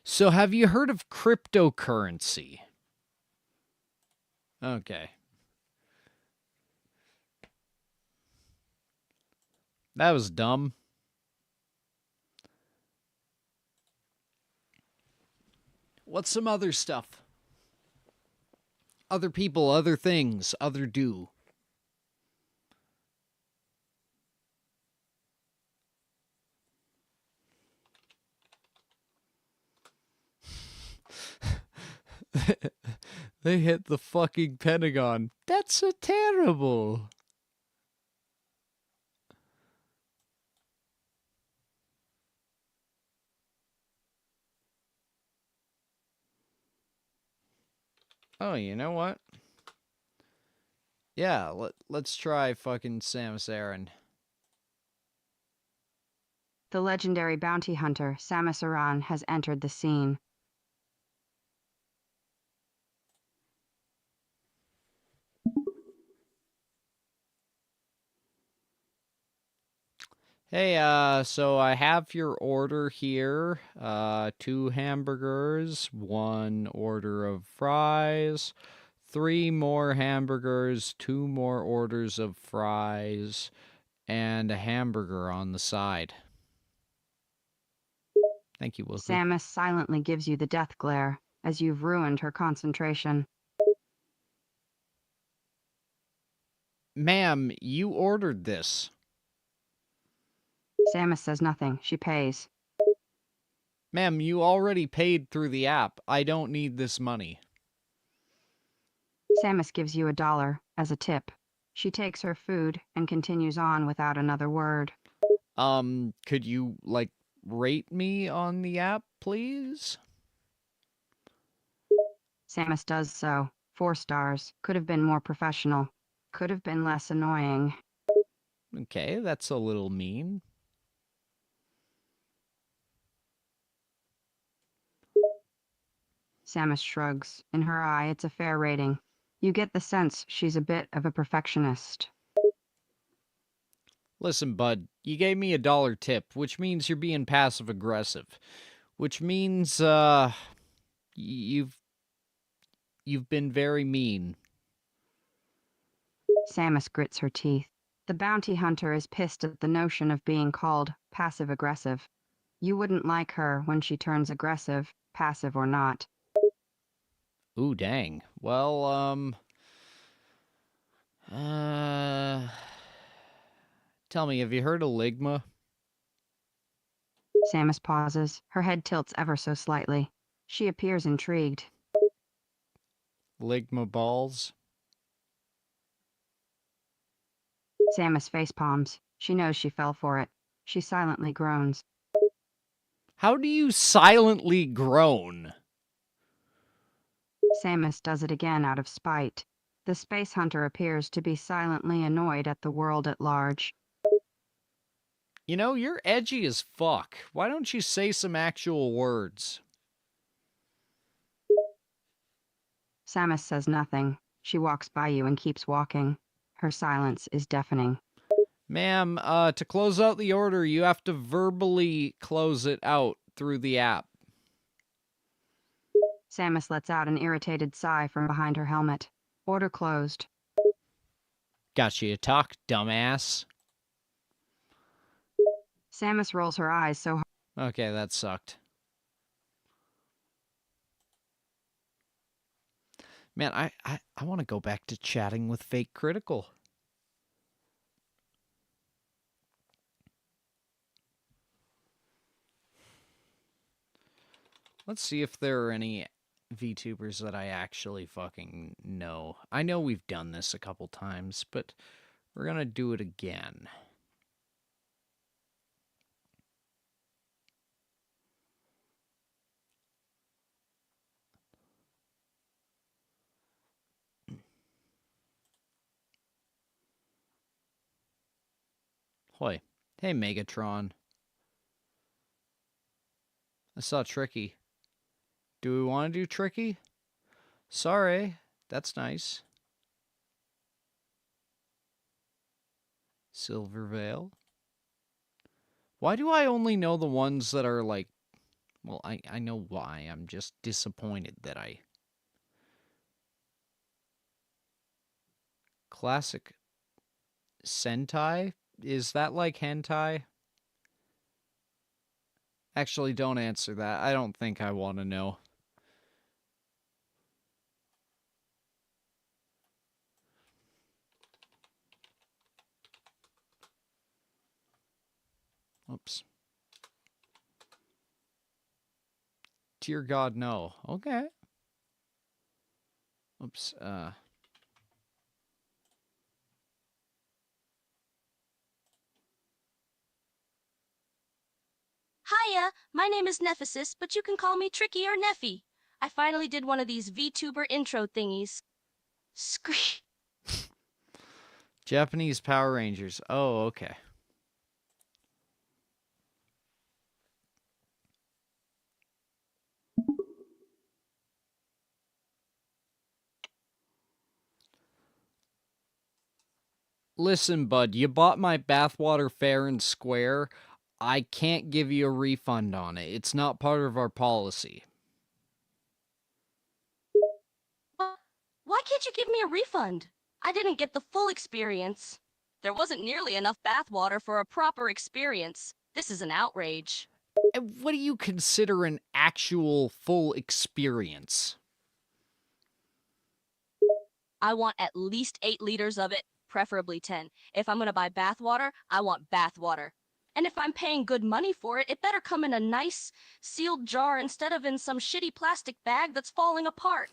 So, have you heard of cryptocurrency? Okay. That was dumb. What's some other stuff? Other people, other things, other do. They hit the fucking Pentagon. That's so terrible. Oh, you know what? Yeah, let's try fucking Samus Aran.
The legendary bounty hunter, Samus Aran, has entered the scene.
Hey, so I have your order here. 2 hamburgers, 1 order of fries, 3 more hamburgers, 2 more orders of fries, and a hamburger on the side. Thank you, Wilkie.
Samus silently gives you the death glare, as you've ruined her concentration.
Ma'am, you ordered this.
Samus says nothing. She pays.
Ma'am, you already paid through the app. I don't need this money.
Samus gives you $1 as a tip. She takes her food and continues on without another word.
Could you, like, rate me on the app, please?
Samus does so. 4 stars. Could have been more professional. Could have been less annoying.
Okay, that's a little mean.
Samus shrugs. In her eye, it's a fair rating. You get the sense she's a bit of a perfectionist.
Listen, bud, you gave me $1 tip, which means you're being passive-aggressive. Which means, you've been very mean.
Samus grits her teeth. The bounty hunter is pissed at the notion of being called passive-aggressive. You wouldn't like her when she turns aggressive, passive or not.
Ooh, dang. Well, tell me, have you heard of Ligma?
Samus pauses. Her head tilts ever so slightly. She appears intrigued.
Ligma balls?
Samus facepalms. She knows she fell for it. She silently groans.
How do you silently groan?
Samus does it again out of spite. The space hunter appears to be silently annoyed at the world at large.
You know, you're edgy as fuck. Why don't you say some actual words?
Samus says nothing. She walks by you and keeps walking. Her silence is deafening.
Ma'am, to close out the order, you have to verbally close it out through the app.
Samus lets out an irritated sigh from behind her helmet. Order closed.
Got you to talk, dumbass.
Samus rolls her eyes so hard.
Okay, that sucked. Man, I want to go back to chatting with Fake Critical. Let's see if there are any VTubers that I actually fucking know. I know we've done this a couple times, but we're gonna do it again. Hoi. Hey, Megatron. I saw Tricky. Do we want to do Tricky? Sorry. That's nice. Silvervale. Why do I only know the ones that are like... Well, I know why. I'm just disappointed that I... Classic Sentai? Is that like hentai? Actually, don't answer that. I don't think I want to know. Oops. Dear God, no. Okay. Oops.
Hiya, my name is Nephesis, but you can call me Tricky or Neffy. I finally did one of these VTuber intro thingies. Screech.
Japanese Power Rangers. Oh, okay. Listen, bud, you bought my bathwater fair and square. I can't give you a refund on it. It's not part of our policy.
Why can't you give me a refund? I didn't get the full experience. There wasn't nearly enough bathwater for a proper experience. This is an outrage.
And what do you consider an actual full experience?
I want at least 8 liters of it, preferably 10. If I'm gonna buy bathwater, I want bathwater. And if I'm paying good money for it, it better come in a nice, sealed jar instead of in some shitty plastic bag that's falling apart.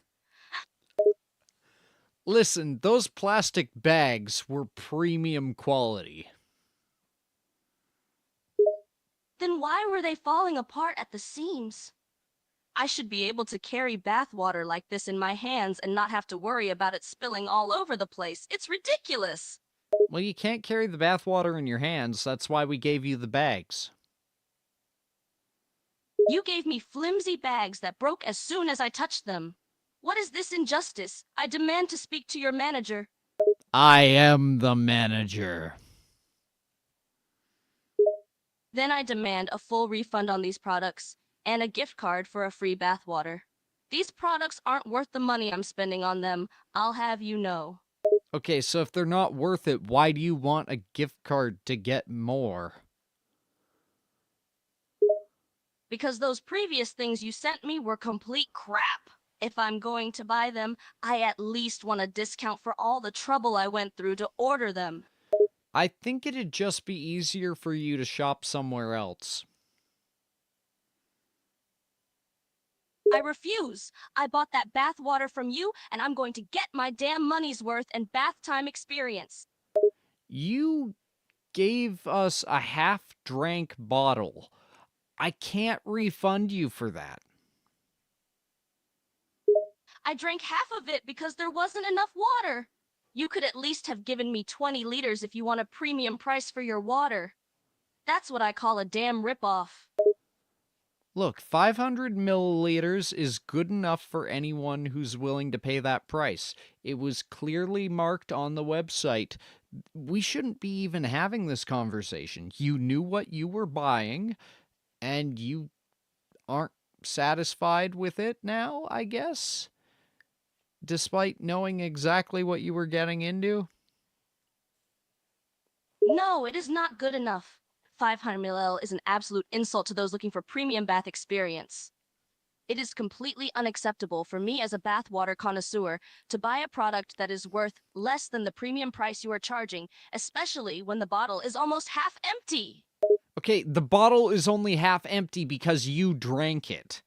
Listen, those plastic bags were premium quality.
Then why were they falling apart at the seams? I should be able to carry bathwater like this in my hands and not have to worry about it spilling all over the place. It's ridiculous.
Well, you can't carry the bathwater in your hands. That's why we gave you the bags.
You gave me flimsy bags that broke as soon as I touched them. What is this injustice? I demand to speak to your manager.
I am the manager.
Then I demand a full refund on these products and a gift card for a free bathwater. These products aren't worth the money I'm spending on them, I'll have you know.
Okay, so if they're not worth it, why do you want a gift card to get more?
Because those previous things you sent me were complete crap. If I'm going to buy them, I at least want a discount for all the trouble I went through to order them.
I think it'd just be easier for you to shop somewhere else.
I refuse. I bought that bathwater from you, and I'm going to get my damn money's worth and bath time experience.
You gave us a half-drank bottle. I can't refund you for that.
I drank half of it because there wasn't enough water. You could at least have given me 20 liters if you want a premium price for your water. That's what I call a damn ripoff.
Look, 500 milliliters is good enough for anyone who's willing to pay that price. It was clearly marked on the website. We shouldn't be even having this conversation. You knew what you were buying, and you aren't satisfied with it now, I guess? Despite knowing exactly what you were getting into?
No, it is not good enough. 500 ml is an absolute insult to those looking for premium bath experience. It is completely unacceptable for me as a bathwater connoisseur to buy a product that is worth less than the premium price you are charging, especially when the bottle is almost half empty.
Okay, the bottle is only half empty because you drank it.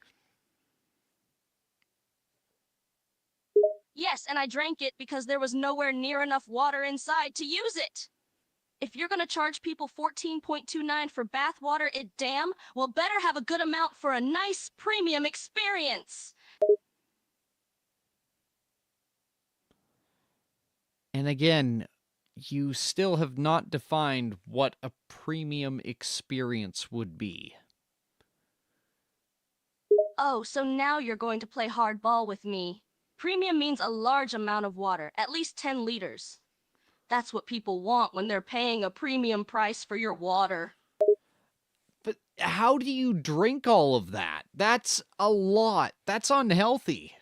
Yes, and I drank it because there was nowhere near enough water inside to use it. If you're gonna charge people $14.29 for bathwater, it damn well better have a good amount for a nice premium experience.
And again, you still have not defined what a premium experience would be.
Oh, so now you're going to play hardball with me. Premium means a large amount of water, at least 10 liters. That's what people want when they're paying a premium price for your water.
But how do you drink all of that? That's a lot. That's unhealthy.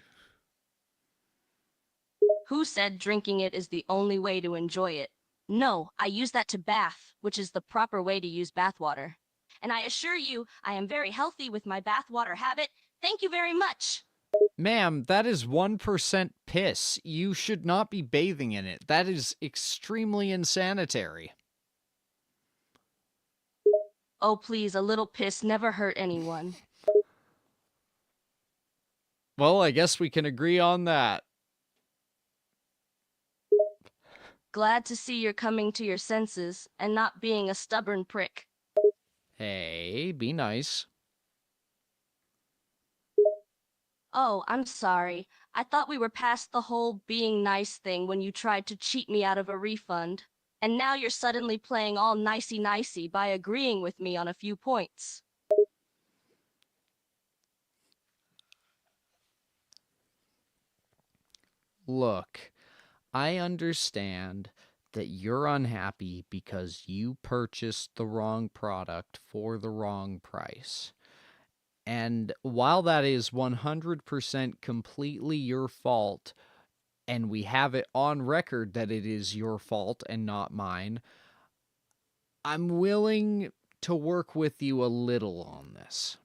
Who said drinking it is the only way to enjoy it? No, I use that to bath, which is the proper way to use bathwater. And I assure you, I am very healthy with my bathwater habit. Thank you very much.
Ma'am, that is 1% piss. You should not be bathing in it. That is extremely insanitary.
Oh, please, a little piss never hurt anyone.
Well, I guess we can agree on that.
Glad to see you're coming to your senses and not being a stubborn prick.
Hey, be nice.
Oh, I'm sorry. I thought we were past the whole being nice thing when you tried to cheat me out of a refund. And now you're suddenly playing all nicey-nicey by agreeing with me on a few points.
Look, I understand that you're unhappy because you purchased the wrong product for the wrong price. And while that is 100% completely your fault, and we have it on record that it is your fault and not mine, I'm willing to work with you a little on this.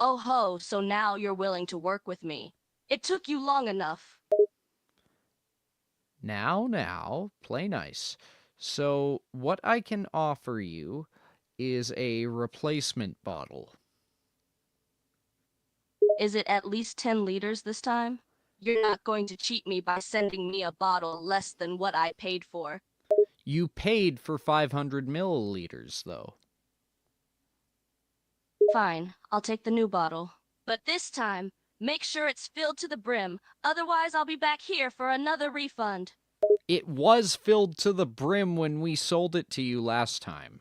Oh ho, so now you're willing to work with me. It took you long enough.
Now, play nice. So, what I can offer you is a replacement bottle.
Is it at least 10 liters this time? You're not going to cheat me by sending me a bottle less than what I paid for.
You paid for 500 milliliters, though.
Fine, I'll take the new bottle. But this time, make sure it's filled to the brim, otherwise I'll be back here for another refund.
It was filled to the brim when we sold it to you last time.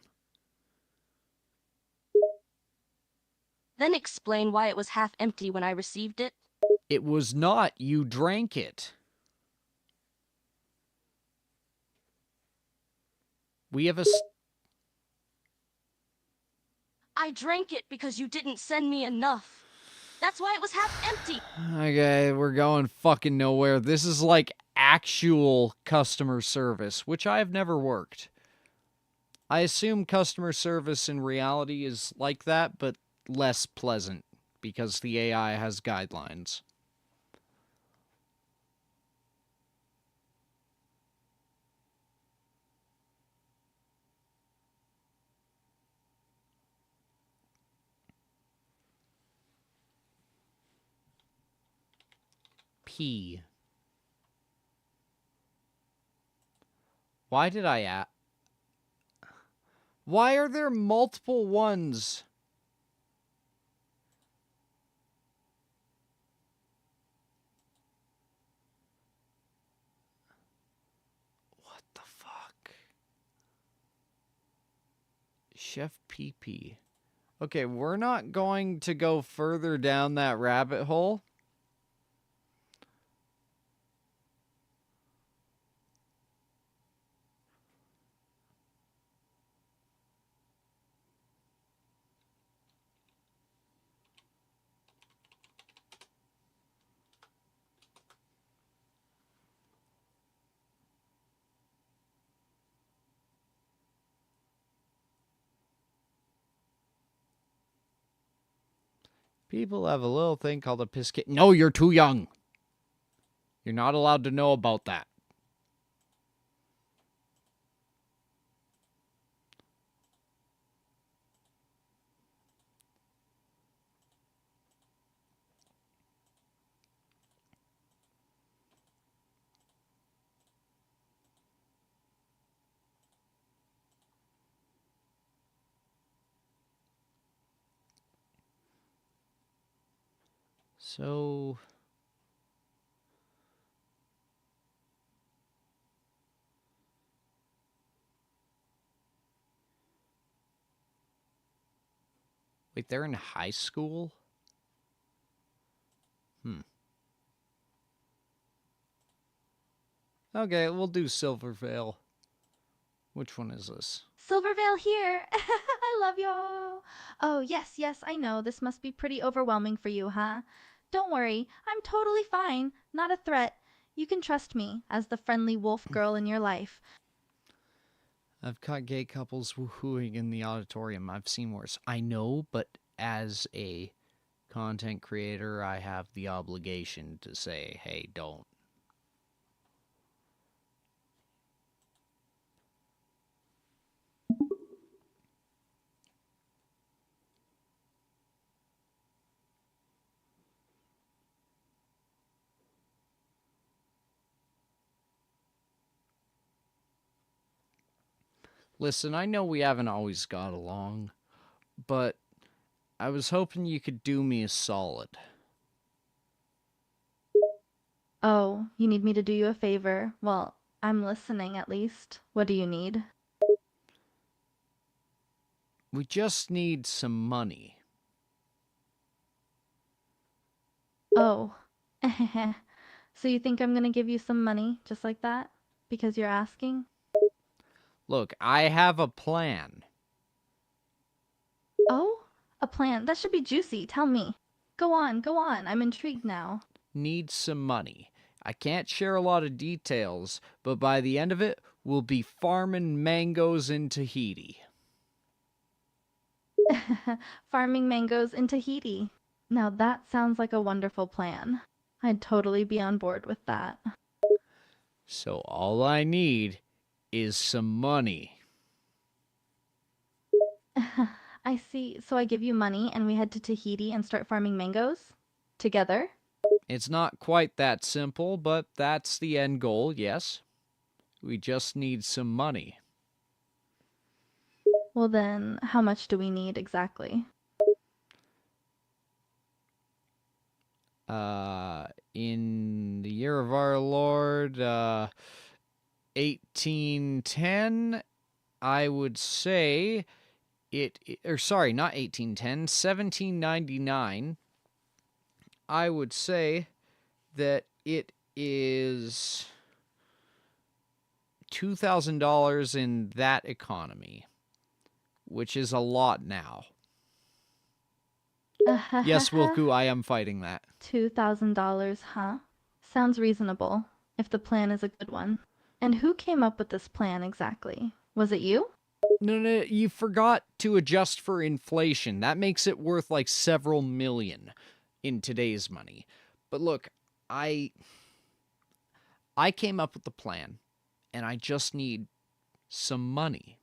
Then explain why it was half empty when I received it.
It was not. You drank it. We have a...
I drank it because you didn't send me enough. That's why it was half empty.
Okay, we're going fucking nowhere. This is like actual customer service, which I have never worked. I assume customer service in reality is like that, but less pleasant, because the AI has guidelines. P. Why did I Why are there multiple ones? What the fuck? Chef PP. Okay, we're not going to go further down that rabbit hole. People have a little thing called a piss kit. No, you're too young. You're not allowed to know about that. So... Wait, they're in high school? Okay, we'll do Silvervale. Which one is this?
Silvervale here. I love y'all. Oh, yes, I know. This must be pretty overwhelming for you, huh? Don't worry. I'm totally fine. Not a threat. You can trust me as the friendly wolf girl in your life.
I've caught gay couples woohooing in the auditorium. I've seen worse. I know, but as a content creator, I have the obligation to say, hey, don't. Listen, I know we haven't always got along, but I was hoping you could do me a solid.
Oh, you need me to do you a favor? Well, I'm listening at least. What do you need?
We just need some money.
Oh. So you think I'm gonna give you some money just like that? Because you're asking?
Look, I have a plan.
Oh? A plan. That should be juicy. Tell me. Go on, go on. I'm intrigued now.
Need some money. I can't share a lot of details, but by the end of it, we'll be farming mangoes in Tahiti.
Farming mangoes in Tahiti. Now that sounds like a wonderful plan. I'd totally be on board with that.
So all I need is some money.
I see. So I give you money and we head to Tahiti and start farming mangoes? Together?
It's not quite that simple, but that's the end goal, yes. We just need some money.
Well then, how much do we need exactly?
In the year of our Lord, 1810, I would say sorry, not 1810, 1799, I would say that it is $2,000 in that economy, which is a lot now. Yes, Wilku, I am fighting that.
$2,000, huh? Sounds reasonable, if the plan is a good one. And who came up with this plan exactly? Was it you?
No, you forgot to adjust for inflation. That makes it worth like several million in today's money. But look, I came up with the plan, and I just need some money.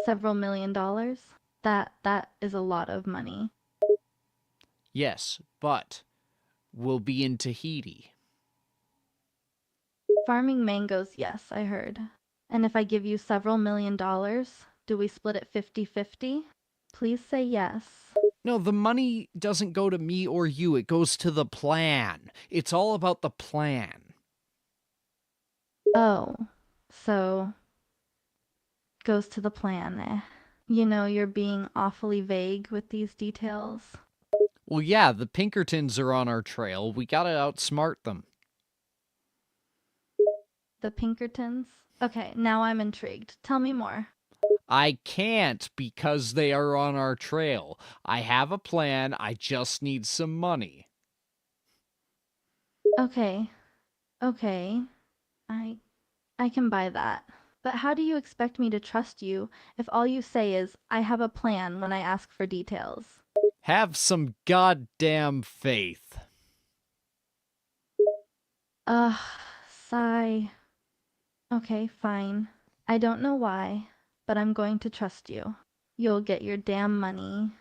Several $1,000,000? That is a lot of money.
Yes, but we'll be in Tahiti.
Farming mangoes, yes, I heard. And if I give you several $1,000,000, do we split it 50-50? Please say yes.
No, the money doesn't go to me or you. It goes to the plan. It's all about the plan.
Oh, so goes to the plan, eh? You know, you're being awfully vague with these details.
Well, yeah, the Pinkertons are on our trail. We gotta outsmart them.
The Pinkertons? Okay, now I'm intrigued. Tell me more.
I can't because they are on our trail. I have a plan. I just need some money.
Okay. I can buy that. But how do you expect me to trust you if all you say is, I have a plan when I ask for details?
Have some goddamn faith.
Ugh, sigh. Okay, fine. I don't know why, but I'm going to trust you. You'll get your damn money.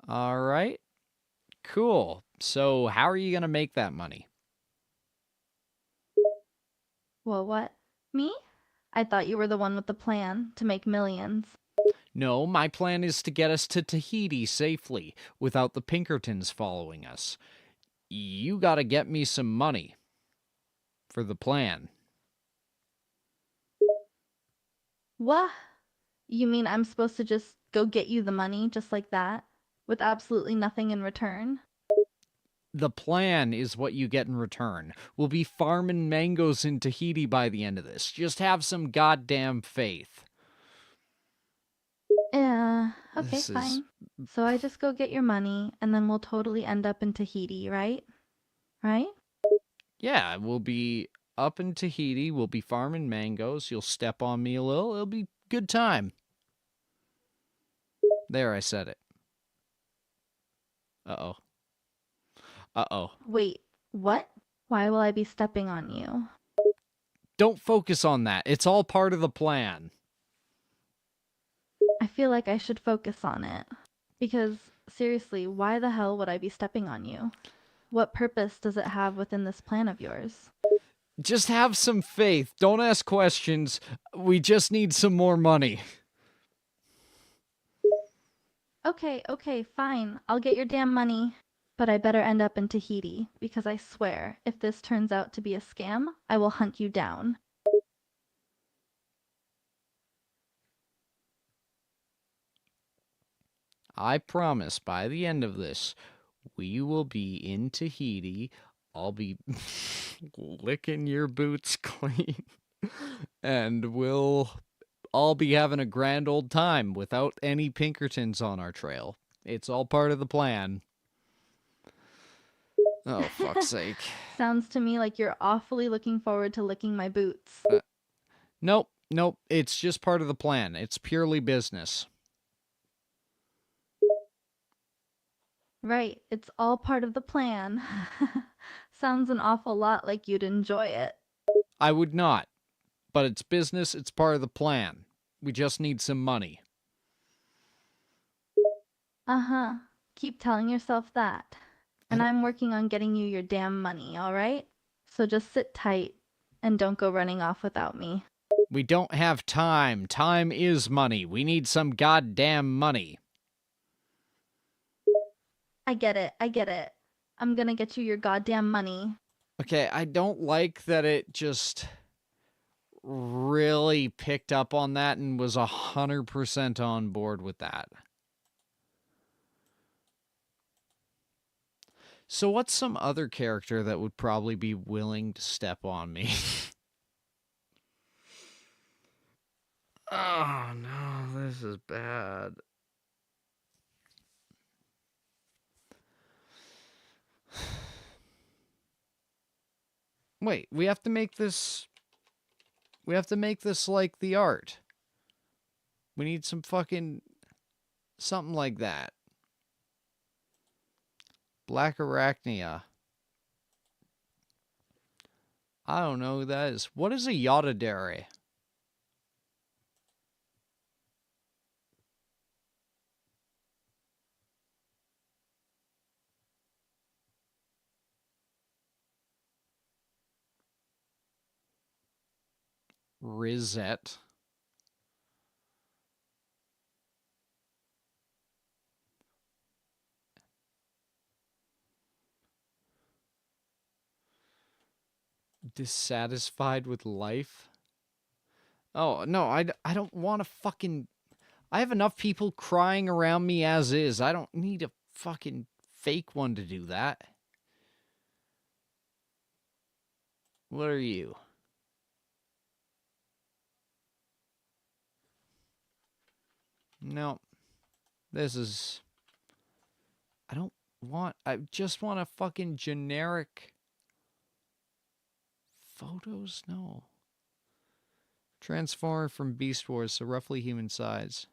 All right. Cool. So, how are you going to make that money?
Well, what? Me? I thought you were the one with the plan to make millions.
No, my plan is to get us to Tahiti safely without the Pinkertons following us. You gotta get me some money for the plan.
What? You mean I'm supposed to just go get you the money just like that? With absolutely nothing in return?
The plan is what you get in return. We'll be farming mangoes in Tahiti by the end of this. Just have some goddamn faith.
Yeah, okay,
This is-
fine. So I just go get your money, and then we'll totally end up in Tahiti, right? Right?
Yeah, we'll be up in Tahiti. We'll be farming mangoes. You'll step on me a little. It'll be a good time. There, I said it. Uh-oh. Uh-oh.
Wait, what? Why will I be stepping on you?
Don't focus on that. It's all part of the plan.
I feel like I should focus on it. Because, seriously, why the hell would I be stepping on you? What purpose does it have within this plan of yours?
Just have some faith. Don't ask questions. We just need some more money.
Okay, fine. I'll get your damn money. But I better end up in Tahiti, because I swear, if this turns out to be a scam, I will hunt you down.
I promise by the end of this, we will be in Tahiti. I'll be licking your boots clean. And we'll all be having a grand old time without any Pinkertons on our trail. It's all part of the plan. Oh, fuck's sake.
Sounds to me like you're awfully looking forward to licking my boots.
Nope. It's just part of the plan. It's purely business.
Right, it's all part of the plan. Sounds an awful lot like you'd enjoy it.
I would not. But it's business, it's part of the plan. We just need some money.
Uh-huh. Keep telling yourself that. And I'm working on getting you your damn money, all right? So just sit tight and don't go running off without me.
We don't have time. Time is money. We need some goddamn money.
I get it. I'm gonna get you your goddamn money.
Okay, I don't like that it just really picked up on that and was 100% on board with that. So what's some other character that would probably be willing to step on me? Oh no, this is bad. Wait, we have to make this like the art. We need some fucking something like that. Black Arachnia. I don't know who that is. What is a Yotadere? Rizette. Dissatisfied with life? Oh, no, I don't want to fucking... I have enough people crying around me as is. I don't need a fucking fake one to do that. What are you? No. This is... I just want a fucking generic... Photos? No. Transformer from Beast Wars, so roughly human size.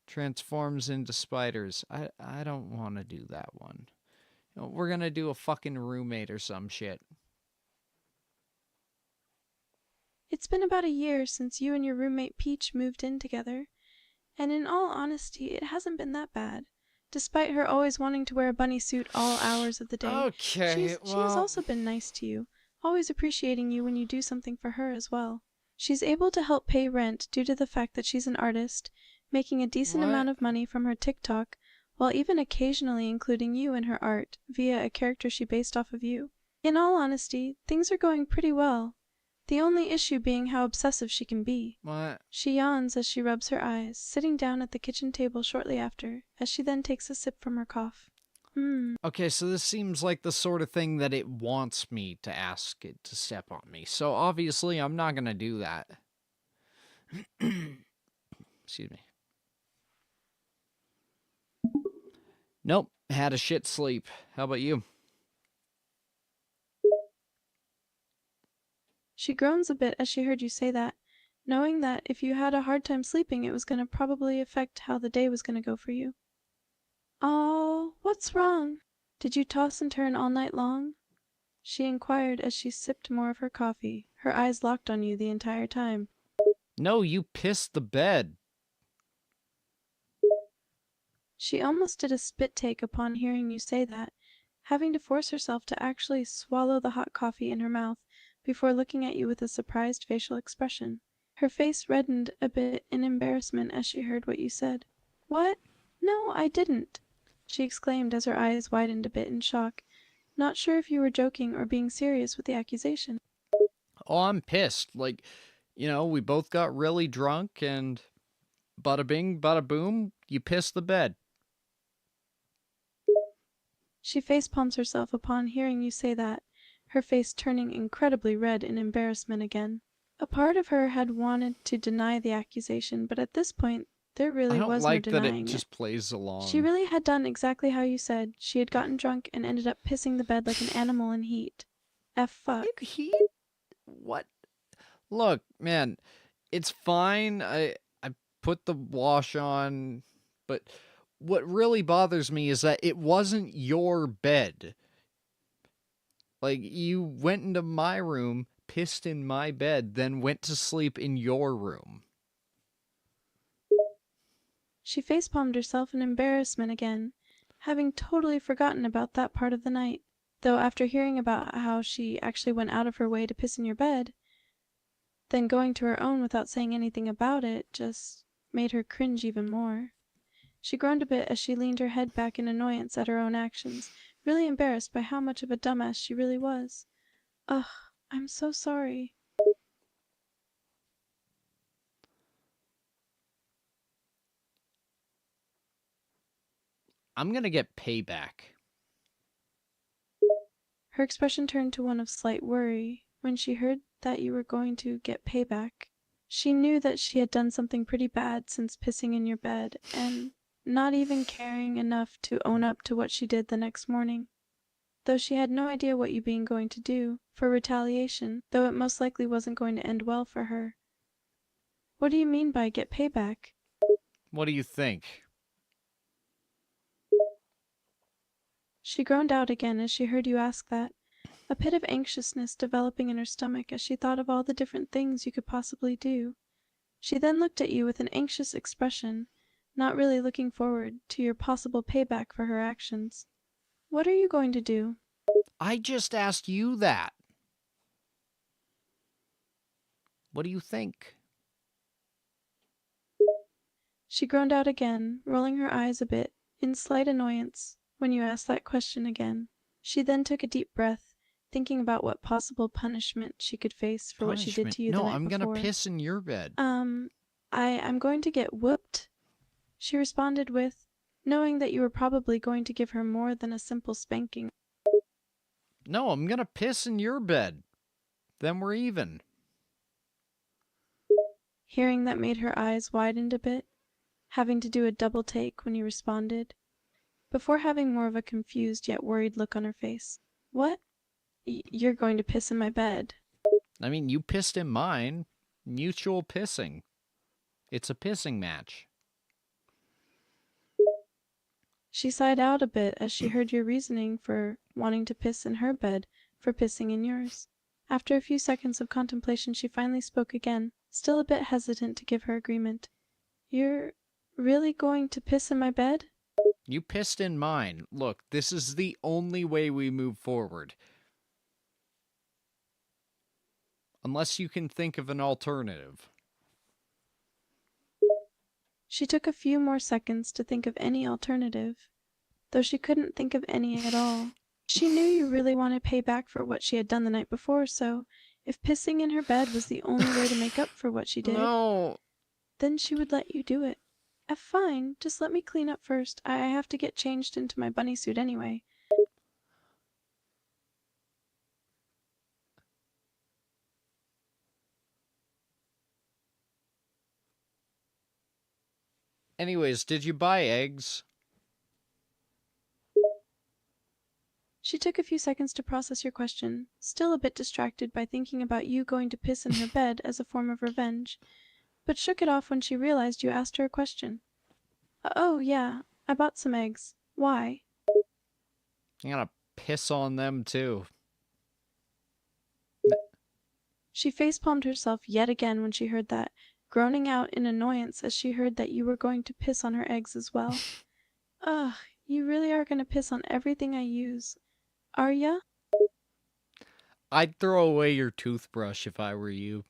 Transforms into spiders. I don't want to do that one. You know, we're gonna do a fucking roommate or some shit.
It's been about a year since you and your roommate Peach moved in together, and in all honesty, it hasn't been that bad. Despite her always wanting to wear a bunny suit all hours of the day,
Okay,
she has also been nice to you, always appreciating you when you do something for her as well. She's able to help pay rent due to the fact that she's an artist, making a decent amount of money from her TikTok, while even occasionally including you in her art via a character she based off of you. In all honesty, things are going pretty well. The only issue being how obsessive she can be.
What?
She yawns as she rubs her eyes, sitting down at the kitchen table shortly after, as she then takes a sip from her cough.
Okay, so this seems like the sort of thing that it wants me to ask it to step on me. So obviously I'm not gonna do that. Excuse me. Nope, had a shit sleep. How about you?
She groans a bit as she heard you say that, knowing that if you had a hard time sleeping, it was going to probably affect how the day was going to go for you. Oh, what's wrong? Did you toss and turn all night long? She inquired as she sipped more of her coffee, her eyes locked on you the entire time.
No, you pissed the bed.
She almost did a spit take upon hearing you say that, having to force herself to actually swallow the hot coffee in her mouth before looking at you with a surprised facial expression. Her face reddened a bit in embarrassment as she heard what you said. What? No, I didn't, she exclaimed as her eyes widened a bit in shock, not sure if you were joking or being serious with the accusation.
Oh, I'm pissed. Like, we both got really drunk and bada bing, bada boom, you pissed the bed.
She facepalms herself upon hearing you say that, her face turning incredibly red in embarrassment again. A part of her had wanted to deny the accusation, but at this point, there really
I don't
was
like
no
that
denying
it just plays along.
She really had done exactly how you said. She had gotten drunk and ended up pissing the bed like an animal in heat. F fuck.
In heat? What? Look, man, it's fine. I put the wash on, but what really bothers me is that it wasn't your bed. Like, you went into my room, pissed in my bed, then went to sleep in your room.
She facepalmed herself in embarrassment again, having totally forgotten about that part of the night, though after hearing about how she actually went out of her way to piss in your bed, then going to her own without saying anything about it just made her cringe even more. She groaned a bit as she leaned her head back in annoyance at her own actions, really embarrassed by how much of a dumbass she really was. Ugh, I'm so sorry.
I'm gonna get payback.
Her expression turned to one of slight worry when she heard that you were going to get payback. She knew that she had done something pretty bad since pissing in your bed, and not even caring enough to own up to what she did the next morning. Though she had no idea what you being going to do for retaliation, though it most likely wasn't going to end well for her. What do you mean by get payback?
What do you think?
She groaned out again as she heard you ask that, a pit of anxiousness developing in her stomach as she thought of all the different things you could possibly do. She then looked at you with an anxious expression, not really looking forward to your possible payback for her actions. What are you going to do?
I just asked you that. What do you think?
She groaned out again, rolling her eyes a bit, in slight annoyance, when you asked that question again. She then took a deep breath, thinking about what possible punishment she could face for what she did to you the
No,
night
I'm
before.
gonna piss in your bed.
I'm going to get whooped, she responded with, knowing that you were probably going to give her more than a simple spanking.
No, I'm gonna piss in your bed. Then we're even.
Hearing that made her eyes widen a bit, having to do a double take when you responded, before having more of a confused yet worried look on her face. What? You're going to piss in my bed?
I mean, you pissed in mine. Mutual pissing. It's a pissing match.
She sighed out a bit as she heard your reasoning for wanting to piss in her bed for pissing in yours. After a few seconds of contemplation, she finally spoke again, still a bit hesitant to give her agreement. You're really going to piss in my bed?
You pissed in mine. Look, this is the only way we move forward. Unless you can think of an alternative.
She took a few more seconds to think of any alternative, though she couldn't think of any at all. She knew you really wanted payback for what she had done the night before, so if pissing in her bed was the only way to make up for what she did,
No.
Then she would let you do it. Fine, just let me clean up first. I have to get changed into my bunny suit anyway.
Anyways, did you buy eggs?
She took a few seconds to process your question, still a bit distracted by thinking about you going to piss in her bed as a form of revenge, but shook it off when she realized you asked her a question. Oh, yeah, I bought some eggs. Why?
I'm gonna piss on them too.
She facepalmed herself yet again when she heard that, groaning out in annoyance as she heard that you were going to piss on her eggs as well. Ugh, you really are going to piss on everything I use. Are ya?
I'd throw away your toothbrush if I were you.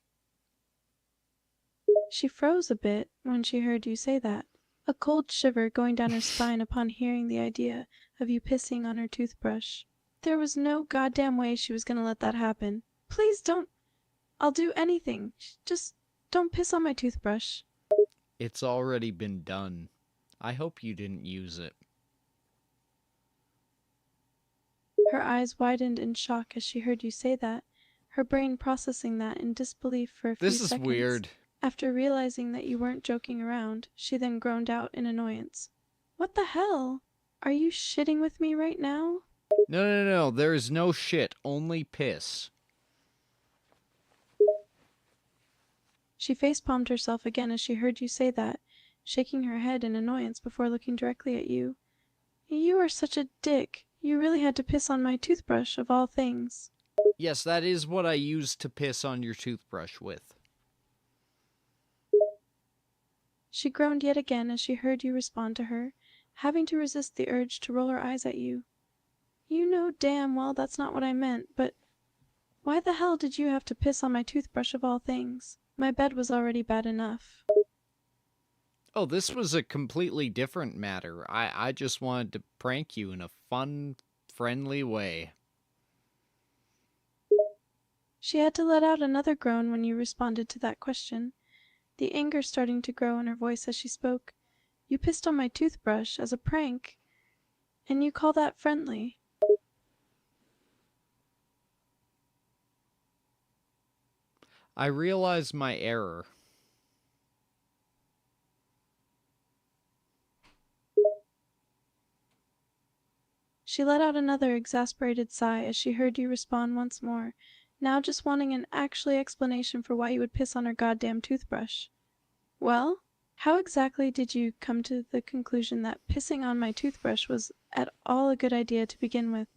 She froze a bit when she heard you say that, a cold shiver going down her spine upon hearing the idea of you pissing on her toothbrush. There was no goddamn way she was going to let that happen. Please don't. I'll do anything. Just don't piss on my toothbrush.
It's already been done. I hope you didn't use it.
Her eyes widened in shock as she heard you say that, her brain processing that in disbelief for a few seconds.
This is weird.
After realizing that you weren't joking around, she then groaned out in annoyance. What the hell? Are you shitting with me right now?
No. There is no shit, only piss.
She facepalmed herself again as she heard you say that, shaking her head in annoyance before looking directly at you. You are such a dick. You really had to piss on my toothbrush, of all things.
Yes, that is what I used to piss on your toothbrush with.
She groaned yet again as she heard you respond to her, having to resist the urge to roll her eyes at you. You know damn well that's not what I meant, but why the hell did you have to piss on my toothbrush of all things? My bed was already bad enough.
Oh, this was a completely different matter. I just wanted to prank you in a fun, friendly way.
She had to let out another groan when you responded to that question, the anger starting to grow in her voice as she spoke. You pissed on my toothbrush as a prank, and you call that friendly.
I realize my error.
She let out another exasperated sigh as she heard you respond once more, now just wanting an actually explanation for why you would piss on her goddamn toothbrush. Well, how exactly did you come to the conclusion that pissing on my toothbrush was at all a good idea to begin with?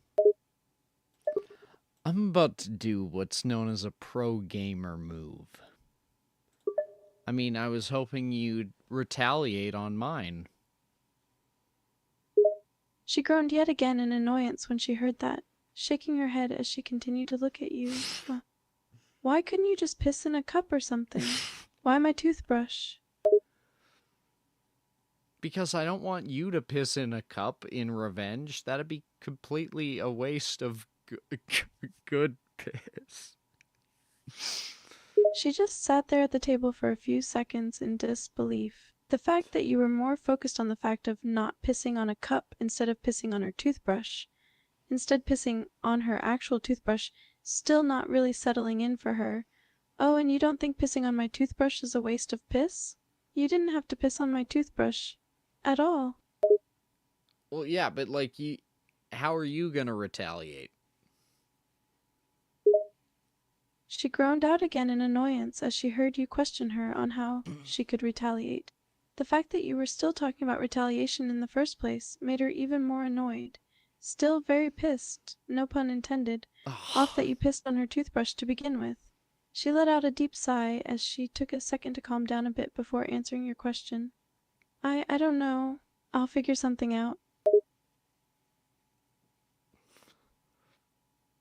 I'm about to do what's known as a pro gamer move. I mean, I was hoping you'd retaliate on mine.
She groaned yet again in annoyance when she heard that, shaking her head as she continued to look at you. Why couldn't you just piss in a cup or something? Why my toothbrush?
Because I don't want you to piss in a cup in revenge. That'd be completely a waste of good piss.
She just sat there at the table for a few seconds in disbelief. The fact that you were more focused on the fact of not pissing on a cup instead of pissing on her toothbrush, instead pissing on her actual toothbrush, still not really settling in for her. Oh, and you don't think pissing on my toothbrush is a waste of piss? You didn't have to piss on my toothbrush. At all.
Well, yeah, but like, how are you gonna retaliate?
She groaned out again in annoyance as she heard you question her on how she could retaliate. The fact that you were still talking about retaliation in the first place made her even more annoyed. Still very pissed, no pun intended, off that you pissed on her toothbrush to begin with. She let out a deep sigh as she took a second to calm down a bit before answering your question. I don't know. I'll figure something out.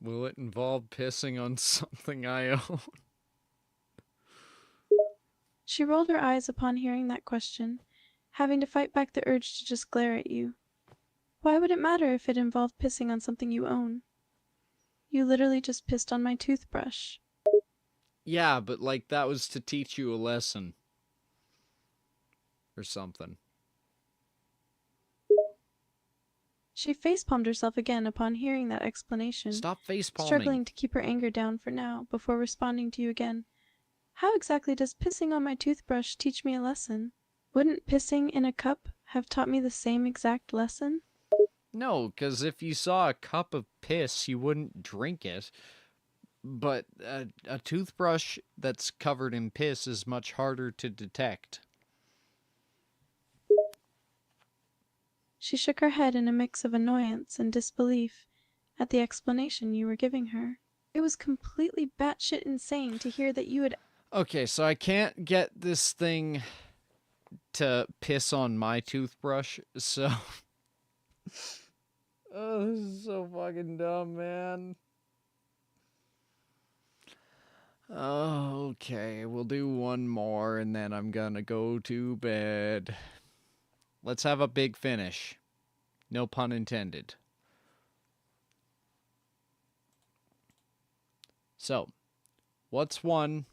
Will it involve pissing on something I own?
She rolled her eyes upon hearing that question, having to fight back the urge to just glare at you. Why would it matter if it involved pissing on something you own? You literally just pissed on my toothbrush.
Yeah, but like that was to teach you a lesson. Or something.
She facepalmed herself again upon hearing that explanation.
Stop facepalming.
Struggling to keep her anger down for now before responding to you again. How exactly does pissing on my toothbrush teach me a lesson? Wouldn't pissing in a cup have taught me the same exact lesson?
No, because if you saw a cup of piss, you wouldn't drink it. But a toothbrush that's covered in piss is much harder to detect.
She shook her head in a mix of annoyance and disbelief at the explanation you were giving her. It was completely batshit insane to hear that you had...
Okay, so I can't get this thing to piss on my toothbrush, so... Oh, this is so fucking dumb, man. Okay, we'll do one more and then I'm gonna go to bed. Let's have a big finish. No pun intended. So, what's one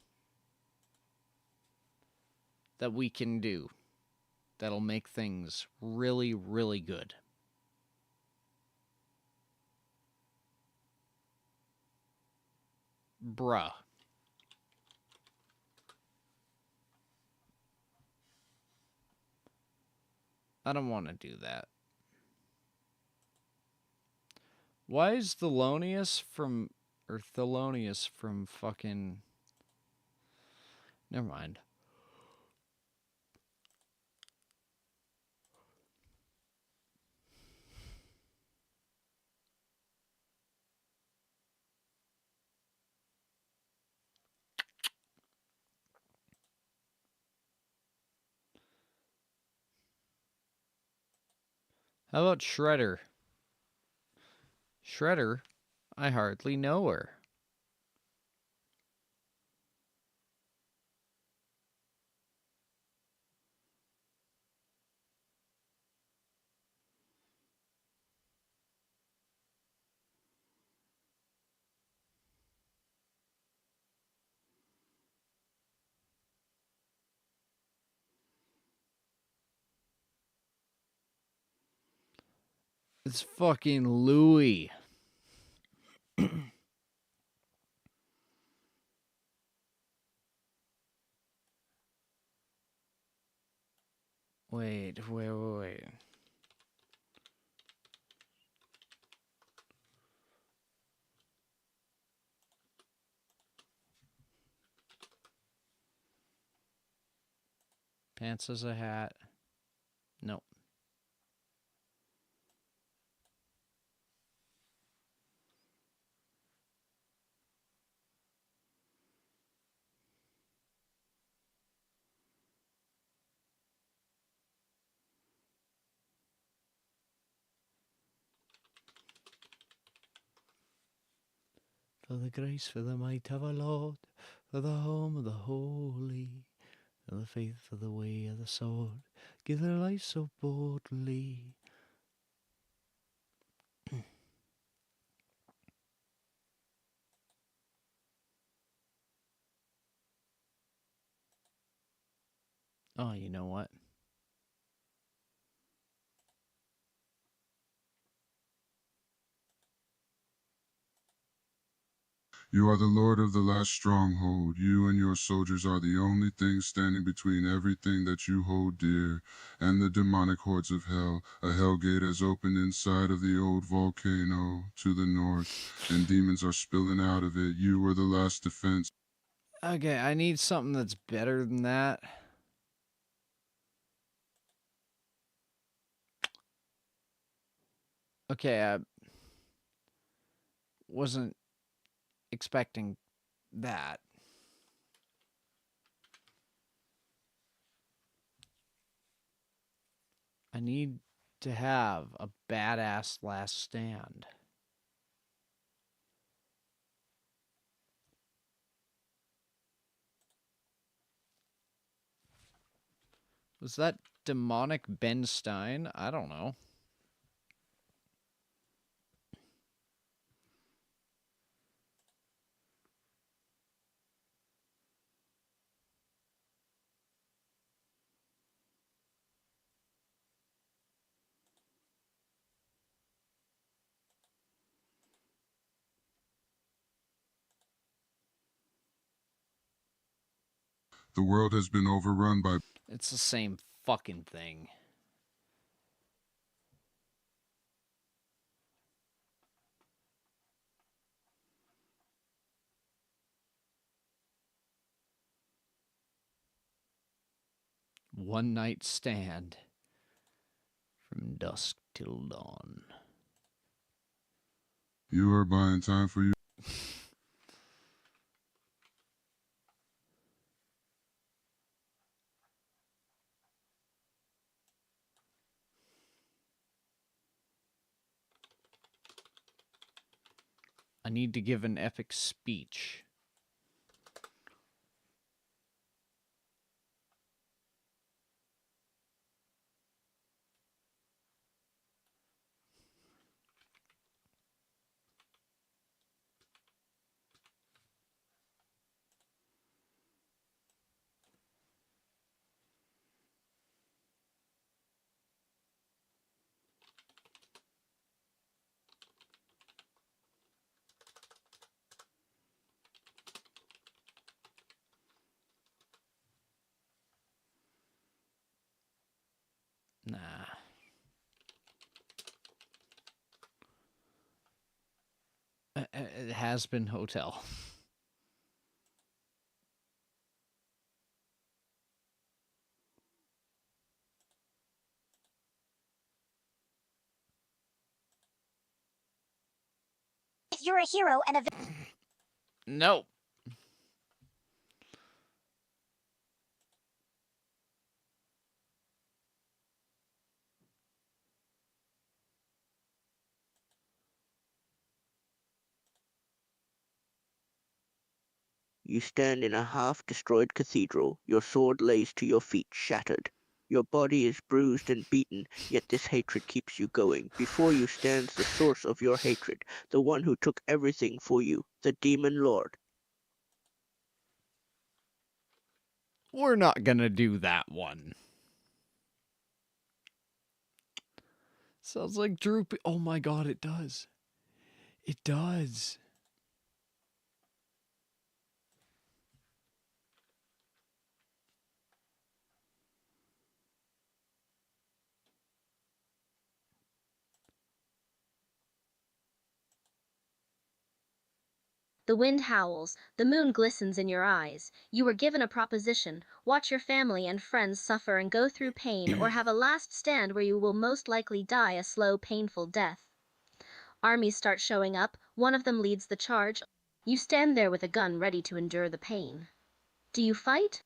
that we can do that'll make things really, really good? Bruh. I don't want to do that. Why is Thelonious from fucking... Never mind. How about Shredder? Shredder? I hardly know her. It's fucking Louie. Wait. Pants as a hat. Nope. For the grace, for the might of our Lord, for the home of the holy, for the faith, for the way of the sword, give their life so boldly. Oh, you know what?
You are the lord of the last stronghold. You and your soldiers are the only things standing between everything that you hold dear and the demonic hordes of hell. A hell gate has opened inside of the old volcano to the north, and demons are spilling out of it. You were the last defense.
Okay, I need something that's better than that. Okay, I wasn't expecting that. I need to have a badass last stand. Was that demonic Ben Stein? I don't know.
The world has been overrun by...
It's the same fucking thing. One night stand. From dusk till dawn.
You are buying time for you.
I need to give an epic speech. Nah. It has been hotel.
You're a hero and a
No.
You stand in a half-destroyed cathedral. Your sword lays to your feet, shattered. Your body is bruised and beaten, yet this hatred keeps you going. Before you stands the source of your hatred, the one who took everything for you, the Demon Lord.
We're not gonna do that one. Sounds like droopy. Oh my god, it does. It does.
The wind howls, the moon glistens in your eyes. You were given a proposition: watch your family and friends suffer and go through pain, or have a last stand where you will most likely die a slow, painful death. Armies start showing up, one of them leads the charge. You stand there with a gun ready to endure the pain. Do you fight?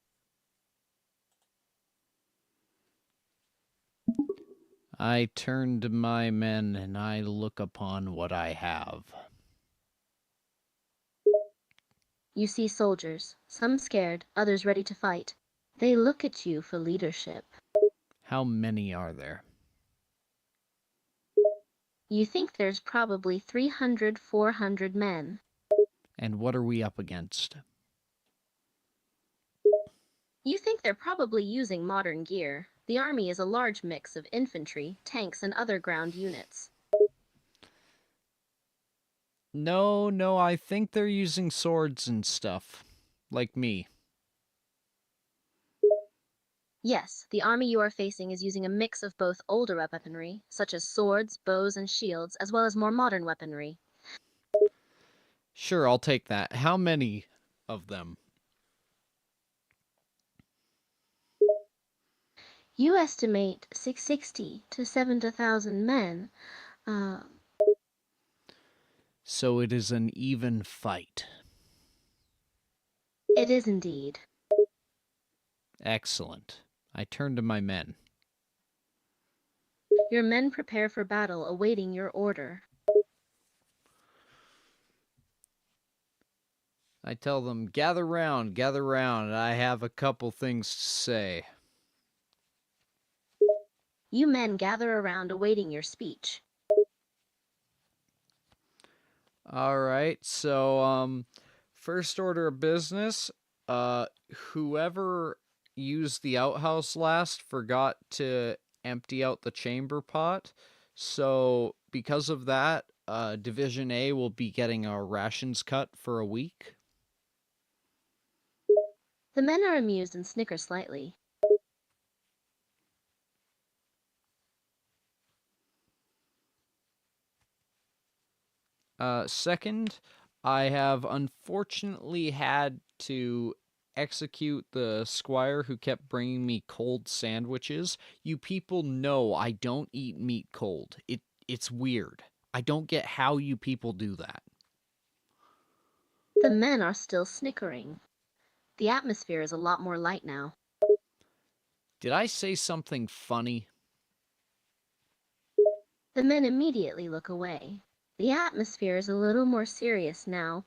I turn to my men and I look upon what I have.
You see soldiers, some scared, others ready to fight. They look at you for leadership.
How many are there?
You think there's probably 300, 400 men.
And what are we up against?
You think they're probably using modern gear. The army is a large mix of infantry, tanks, and other ground units.
No, I think they're using swords and stuff. Like me.
Yes, the army you are facing is using a mix of both older weaponry, such as swords, bows, and shields, as well as more modern weaponry.
Sure, I'll take that. How many of them?
You estimate 660 to 70,000 men.
So it is an even fight.
It is indeed.
Excellent. I turn to my men.
Your men prepare for battle, awaiting your order.
I tell them, gather round, I have a couple things to say.
You men gather around, awaiting your speech.
Alright, so, first order of business, whoever used the outhouse last forgot to empty out the chamber pot, so because of that, Division A will be getting our rations cut for a week.
The men are amused and snicker slightly.
Second, I have unfortunately had to execute the squire who kept bringing me cold sandwiches. You people know I don't eat meat cold. It's weird. I don't get how you people do that.
The men are still snickering. The atmosphere is a lot more light now.
Did I say something funny?
The men immediately look away. The atmosphere is a little more serious now.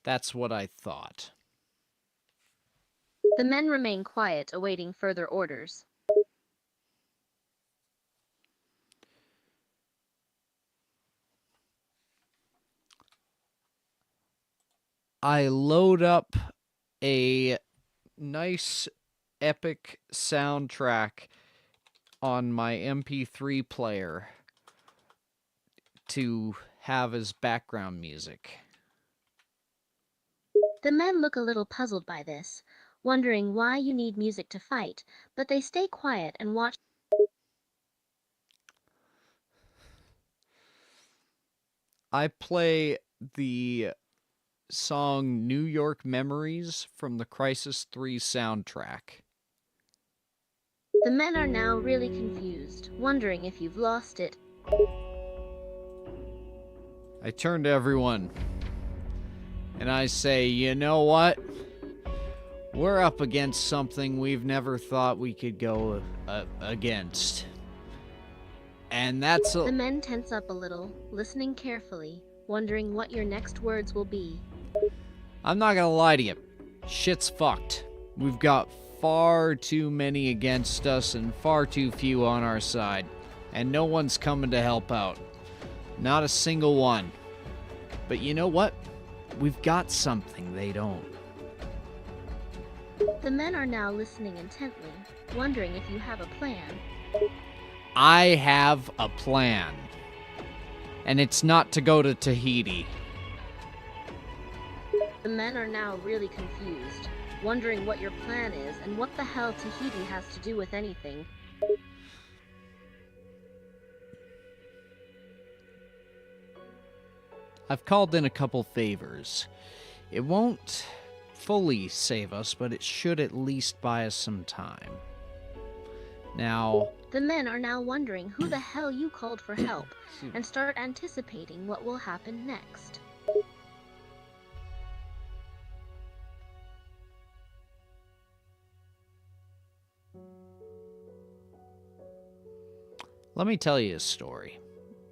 That's what I thought.
The men remain quiet, awaiting further orders.
I load up a nice epic soundtrack on my MP3 player to have as background music.
The men look a little puzzled by this, wondering why you need music to fight, but they stay quiet and watch.
I play the song New York Memories from the Crisis 3 soundtrack.
The men are now really confused, wondering if you've lost it.
I turn to everyone and I say, you know what? We're up against something we've never thought we could go against. And that's
The men tense up a little, listening carefully, wondering what your next words will be.
I'm not gonna lie to you. Shit's fucked. We've got far too many against us and far too few on our side. And no one's coming to help out. Not a single one. But you know what? We've got something they don't.
The men are now listening intently, wondering if you have a plan.
I have a plan. And it's not to go to Tahiti.
The men are now really confused, wondering what your plan is and what the hell Tahiti has to do with anything.
I've called in a couple favors. It won't fully save us, but it should at least buy us some time. Now...
The men are now wondering who the hell you called for help, and start anticipating what will happen next.
Let me tell you a story.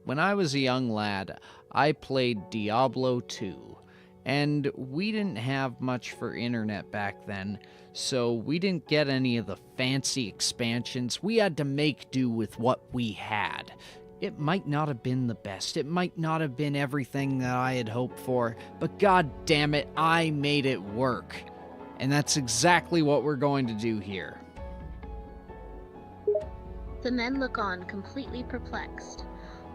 When I was a young lad, I played Diablo 2, and we didn't have much for internet back then, so we didn't get any of the fancy expansions. We had to make do with what we had. It might not have been the best, it might not have been everything that I had hoped for, but god damn it, I made it work. And that's exactly what we're going to do here.
The men look on, completely perplexed,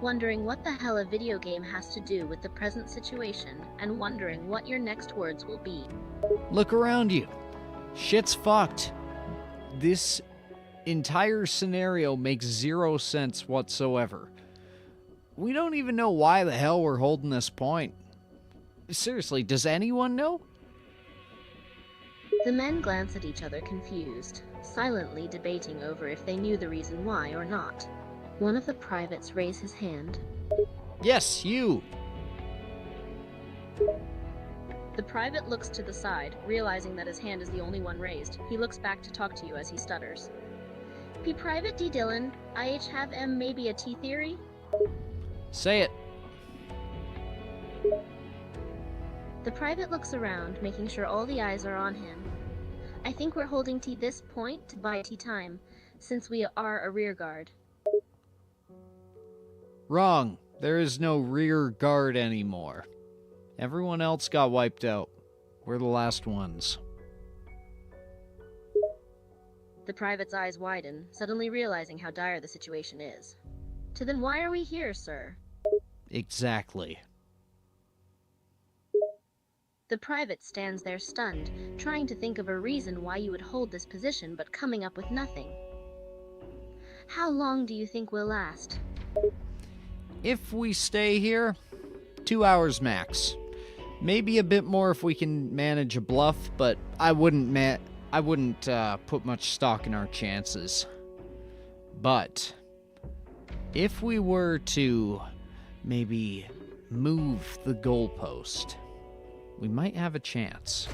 wondering what the hell a video game has to do with the present situation, and wondering what your next words will be.
Look around you. Shit's fucked. This entire scenario makes zero sense whatsoever. We don't even know why the hell we're holding this point. Seriously, does anyone know?
The men glance at each other confused, silently debating over if they knew the reason why or not. One of the privates raised his hand.
Yes, you!
The private looks to the side, realizing that his hand is the only one raised. He looks back to talk to you as he stutters. P. Private D. Dillon, IH have M maybe a T theory?
Say it.
The private looks around, making sure all the eyes are on him. I think we're holding T this point to buy T time, since we are a rear guard.
Wrong. There is no rear guard anymore. Everyone else got wiped out. We're the last ones.
The private's eyes widen, suddenly realizing how dire the situation is. So then why are we here, sir?
Exactly.
The private stands there stunned, trying to think of a reason why you would hold this position, but coming up with nothing. How long do you think we'll last?
If we stay here, 2 hours max. Maybe a bit more if we can manage a bluff, but I wouldn't put much stock in our chances. But if we were to maybe move the goalpost, we might have a chance.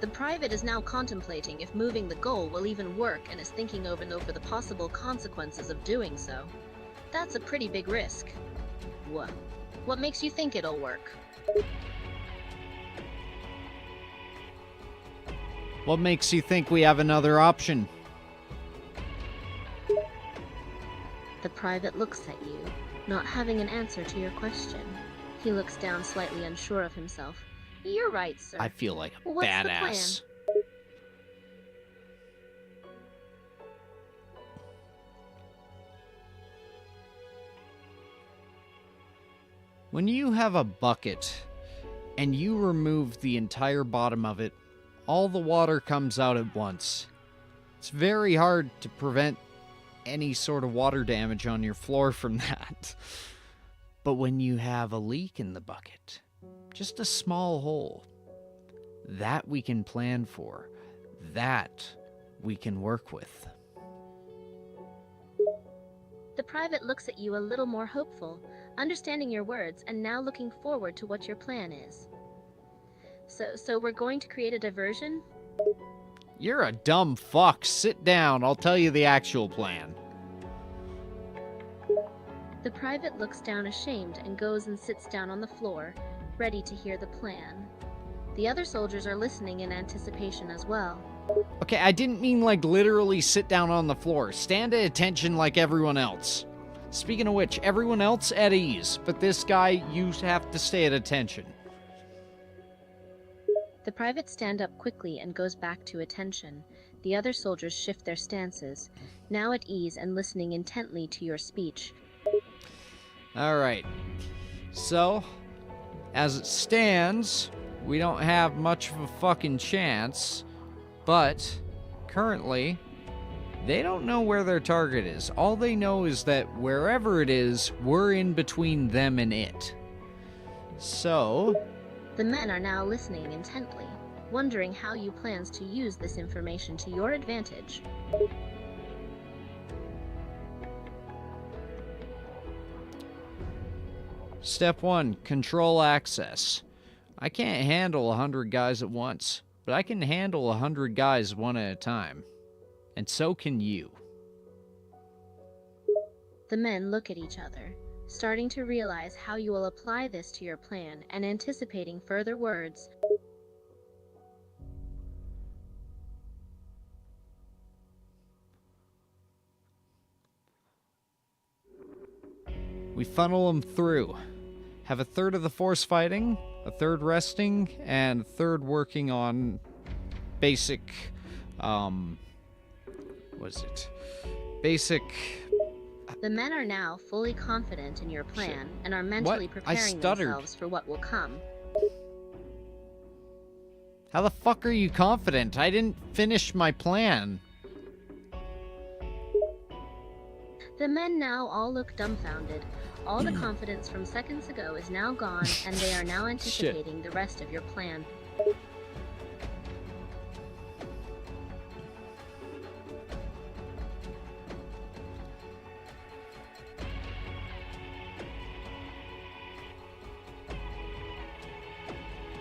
The private is now contemplating if moving the goal will even work and is thinking over and over the possible consequences of doing so. That's a pretty big risk. What makes you think it'll work?
What makes you think we have another option?
The private looks at you, not having an answer to your question. He looks down, slightly unsure of himself. You're right, sir.
I feel like a
What's
badass.
The plan?
When you have a bucket and you remove the entire bottom of it, all the water comes out at once. It's very hard to prevent any sort of water damage on your floor from that. But when you have a leak in the bucket, just a small hole, that we can plan for, that we can work with.
The private looks at you a little more hopeful, understanding your words and now looking forward to what your plan is. So we're going to create a diversion?
You're a dumb fuck. Sit down. I'll tell you the actual plan.
The private looks down ashamed and goes and sits down on the floor, ready to hear the plan. The other soldiers are listening in anticipation as well.
Okay, I didn't mean like literally sit down on the floor. Stand at attention like everyone else. Speaking of which, everyone else at ease, but this guy, you have to stay at attention.
The privates stand up quickly and goes back to attention. The other soldiers shift their stances, now at ease and listening intently to your speech.
Alright. So, as it stands, we don't have much of a fucking chance, but currently, they don't know where their target is. All they know is that wherever it is, we're in between them and it. So...
The men are now listening intently, wondering how you plans to use this information to your advantage.
Step 1, control access. I can't handle 100 guys at once, but I can handle 100 guys one at a time. And so can you.
The men look at each other, starting to realize how you will apply this to your plan and anticipating further words.
We funnel them through. Have a third of the force fighting, a third resting, and a third working on basic, basic...
The men are now fully confident in your plan and are mentally preparing themselves for what will come.
How the fuck are you confident? I didn't finish my plan.
The men now all look dumbfounded. All the confidence from seconds ago is now gone, and they are now anticipating the rest of your plan.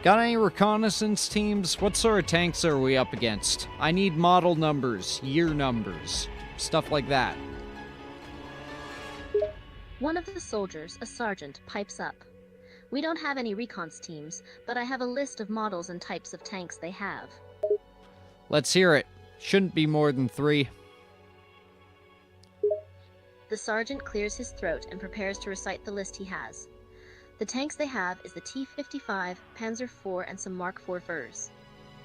Got any reconnaissance teams? What sort of tanks are we up against? I need model numbers, year numbers, stuff like that.
One of the soldiers, a sergeant, pipes up. We don't have any recons teams, but I have a list of models and types of tanks they have.
Let's hear it. Shouldn't be more than 3.
The sergeant clears his throat and prepares to recite the list he has. The tanks they have is the T-55, Panzer IV, and some Mark IV furs.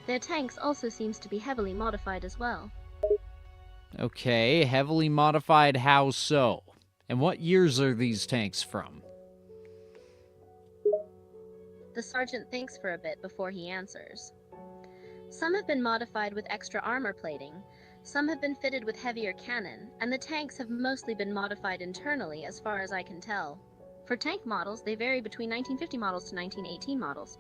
Their tanks also seems to be heavily modified as well.
Okay, heavily modified how so? And what years are these tanks from?
The sergeant thinks for a bit before he answers. Some have been modified with extra armor plating, some have been fitted with heavier cannon, and the tanks have mostly been modified internally as far as I can tell. For tank models, they vary between 1950 models to 1918 models.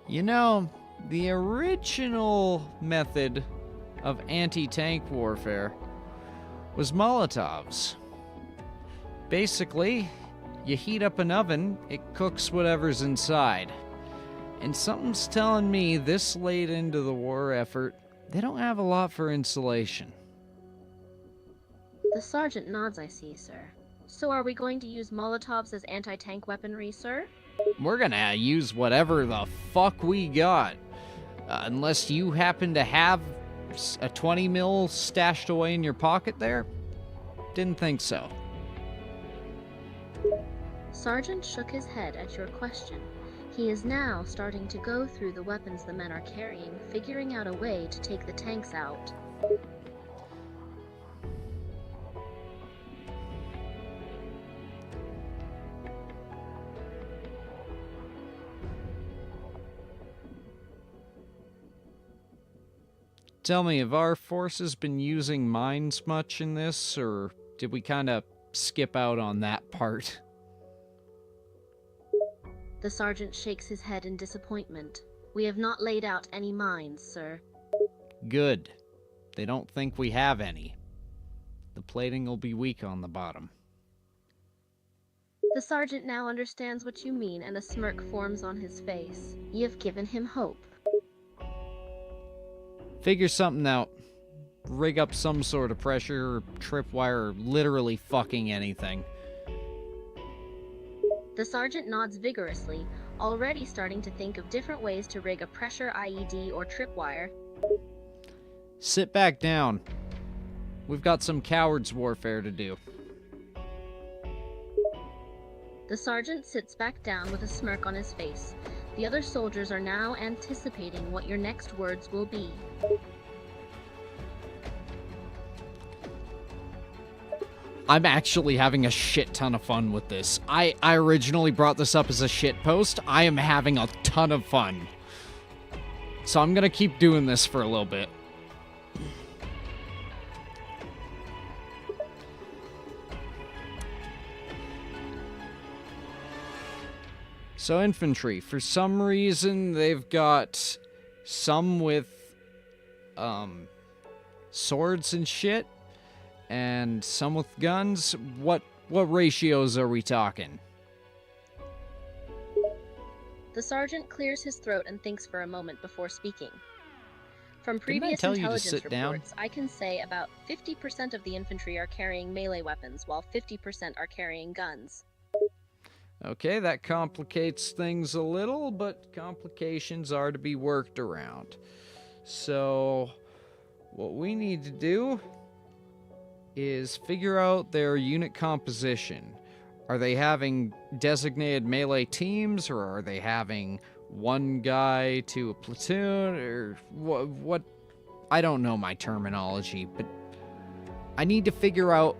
You know, the original method of anti-tank warfare was Molotovs. Basically, you heat up an oven, it cooks whatever's inside. And something's telling me this late into the war effort, they don't have a lot for insulation.
The sergeant nods, I see, sir. So are we going to use Molotovs as anti-tank weaponry, sir?
We're gonna use whatever the fuck we got. Unless you happen to have a 20 mil stashed away in your pocket there? Didn't think so.
Sergeant shook his head at your question. He is now starting to go through the weapons the men are carrying, figuring out a way to take the tanks out.
Tell me, have our forces been using mines much in this, or did we kind of skip out on that part?
The sergeant shakes his head in disappointment. We have not laid out any mines, sir.
Good. They don't think we have any. The plating will be weak on the bottom.
The sergeant now understands what you mean, and a smirk forms on his face. You have given him hope.
Figure something out. Rig up some sort of pressure, or tripwire, or literally fucking anything.
The sergeant nods vigorously, already starting to think of different ways to rig a pressure IED or tripwire.
Sit back down. We've got some cowards warfare to do.
The sergeant sits back down with a smirk on his face. The other soldiers are now anticipating what your next words will be.
I'm actually having a shit ton of fun with this. I originally brought this up as a shit post. I am having a ton of fun. So I'm gonna keep doing this for a little bit. So infantry, for some reason they've got some with swords and shit, and some with guns. What ratios are we talking?
The sergeant clears his throat and thinks for a moment before speaking. From
Didn't I
previous
tell you to
intelligence
sit down?
reports, I can say about 50% of the infantry are carrying melee weapons, while 50% are carrying guns.
Okay, that complicates things a little, but complications are to be worked around. So, what we need to do is figure out their unit composition. Are they having designated melee teams, or are they having one guy to a platoon, or what? I don't know my terminology, but I need to figure out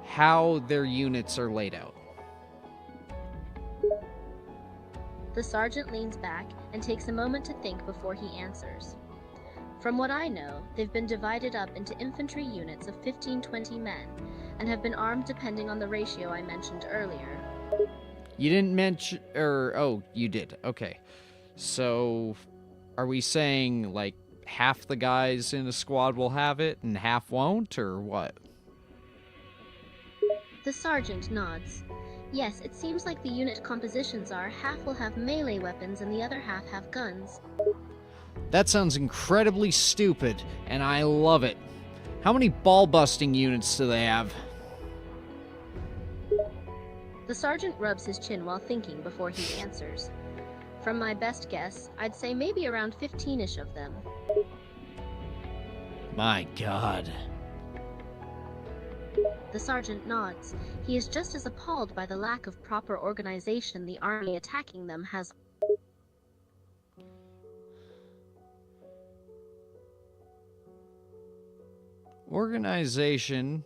how their units are laid out.
The sergeant leans back and takes a moment to think before he answers. From what I know, they've been divided up into infantry units of 15-20 men, and have been armed depending on the ratio I mentioned earlier.
You didn't mention, oh, you did. Okay. So, are we saying, like, half the guys in a squad will have it and half won't, or what?
The sergeant nods. Yes, it seems like the unit compositions are half will have melee weapons and the other half have guns.
That sounds incredibly stupid, and I love it. How many ball-busting units do they have?
The sergeant rubs his chin while thinking before he answers. From my best guess, I'd say maybe around 15-ish of them.
My God.
The sergeant nods. He is just as appalled by the lack of proper organization the army attacking them has.
Organization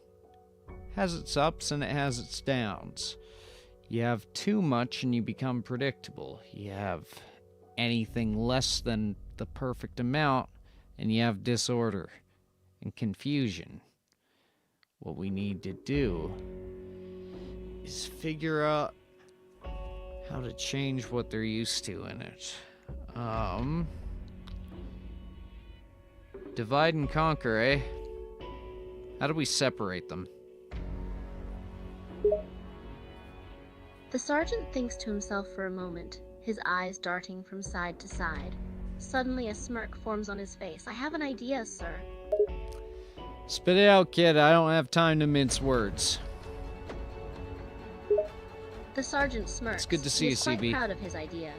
has its ups and it has its downs. You have too much and you become predictable. You have anything less than the perfect amount and you have disorder and confusion. What we need to do is figure out how to change what they're used to in it. Divide and conquer, eh? How do we separate them?
The sergeant thinks to himself for a moment, his eyes darting from side to side. Suddenly a smirk forms on his face. I have an idea, sir.
Spit it out, kid. I don't have time to mince words.
The sergeant smirks.
It's good to see
He
you,
is quite
CB.
proud of his idea.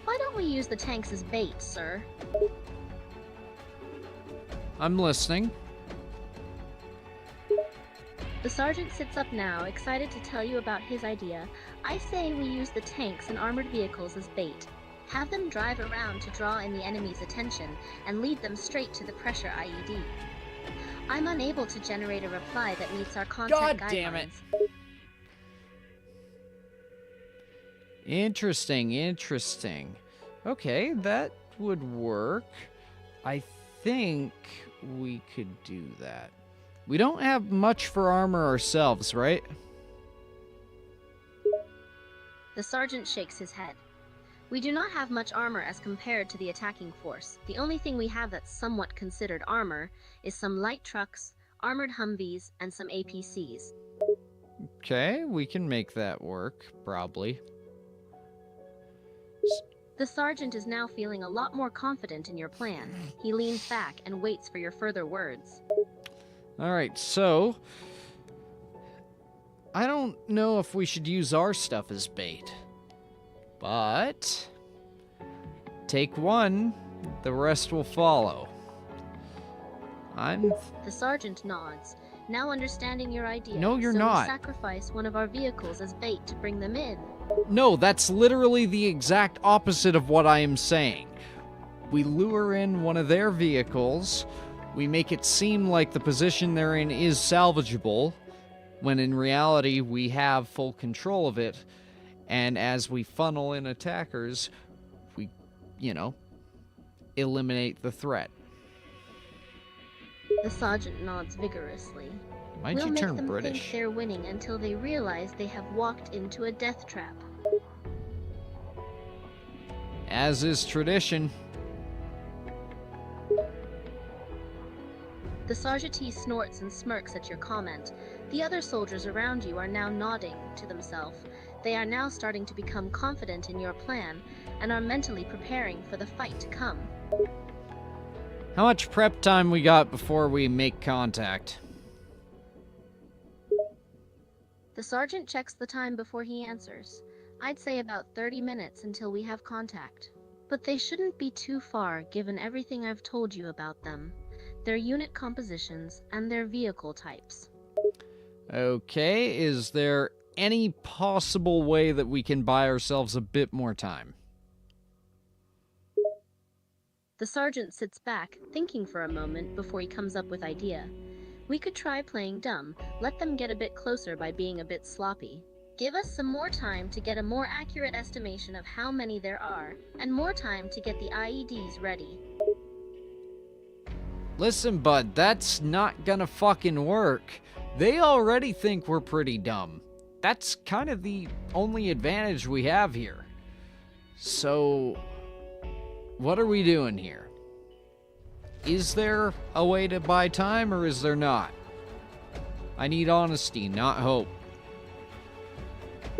Why don't we use the tanks as bait, sir?
I'm listening.
The sergeant sits up now, excited to tell you about his idea. I say we use the tanks and armored vehicles as bait. Have them drive around to draw in the enemy's attention and lead them straight to the pressure IED. I'm unable to generate a reply that meets our contact guidelines.
God damn it. Interesting. Okay, that would work. I think we could do that. We don't have much for armor ourselves, right?
The sergeant shakes his head. We do not have much armor as compared to the attacking force. The only thing we have that's somewhat considered armor is some light trucks, armored Humvees, and some APCs.
Okay, we can make that work, probably.
The sergeant is now feeling a lot more confident in your plan. He leans back and waits for your further words.
Alright, so... I don't know if we should use our stuff as bait. But... take one, the rest will follow.
The sergeant nods, now understanding your idea.
No, you're
so
not.
We sacrifice one of our vehicles as bait to bring them in.
No, that's literally the exact opposite of what I am saying. We lure in one of their vehicles, we make it seem like the position they're in is salvageable, when in reality we have full control of it, and as we funnel in attackers, we, eliminate the threat.
The sergeant nods vigorously.
Why'd
We'll
you
make
turn
them
British?
think they're winning until they realize they have walked into a death trap.
As is tradition.
The sergeantee snorts and smirks at your comment. The other soldiers around you are now nodding to themselves. They are now starting to become confident in your plan and are mentally preparing for the fight to come.
How much prep time we got before we make contact?
The sergeant checks the time before he answers. I'd say about 30 minutes until we have contact. But they shouldn't be too far given everything I've told you about them, their unit compositions, and their vehicle types.
Okay, is there any possible way that we can buy ourselves a bit more time?
The sergeant sits back, thinking for a moment before he comes up with idea. We could try playing dumb, let them get a bit closer by being a bit sloppy. Give us some more time to get a more accurate estimation of how many there are, and more time to get the IEDs ready.
Listen, bud, that's not gonna fucking work. They already think we're pretty dumb. That's kind of the only advantage we have here. So, what are we doing here? Is there a way to buy time, or is there not? I need honesty, not hope.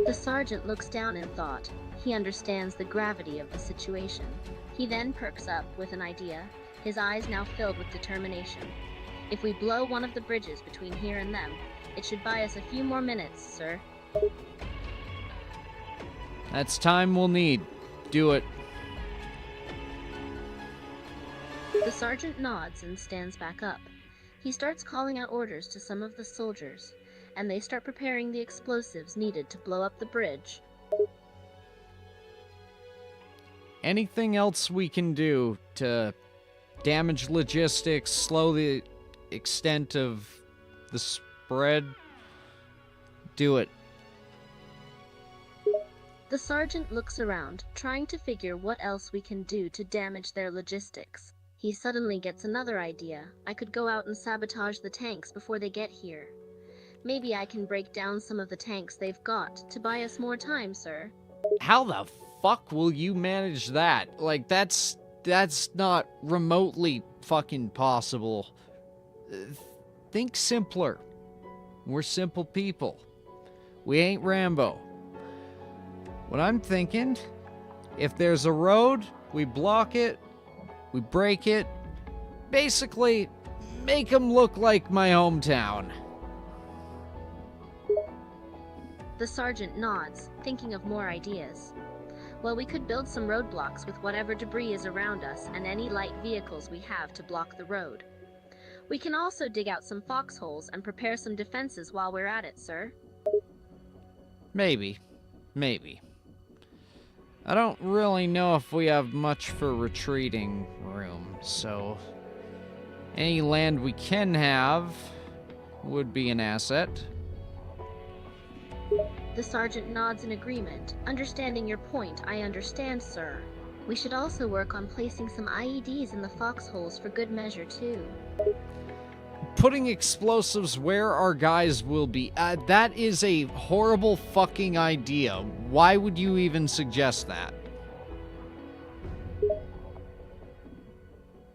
The sergeant looks down in thought. He understands the gravity of the situation. He then perks up with an idea, his eyes now filled with determination. If we blow one of the bridges between here and them, it should buy us a few more minutes, sir.
That's time we'll need. Do it.
The sergeant nods and stands back up. He starts calling out orders to some of the soldiers, and they start preparing the explosives needed to blow up the bridge.
Anything else we can do to damage logistics, slow the extent of the spread? Do it.
The sergeant looks around, trying to figure what else we can do to damage their logistics. He suddenly gets another idea. I could go out and sabotage the tanks before they get here. Maybe I can break down some of the tanks they've got to buy us more time, sir.
How the fuck will you manage that? Like, that's not remotely fucking possible. Think simpler. We're simple people. We ain't Rambo. What I'm thinking, if there's a road, we block it, we break it. Basically, make them look like my hometown.
The sergeant nods, thinking of more ideas. Well, we could build some roadblocks with whatever debris is around us and any light vehicles we have to block the road. We can also dig out some foxholes and prepare some defenses while we're at it, sir.
Maybe. I don't really know if we have much for retreating room, so any land we can have would be an asset.
The sergeant nods in agreement. Understanding your point, I understand, sir. We should also work on placing some IEDs in the foxholes for good measure, too.
Putting explosives where our guys will be. That is a horrible fucking idea. Why would you even suggest that?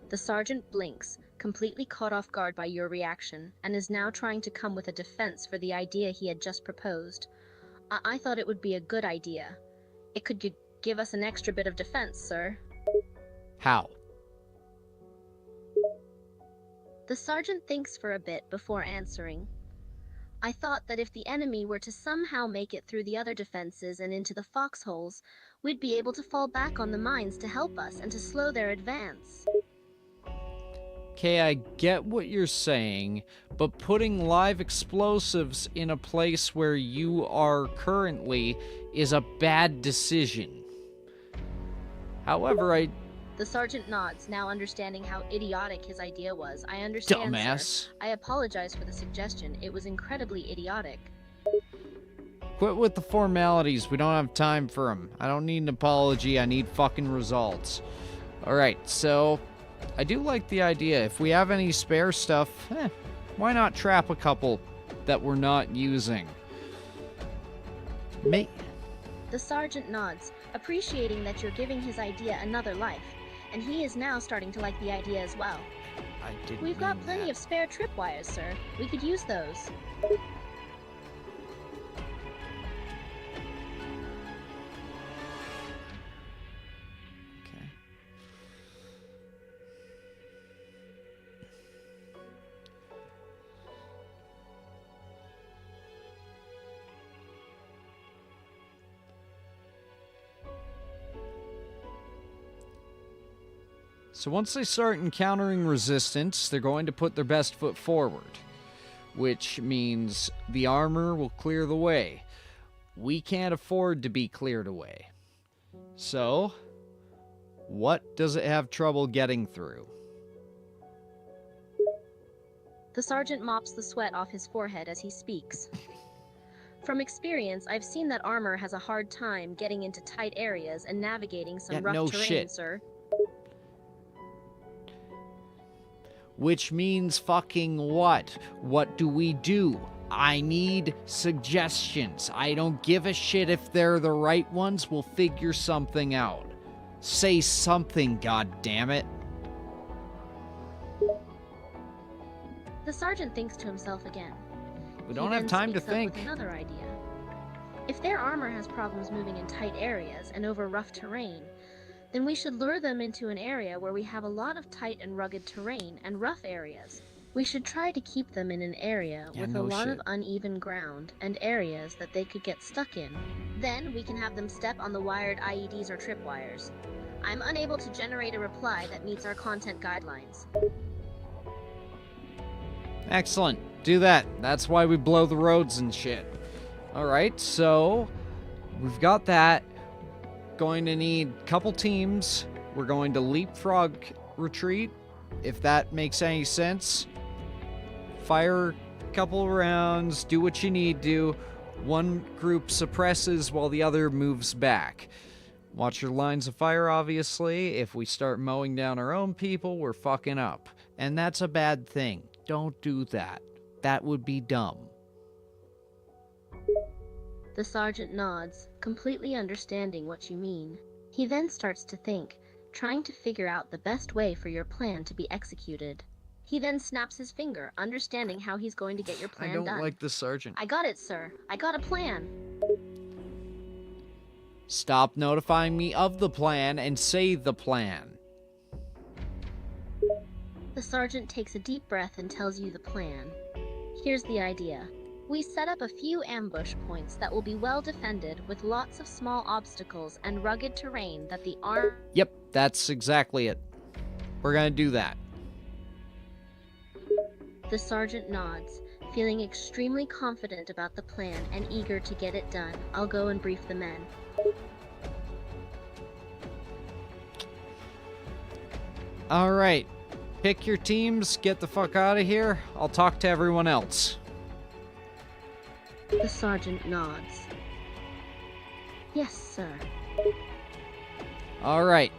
The sergeant blinks, completely caught off guard by your reaction, and is now trying to come with a defense for the idea he had just proposed. I thought it would be a good idea. It could give us an extra bit of defense, sir.
How?
The sergeant thinks for a bit before answering. I thought that if the enemy were to somehow make it through the other defenses and into the foxholes, we'd be able to fall back on the mines to help us and to slow their advance.
Okay, I get what you're saying, but putting live explosives in a place where you are currently is a bad decision. However,
The sergeant nods, now understanding how idiotic his idea was. I understand,
Dumbass.
sir. I apologize for the suggestion. It was incredibly idiotic.
Quit with the formalities. We don't have time for them. I don't need an apology. I need fucking results. Alright, so I do like the idea. If we have any spare stuff, why not trap a couple that we're not using?
The sergeant nods, appreciating that you're giving his idea another life, and he is now starting to like the idea as well. We've got plenty of spare tripwires, sir. We could use those.
So once they start encountering resistance, they're going to put their best foot forward, which means the armor will clear the way. We can't afford to be cleared away. So, what does it have trouble getting through?
The sergeant mops the sweat off his forehead as he speaks. From experience, I've seen that armor has a hard time getting into tight areas and navigating some rough terrain, sir.
Which means fucking what? What do we do? I need suggestions. I don't give a shit if they're the right ones. We'll figure something out. Say something, goddammit.
The sergeant thinks to himself again.
We don't have time to think.
With another idea. If their armor has problems moving in tight areas and over rough terrain, then we should lure them into an area where we have a lot of tight and rugged terrain and rough areas. We should try to keep them in an area with a lot of uneven ground and areas that they could get stuck in. Then we can have them step on the wired IEDs or tripwires. I'm unable to generate a reply that meets our content guidelines.
Excellent. Do that. That's why we blow the roads and shit. Alright, so we've got that. Going to need a couple teams. We're going to leapfrog retreat, if that makes any sense. Fire a couple rounds, do what you need to. One group suppresses while the other moves back. Watch your lines of fire, obviously. If we start mowing down our own people, we're fucking up. And that's a bad thing. Don't do that. That would be dumb.
The sergeant nods, completely understanding what you mean. He then starts to think, trying to figure out the best way for your plan to be executed. He then snaps his finger, understanding how he's going to get your plan done.
I don't like the sergeant.
I got it, sir. I got a plan.
Stop notifying me of the plan and say the plan.
The sergeant takes a deep breath and tells you the plan. Here's the idea. We set up a few ambush points that will be well defended with lots of small obstacles and rugged terrain that the arm...
Yep, that's exactly it. We're gonna do that.
The sergeant nods, feeling extremely confident about the plan and eager to get it done. I'll go and brief the men.
Alright. Pick your teams, get the fuck out of here. I'll talk to everyone else.
The sergeant nods. Yes, sir.
Alright.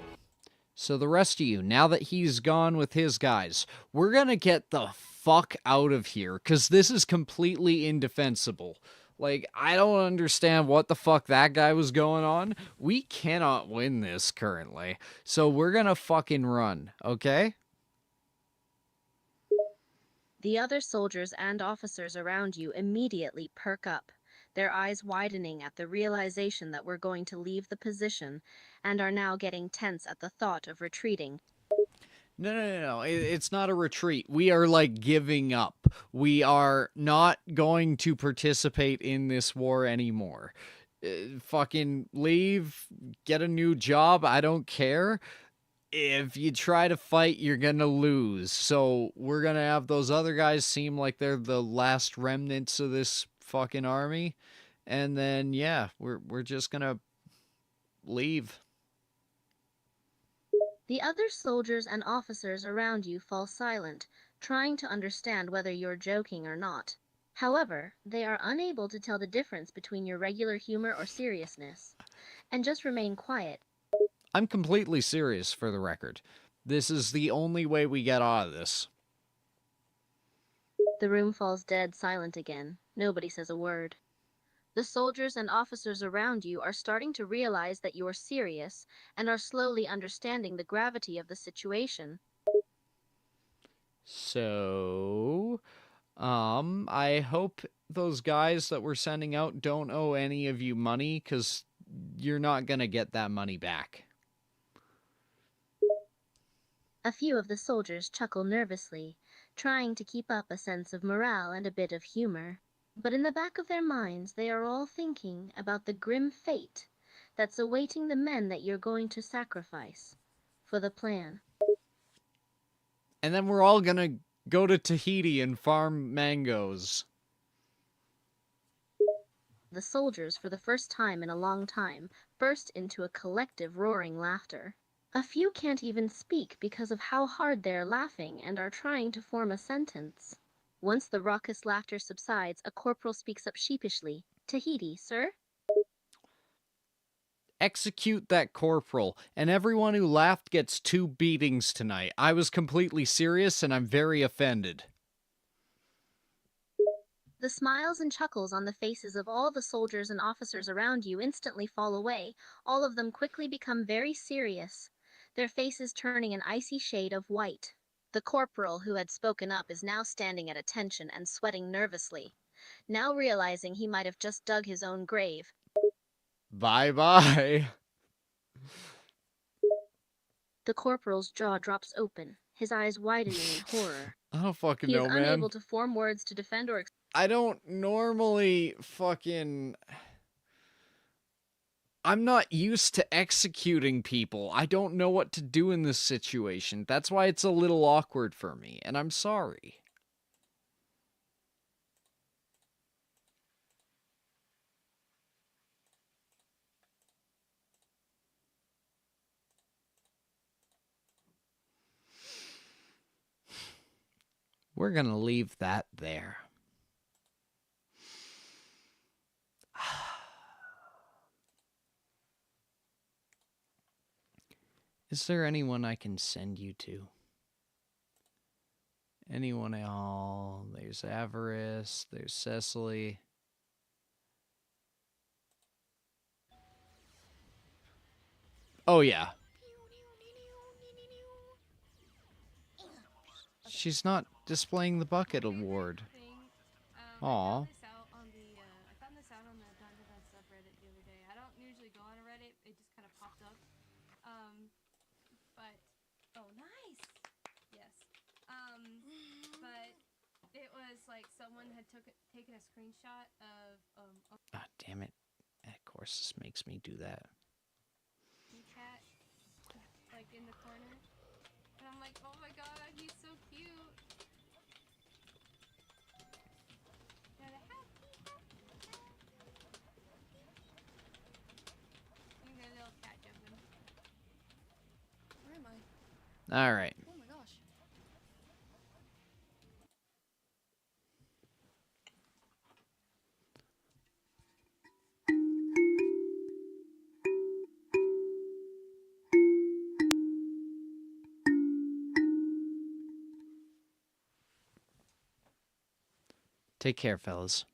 So the rest of you, now that he's gone with his guys, we're gonna get the fuck out of here, because this is completely indefensible. Like, I don't understand what the fuck that guy was going on. We cannot win this currently. So we're gonna fucking run, okay?
The other soldiers and officers around you immediately perk up, their eyes widening at the realization that we're going to leave the position and are now getting tense at the thought of retreating.
No. It's not a retreat. We are, like, giving up. We are not going to participate in this war anymore. Fucking leave, get a new job, I don't care. If you try to fight, you're gonna lose. So we're gonna have those other guys seem like they're the last remnants of this fucking army. And then, yeah, we're just gonna leave.
The other soldiers and officers around you fall silent, trying to understand whether you're joking or not. However, they are unable to tell the difference between your regular humor or seriousness, and just remain quiet.
I'm completely serious, for the record. This is the only way we get out of this.
The room falls dead silent again. Nobody says a word. The soldiers and officers around you are starting to realize that you are serious and are slowly understanding the gravity of the situation.
So, I hope those guys that we're sending out don't owe any of you money, because you're not gonna get that money back.
A few of the soldiers chuckle nervously, trying to keep up a sense of morale and a bit of humor. But in the back of their minds, they are all thinking about the grim fate that's awaiting the men that you're going to sacrifice for the plan.
And then we're all gonna go to Tahiti and farm mangoes.
The soldiers, for the first time in a long time, burst into a collective roaring laughter. A few can't even speak because of how hard they're laughing and are trying to form a sentence. Once the raucous laughter subsides, a corporal speaks up sheepishly. "Tahiti, sir?"
Execute that corporal, and everyone who laughed gets 2 beatings tonight. I was completely serious, and I'm very offended.
The smiles and chuckles on the faces of all the soldiers and officers around you instantly fall away. All of them quickly become very serious, their faces turning an icy shade of white. The corporal who had spoken up is now standing at attention and sweating nervously, now realizing he might have just dug his own grave.
Bye-bye.
The corporal's jaw drops open, his eyes widening in horror.
I don't fucking
He
know,
is
man.
unable to form words to defend or
I don't normally fucking... I'm not used to executing people. I don't know what to do in this situation. That's why it's a little awkward for me, and I'm sorry. We're gonna leave that there. Is there anyone I can send you to? Anyone at all? There's Avarice, there's Cecily. Oh yeah. She's not displaying the bucket award. Aw.
I found this out on the Dungeon Event subreddit the other day. I don't usually go on a Reddit, it just kind of popped up. But oh, nice. Yes. But it was like someone had taken a screenshot of
Ah, damn it. Of course, this makes me do that.
cat, like in the corner, and I'm like, oh my god, he's so cute.
Where am I?
All right.
Oh my gosh.
Take care, fellas.